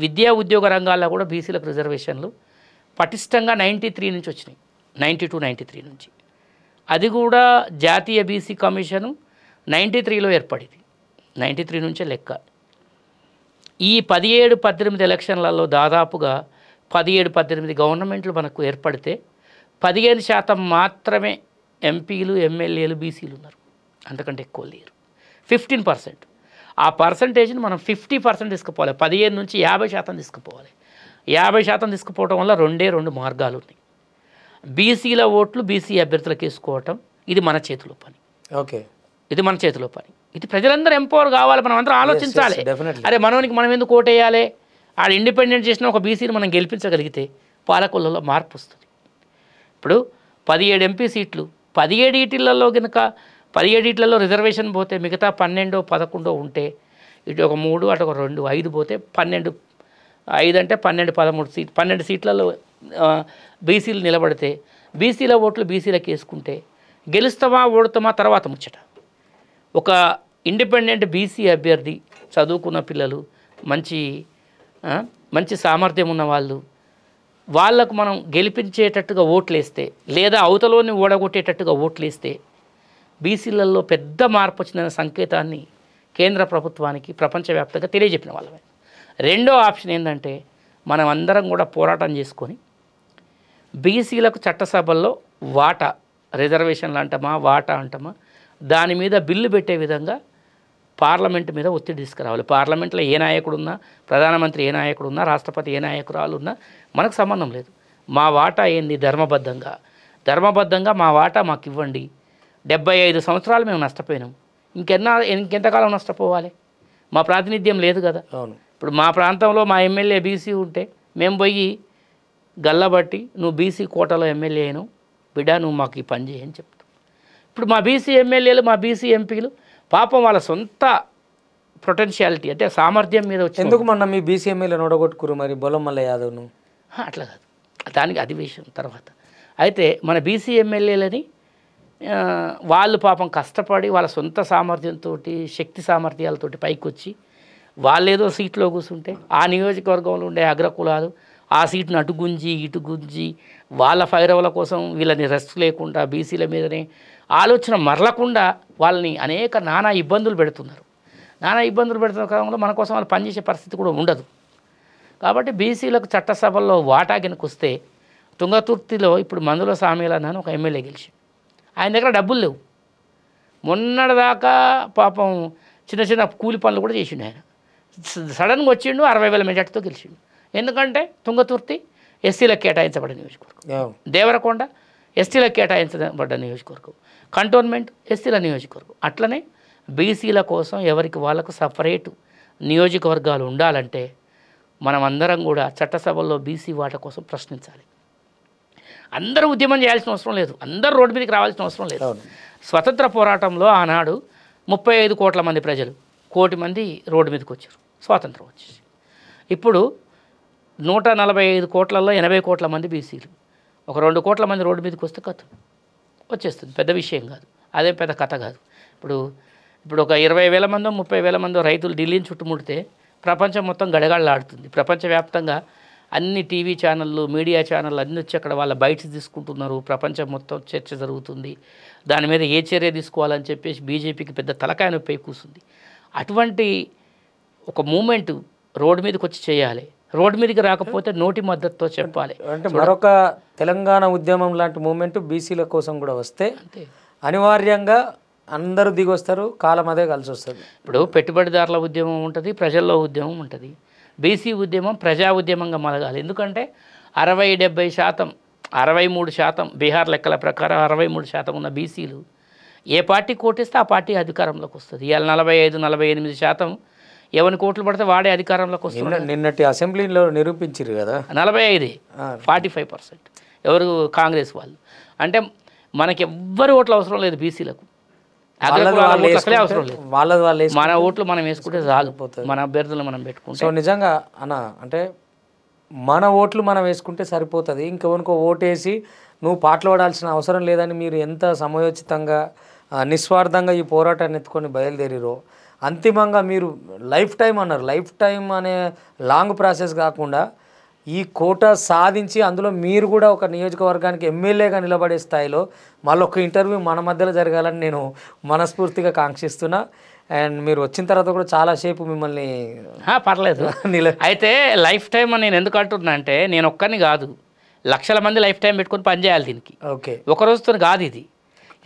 విద్యా ఉద్యోగ రంగాల్లో కూడా బీసీలకు రిజర్వేషన్లు పటిష్టంగా 93 నుంచి వచ్చినాయి, 92-93 నుంచి. అది కూడా జాతీయ బీసీ కమిషను 93లో ఏర్పడింది, 93 నుంచే లెక్క. ఈ 17-18 ఎలక్షన్లలో దాదాపుగా 17-18 గవర్నమెంట్లు మనకు ఏర్పడితే 15% మాత్రమే ఎంపీలు ఎమ్మెల్యేలు బీసీలు ఉన్నారు, అంతకంటే ఎక్కువ లేరు. 15%. ఆ పర్సంటేజ్ని మనం 50% తీసుకుపోవాలి. 15 నుంచి 50% తీసుకుపోవాలి. 50% తీసుకుపోవడం వల్ల 2 మార్గాలు ఉన్నాయి. బీసీల ఓట్లు బీసీ అభ్యర్థులకు వేసుకోవటం, ఇది మన చేతిలో పని. ఓకే, ఇది మన చేతిలో పని. ఇది ప్రజలందరూ ఎంపవర్ కావాలి, మనం అందరం ఆలోచించాలి. అరే మనోనికి మనం ఎందుకు ఓటేయాలి, ఆడ ఇండిపెండెంట్ చేసిన ఒక బీసీని మనం గెలిపించగలిగితే పాలకులలో మార్పు వస్తుంది. ఇప్పుడు 17 ఎంపీ సీట్లు, 17 ఈటిలలో కనుక 17 ఈట్లలో రిజర్వేషన్ పోతే మిగతా 12-11 ఉంటే ఇటు ఒక 3 అటు ఒక 2 5 పోతే 12 5 అంటే 12 సీట్లలో బీసీలు నిలబడితే బీసీల ఓట్లు బీసీలకు వేసుకుంటే గెలుస్తామా ఓడుతామా తర్వాత ముచ్చట. ఒక ఇండిపెండెంట్ బీసీ అభ్యర్థి, చదువుకున్న పిల్లలు, మంచి సామర్థ్యం ఉన్న వాళ్ళకు మనం గెలిపించేటట్టుగా ఓట్లేస్తే లేదా అవతలోని ఓడగొట్టేటట్టుగా ఓట్లేస్తే బీసీలలో పెద్ద మార్పు వచ్చిన సంకేతాన్ని కేంద్ర ప్రభుత్వానికి ప్రపంచవ్యాప్తంగా తెలియజెప్పిన వాళ్ళమే. రెండో ఆప్షన్ ఏంటంటే మనం అందరం కూడా పోరాటం చేసుకొని బీసీలకు చట్టసభల్లో వాటా, రిజర్వేషన్లు అంటామా వాటా అంటామా, దాని మీద బిల్లు పెట్టే విధంగా పార్లమెంట్ మీద ఒత్తిడి తీసుకురావాలి. పార్లమెంట్లో ఏ నాయకుడున్నా, ప్రధానమంత్రి ఏ నాయకుడున్నా, రాష్ట్రపతి ఏ నాయకురాలు ఉన్నా మనకు సంబంధం లేదు. మా వాటా ఏంది, ధర్మబద్ధంగా మా వాటా మాకు ఇవ్వండి. 75 సంవత్సరాలు మేము నష్టపోయినాం, ఇంకెంతకాలం నష్టపోవాలి? మా ప్రాతినిధ్యం లేదు కదా. ఇప్పుడు మా ప్రాంతంలో మా ఎమ్మెల్యే బీసీ ఉంటే మేము పోయి గల్లబట్టి నువ్వు బీసీ కోటాలో ఎమ్మెల్యే అయినావు బిడ్డ, నువ్వు మాకు ఈ పని చేయని చెప్తాం. ఇప్పుడు మా బీసీ ఎమ్మెల్యేలు, మా బీసీ ఎంపీలు పాపం వాళ్ళ సొంత పొటెన్షియాలిటీ అంటే సామర్థ్యం మీద వచ్చి ఎందుకు మొన్న మీ బీసీ ఎమ్మెల్యే నోడగొట్టుకురు మరి బొల్లమల్ల యాదవ్ను? అట్లా కాదు, దానికి అది విషయం తర్వాత. అయితే మన బీసీ ఎమ్మెల్యేలని వాళ్ళు పాపం కష్టపడి వాళ్ళ సొంత సామర్థ్యంతో, శక్తి సామర్థ్యాలతోటి పైకి వచ్చి వాళ్ళేదో సీట్లో కూర్చుంటే ఆ నియోజకవర్గంలో ఉండే అగ్రకులాలు ఆ సీట్ను అటు గుంజి వాళ్ళ ఫైరవల కోసం వీళ్ళని రెస్ట్ లేకుండా బీసీల మీదనే ఆలోచన మరలకుండా వాళ్ళని నానా ఇబ్బందులు పెడుతున్నారు. పెడుతున్న క్రమంలో మన కోసం వాళ్ళు పనిచేసే పరిస్థితి కూడా ఉండదు. కాబట్టి బీసీలకు చట్టసభల్లో వాటా కిందకు వస్తే తుంగతుర్తిలో ఇప్పుడు మందుల సామీల అని ఒక ఎమ్మెల్యే గెలిచి, ఆయన దగ్గర డబ్బులు లేవు. మొన్నటిదాకా పాపం చిన్న కూలి పనులు కూడా చేసిండు. ఆయన సడన్గా వచ్చిండు, 60,000 మెజార్టీతో గెలిచిండు. ఎందుకంటే తుంగతుర్తి ఎస్సీలకు కేటాయించబడ్డ నియోజకవర్గం, దేవరకొండ ఎస్టీలకు కేటాయించబడ్డ నియోజకవర్గం, కంటోన్మెంట్ ఎస్సీల నియోజకవర్గం. అట్లనే బీసీల కోసం ఎవరికి వాళ్ళకు సపరేటు నియోజకవర్గాలు ఉండాలంటే మనం అందరం కూడా చట్టసభల్లో బీసీ వాటా కోసం ప్రశ్నించాలి. అందరూ ఉద్యమం చేయాల్సిన అవసరం లేదు, అందరూ రోడ్డు మీదకి రావాల్సిన అవసరం లేదు. స్వతంత్ర పోరాటంలో ఆనాడు 35 కోట్ల మంది ప్రజలు, 1 కోటి మంది రోడ్డు మీదకి వచ్చారు, స్వాతంత్రం వచ్చేసి. ఇప్పుడు 145 కోట్లలో 80 కోట్ల మంది బీసీలు, ఒక 2 కోట్ల మంది రోడ్డు మీదకి వస్తే కథ వచ్చేస్తుంది, పెద్ద విషయం కాదు, అదేం పెద్ద కథ కాదు. ఇప్పుడు ఒక 20,000 మందో 30,000 మందో రైతులు ఢిల్లీని చుట్టుముడితే ప్రపంచం మొత్తం గడగడలాడుతుంది. ప్రపంచవ్యాప్తంగా అన్ని టీవీ ఛానళ్ళు మీడియా ఛానళ్ళు అన్నీ వచ్చి అక్కడ వాళ్ళ బైట్స్ తీసుకుంటున్నారు. ప్రపంచం మొత్తం చర్చ జరుగుతుంది. దాని మీద ఏ చర్య తీసుకోవాలని చెప్పేసి బీజేపీకి పెద్ద తలకాయ నొప్పి కూర్చుంది. అటువంటి ఒక మూమెంట్ రోడ్డు మీదకి వచ్చి చేయాలి. రోడ్డు మీదకి రాకపోతే నోటి మద్దతుతో చెప్పాలి. అంటే మరొక తెలంగాణ ఉద్యమం లాంటి మూమెంట్ బీసీల కోసం కూడా వస్తే అనివార్యంగా అందరూ దిగొస్తారు, కాలం అదే కలిసి వస్తుంది. ఇప్పుడు పెట్టుబడిదారుల ఉద్యమం ఉంటుంది, ప్రజల్లో ఉద్యమం ఉంటుంది. బీసీ ఉద్యమం ప్రజా ఉద్యమంగా మలగాలి. ఎందుకంటే 60-70%, 63% బీహార్ లెక్కల ప్రకారం 63% ఉన్న బీసీలు ఏ పార్టీ కోటిస్తే ఆ పార్టీ అధికారంలోకి వస్తుంది. ఇవాళ 45-48% ఎవరిని కోట్లు పడితే వాడే అధికారంలోకి వస్తుంది. నిన్నటి అసెంబ్లీలో నిరూపించారు కదా, 45, 45% ఎవరు కాంగ్రెస్ వాళ్ళు. అంటే మనకి ఎవ్వరు ఓట్లు అవసరం లేదు బీసీలకు, అసలే అవసరం లేదు. మన ఓట్లు మనం వేసుకుంటే చాలు, మన అభ్యర్థులు మనం పెట్టుకుంటే. సో నిజంగా అన్న అంటే మన ఓట్లు మనం వేసుకుంటే సరిపోతుంది. ఇంకెవరికో ఓటేసి నువ్వు పాటలు పడాల్సిన అవసరం లేదని మీరు ఎంత సమయోచితంగా నిస్వార్థంగా ఈ పోరాటాన్ని ఎత్తుకొని బయలుదేరిరో, అంతిమంగా మీరు లైఫ్ టైం అన్నారు. లైఫ్ టైం అనే లాంగ్ ప్రాసెస్ కాకుండా ఈ కోటా సాధించి అందులో మీరు కూడా ఒక నియోజకవర్గానికి ఎమ్మెల్యేగా నిలబడే స్థాయిలో మళ్ళీ ఒక ఇంటర్వ్యూ మన మధ్యలో జరగాలని నేను మనస్ఫూర్తిగా కాంక్షిస్తున్నా. అండ్ మీరు వచ్చిన తర్వాత కూడా చాలాసేపు మిమ్మల్ని పర్లేదు అయితే లైఫ్ టైం అని నేను ఎందుకు అంటున్నా అంటే, నేను ఒక్కరిని కాదు, లక్షల మంది లైఫ్ టైం పెట్టుకొని పనిచేయాలి దీనికి. ఓకే, ఒక రోజుతో కాదు ఇది,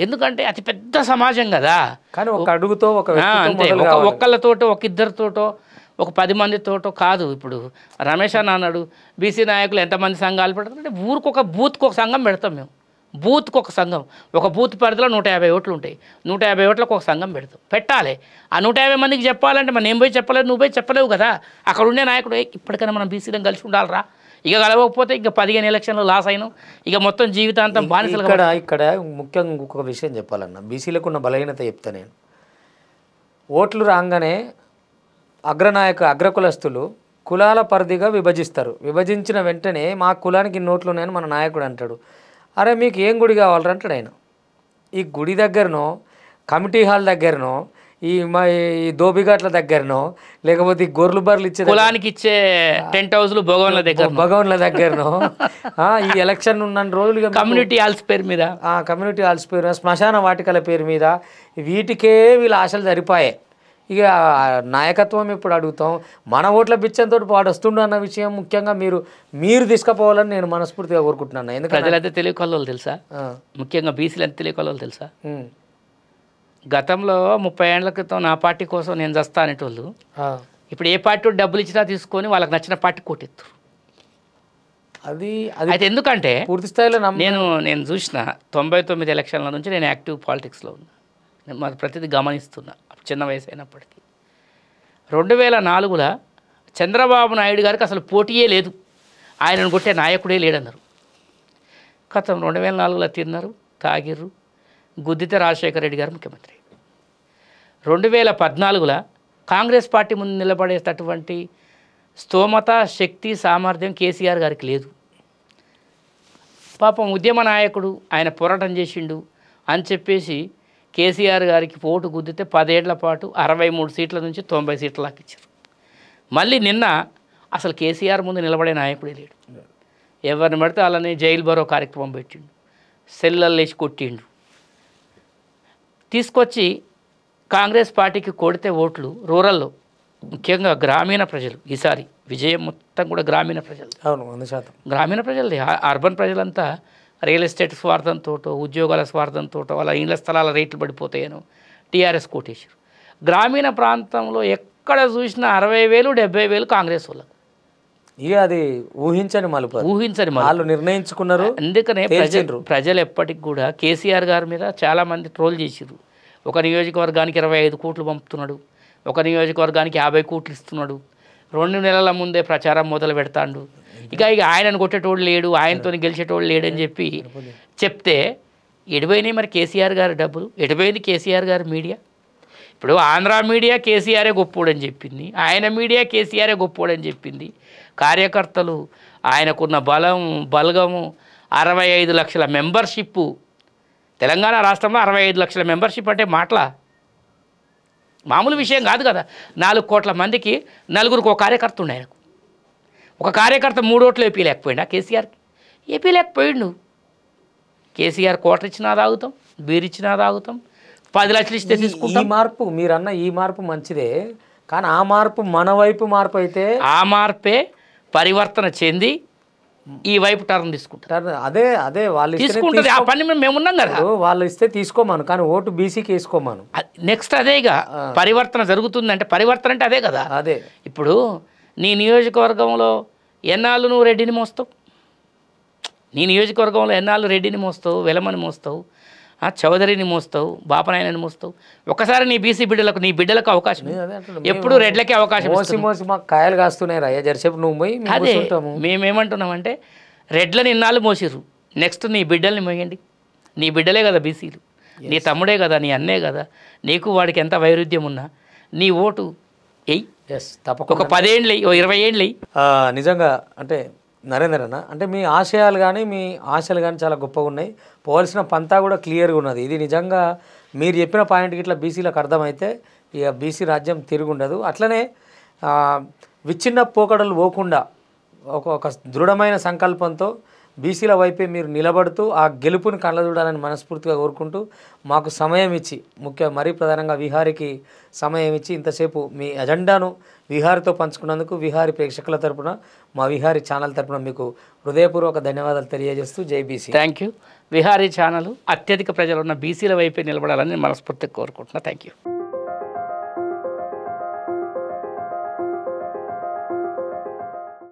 ఎందుకంటే అతి పెద్ద సమాజం కదా. కానీ ఒక అడుగుతో ఒక్కళ్ళతోటో ఒక ఇద్దరితోటో ఒక 10 మందితోటో కాదు. ఇప్పుడు రమేష్ అన్న అన్నాడు బీసీ నాయకులు ఎంతమంది సంఘాలు పెడతారు అంటే, ఊరికి ఒక బూత్కి ఒక సంఘం పెడతాం మేము. బూత్కి ఒక సంఘం, ఒక బూత్ పరిధిలో 150 ఓట్లు ఉంటాయి. 150 ఓట్లకు ఒక సంఘం పెడతాం, పెట్టాలి. ఆ 150 మందికి చెప్పాలంటే మనం నేను పోయి చెప్పలేదు, నువ్వు పోయి చెప్పలేవు కదా. అక్కడ ఉండే నాయకుడు ఇప్పటికైనా మనం బీసీలను కలిసి ఉండాలిరా, ఇక కలవకపోతే ఇక 15 ఎలక్షన్లు లాస్ అయినాం, ఇక మొత్తం జీవితాంతం బానిసలు. ఇక్కడ ముఖ్యంగా ఇంకొక విషయం చెప్పాలన్న, బీసీలకు ఉన్న బలహీనత చెప్తా నేను. ఓట్లు రాగానే అగ్రకులస్తులు కులాల పరిధిగా విభజిస్తారు. విభజించిన వెంటనే మా కులానికి ఇన్ని ఓట్లు ఉన్నాయని మన నాయకుడు అంటాడు. అరే మీకు ఏం గుడి కావాలరా అంటాడు ఆయన. ఈ గుడి దగ్గరనో, కమిటీ హాల్ దగ్గరనో, ఈ దోబిఘాట్ల దగ్గరనో, లేకపోతే ఈ గొర్రెలు బర్రెలు ఇచ్చే కులానికి ఇచ్చే టెంట్ హౌస్లు భగవన్ల దగ్గరనో ఈ ఎలక్షన్ ఉన్న రోజులుగా కమ్యూనిటీ హాల్స్ పేరు మీద, కమ్యూనిటీ హాల్స్ పేరు మీద, శ్మశాన వాటికల పేరు మీద వీటికే వీళ్ళ ఆశలు సరిపోయాయి. ఇక నాయకత్వం ఎప్పుడు అడుగుతాం, మన ఓట్ల బిచ్చంతో పాటు వస్తుండు అన్న విషయం ముఖ్యంగా మీరు తీసుకుపోవాలని నేను మనస్ఫూర్తిగా కోరుకుంటున్నాను. ఎందుకంటే ప్రజలైతే తెలియకొల్లోళ్ళు తెలుసా, ముఖ్యంగా బీసీలు అయితే తెలియకొల్లోళ్ళు తెలుసా. గతంలో 30 ఏళ్ల క్రితం నా పార్టీ కోసం నేను చస్తా అనేటోళ్ళు ఇప్పుడు ఏ పార్టీ డబ్బులు ఇచ్చినా తీసుకొని వాళ్ళకి నచ్చిన పార్టీ కొట్టెత్తారు. అది అయితే ఎందుకంటే పూర్తి స్థాయిలో నేను చూసిన 99 ఎలక్షన్ల నుంచి నేను యాక్టివ్ పాలిటిక్స్లో ఉన్నా, నేను మాకు ప్రతిదీ గమనిస్తున్నా చిన్న వయసు అయినప్పటికీ. 2004లో చంద్రబాబు నాయుడు గారికి అసలు పోటీయే లేదు, ఆయనను కొట్టే నాయకుడే లేడన్నారు. గతం 2004లో తిన్నారు, తాగిర్రు, గుద్దితే రాజశేఖర రెడ్డి గారు ముఖ్యమంత్రి. 2014లో కాంగ్రెస్ పార్టీ ముందు నిలబడేటటువంటి స్తోమత, శక్తి, సామర్థ్యం కేసీఆర్ గారికి లేదు. పాపం ఉద్యమ నాయకుడు, ఆయన పోరాటం చేసిండు అని చెప్పేసి కేసీఆర్ గారికి ఓటు గుద్దితే 10 ఏళ్ల పాటు 63 సీట్ల నుంచి 90 సీట్ల దాకా ఇచ్చారు. మళ్ళీ నిన్న అసలు కేసీఆర్ ముందు నిలబడే నాయకుడే లేడు. ఎవరిని పడితే వాళ్ళని జైలు బరో కార్యక్రమం పెట్టిండు, సెల్లలు వేసి కొట్టిండు. తీసుకొచ్చి కాంగ్రెస్ పార్టీకి కొడితే ఓట్లు రూరల్లో, ముఖ్యంగా గ్రామీణ ప్రజలు, ఈసారి విజయం మొత్తం కూడా గ్రామీణ ప్రజలు. అవును, 100%. గ్రామీణ ప్రజలది. అర్బన్ ప్రజలంతా రియల్ ఎస్టేట్ స్వార్థంతో, ఉద్యోగాల స్వార్థంతో, వాళ్ళ ఇళ్ల స్థలాల రేట్లు పడిపోతాయను టీఆర్ఎస్ కోటేశారు. గ్రామీణ ప్రాంతంలో ఎక్కడ చూసినా 60,000, 70,000 కాంగ్రెస్ వాళ్ళకు. ఇక అది ఊహించని మలుపు, వాళ్ళు నిర్ణయించుకున్నారు. అందుకనే ప్రజలు ఎప్పటికి కూడా కేసీఆర్ గారి మీద చాలామంది ట్రోల్ చేసిరు. ఒక నియోజకవర్గానికి 25 కోట్లు పంపుతున్నాడు, ఒక నియోజకవర్గానికి 50 కోట్లు ఇస్తున్నాడు, 2 నెలల ముందే ప్రచారం మొదలు పెడతాడు, ఇక ఆయనను కొట్టేటోడు లేడు, ఆయనతో గెలిచేటోడు లేడని చెప్తే ఎడిపోయినాయి మరి కేసీఆర్ గారి డబ్బులు, ఎడిపోయింది కేసీఆర్ గారి మీడియా. ఇప్పుడు ఆంధ్ర మీడియా కేసీఆరే గొప్పోడని చెప్పింది, ఆయన మీడియా కేసీఆరే గొప్పోడని చెప్పింది. కార్యకర్తలు, ఆయనకున్న బలగము, 65 లక్షల మెంబర్షిప్పు. తెలంగాణ రాష్ట్రంలో 65 లక్షల మెంబర్షిప్ అంటే మామూలు విషయం కాదు కదా. 4 కోట్ల మందికి 4గురికి ఒక కార్యకర్త ఉండే ఆయనకు. ఒక కార్యకర్త 3 ఓట్లు ఏపీలేకపోయిండా కేసీఆర్కి? ఏపీలేకపోయిండు. కేసీఆర్ క్వార్టర్ ఇచ్చినా తాగుతాం, బీర్ ఇచ్చినా తాగుతాం, 10 లక్షలు ఇస్తే తీసుకుంటాం. ఈ మార్పు మీరన్న ఈ మార్పు మంచిదే, కానీ ఆ మార్పు మన వైపు మార్పు అయితే ఆ మార్పే పరివర్తన చెంది ఈ వైపు టర్న్ తీసుకుంటారు. అదే అదే వాళ్ళు తీసుకుంటుంది. ఆ పని మేము ఉన్నాం కదా. వాళ్ళు ఇస్తే తీసుకోమను, కానీ ఓటు బీసీకి వేసుకోమను. నెక్స్ట్ అదేగా పరివర్తన జరుగుతుందంటే, పరివర్తన అంటే అదే కదా. అదే ఇప్పుడు నీ నియోజకవర్గంలో ఎన్నాళ్ళు నువ్వు రెడ్డిని మోస్తావు, నీ నియోజకవర్గంలో ఎన్నాళ్ళు రెడ్డిని మోస్తావు, వెలమని మోస్తావు, చౌదరిని మోస్తావు, బాపనాయనని మోస్తావు. ఒకసారి నీ బీసీ బిడ్డలకు, నీ బిడ్డలకు అవకాశం, ఎప్పుడు రెడ్లకే అవకాశం. మోసి మాకు కాయలు కాస్తున్నాయి రా జరసేపు నువ్వు పోయి. అదే మేమేమంటున్నామంటే, రెడ్లని ఇన్నాళ్ళు మోసిర్రు, నెక్స్ట్ నీ బిడ్డల్ని మోయండి. నీ బిడ్డలే కదా బీసీలు, నీ తమ్ముడే కదా, నీ అన్నే కదా, నీకు వాడికి ఎంత వైరుధ్యం ఉన్నా నీ ఓటు ఎయ్. తప్పకుండా ఒక 10 ఏళ్ళు, 20 ఏళ్ళు. నిజంగా అంటే నరేందర్ అన్న, అంటే మీ ఆశయాలు కానీ మీ ఆశలు కానీ చాలా గొప్పగా ఉన్నాయి. పోవాల్సిన పంతా కూడా క్లియర్గా ఉన్నది. ఇది నిజంగా మీరు చెప్పిన పాయింట్కి ఇట్లా బీసీలకు అర్థమైతే ఇక బీసీ రాజ్యం తిరుగుండదు. అట్లనే విచ్ఛిన్న పోకడలు పోకుండా ఒక దృఢమైన సంకల్పంతో బీసీల వైపే మీరు నిలబడుతూ ఆ గెలుపుని కళ్ళదూడాలని మనస్ఫూర్తిగా కోరుకుంటూ, మాకు సమయం ఇచ్చి, మరీ ప్రధానంగా విహారికి సమయం ఇచ్చి ఇంతసేపు మీ అజెండాను విహారితో పంచుకున్నందుకు విహారీ ప్రేక్షకుల తరపున, మా విహారీ ఛానల్ తరపున మీకు హృదయపూర్వక ధన్యవాదాలు తెలియజేస్తూ జై BC. Thank you. Vihari channel అత్యధిక ప్రజలు ఉన్న బీసీల వైపే నిలబడాలని మనస్ఫూర్తిగా కోరుకుంటున్నా. Thank you.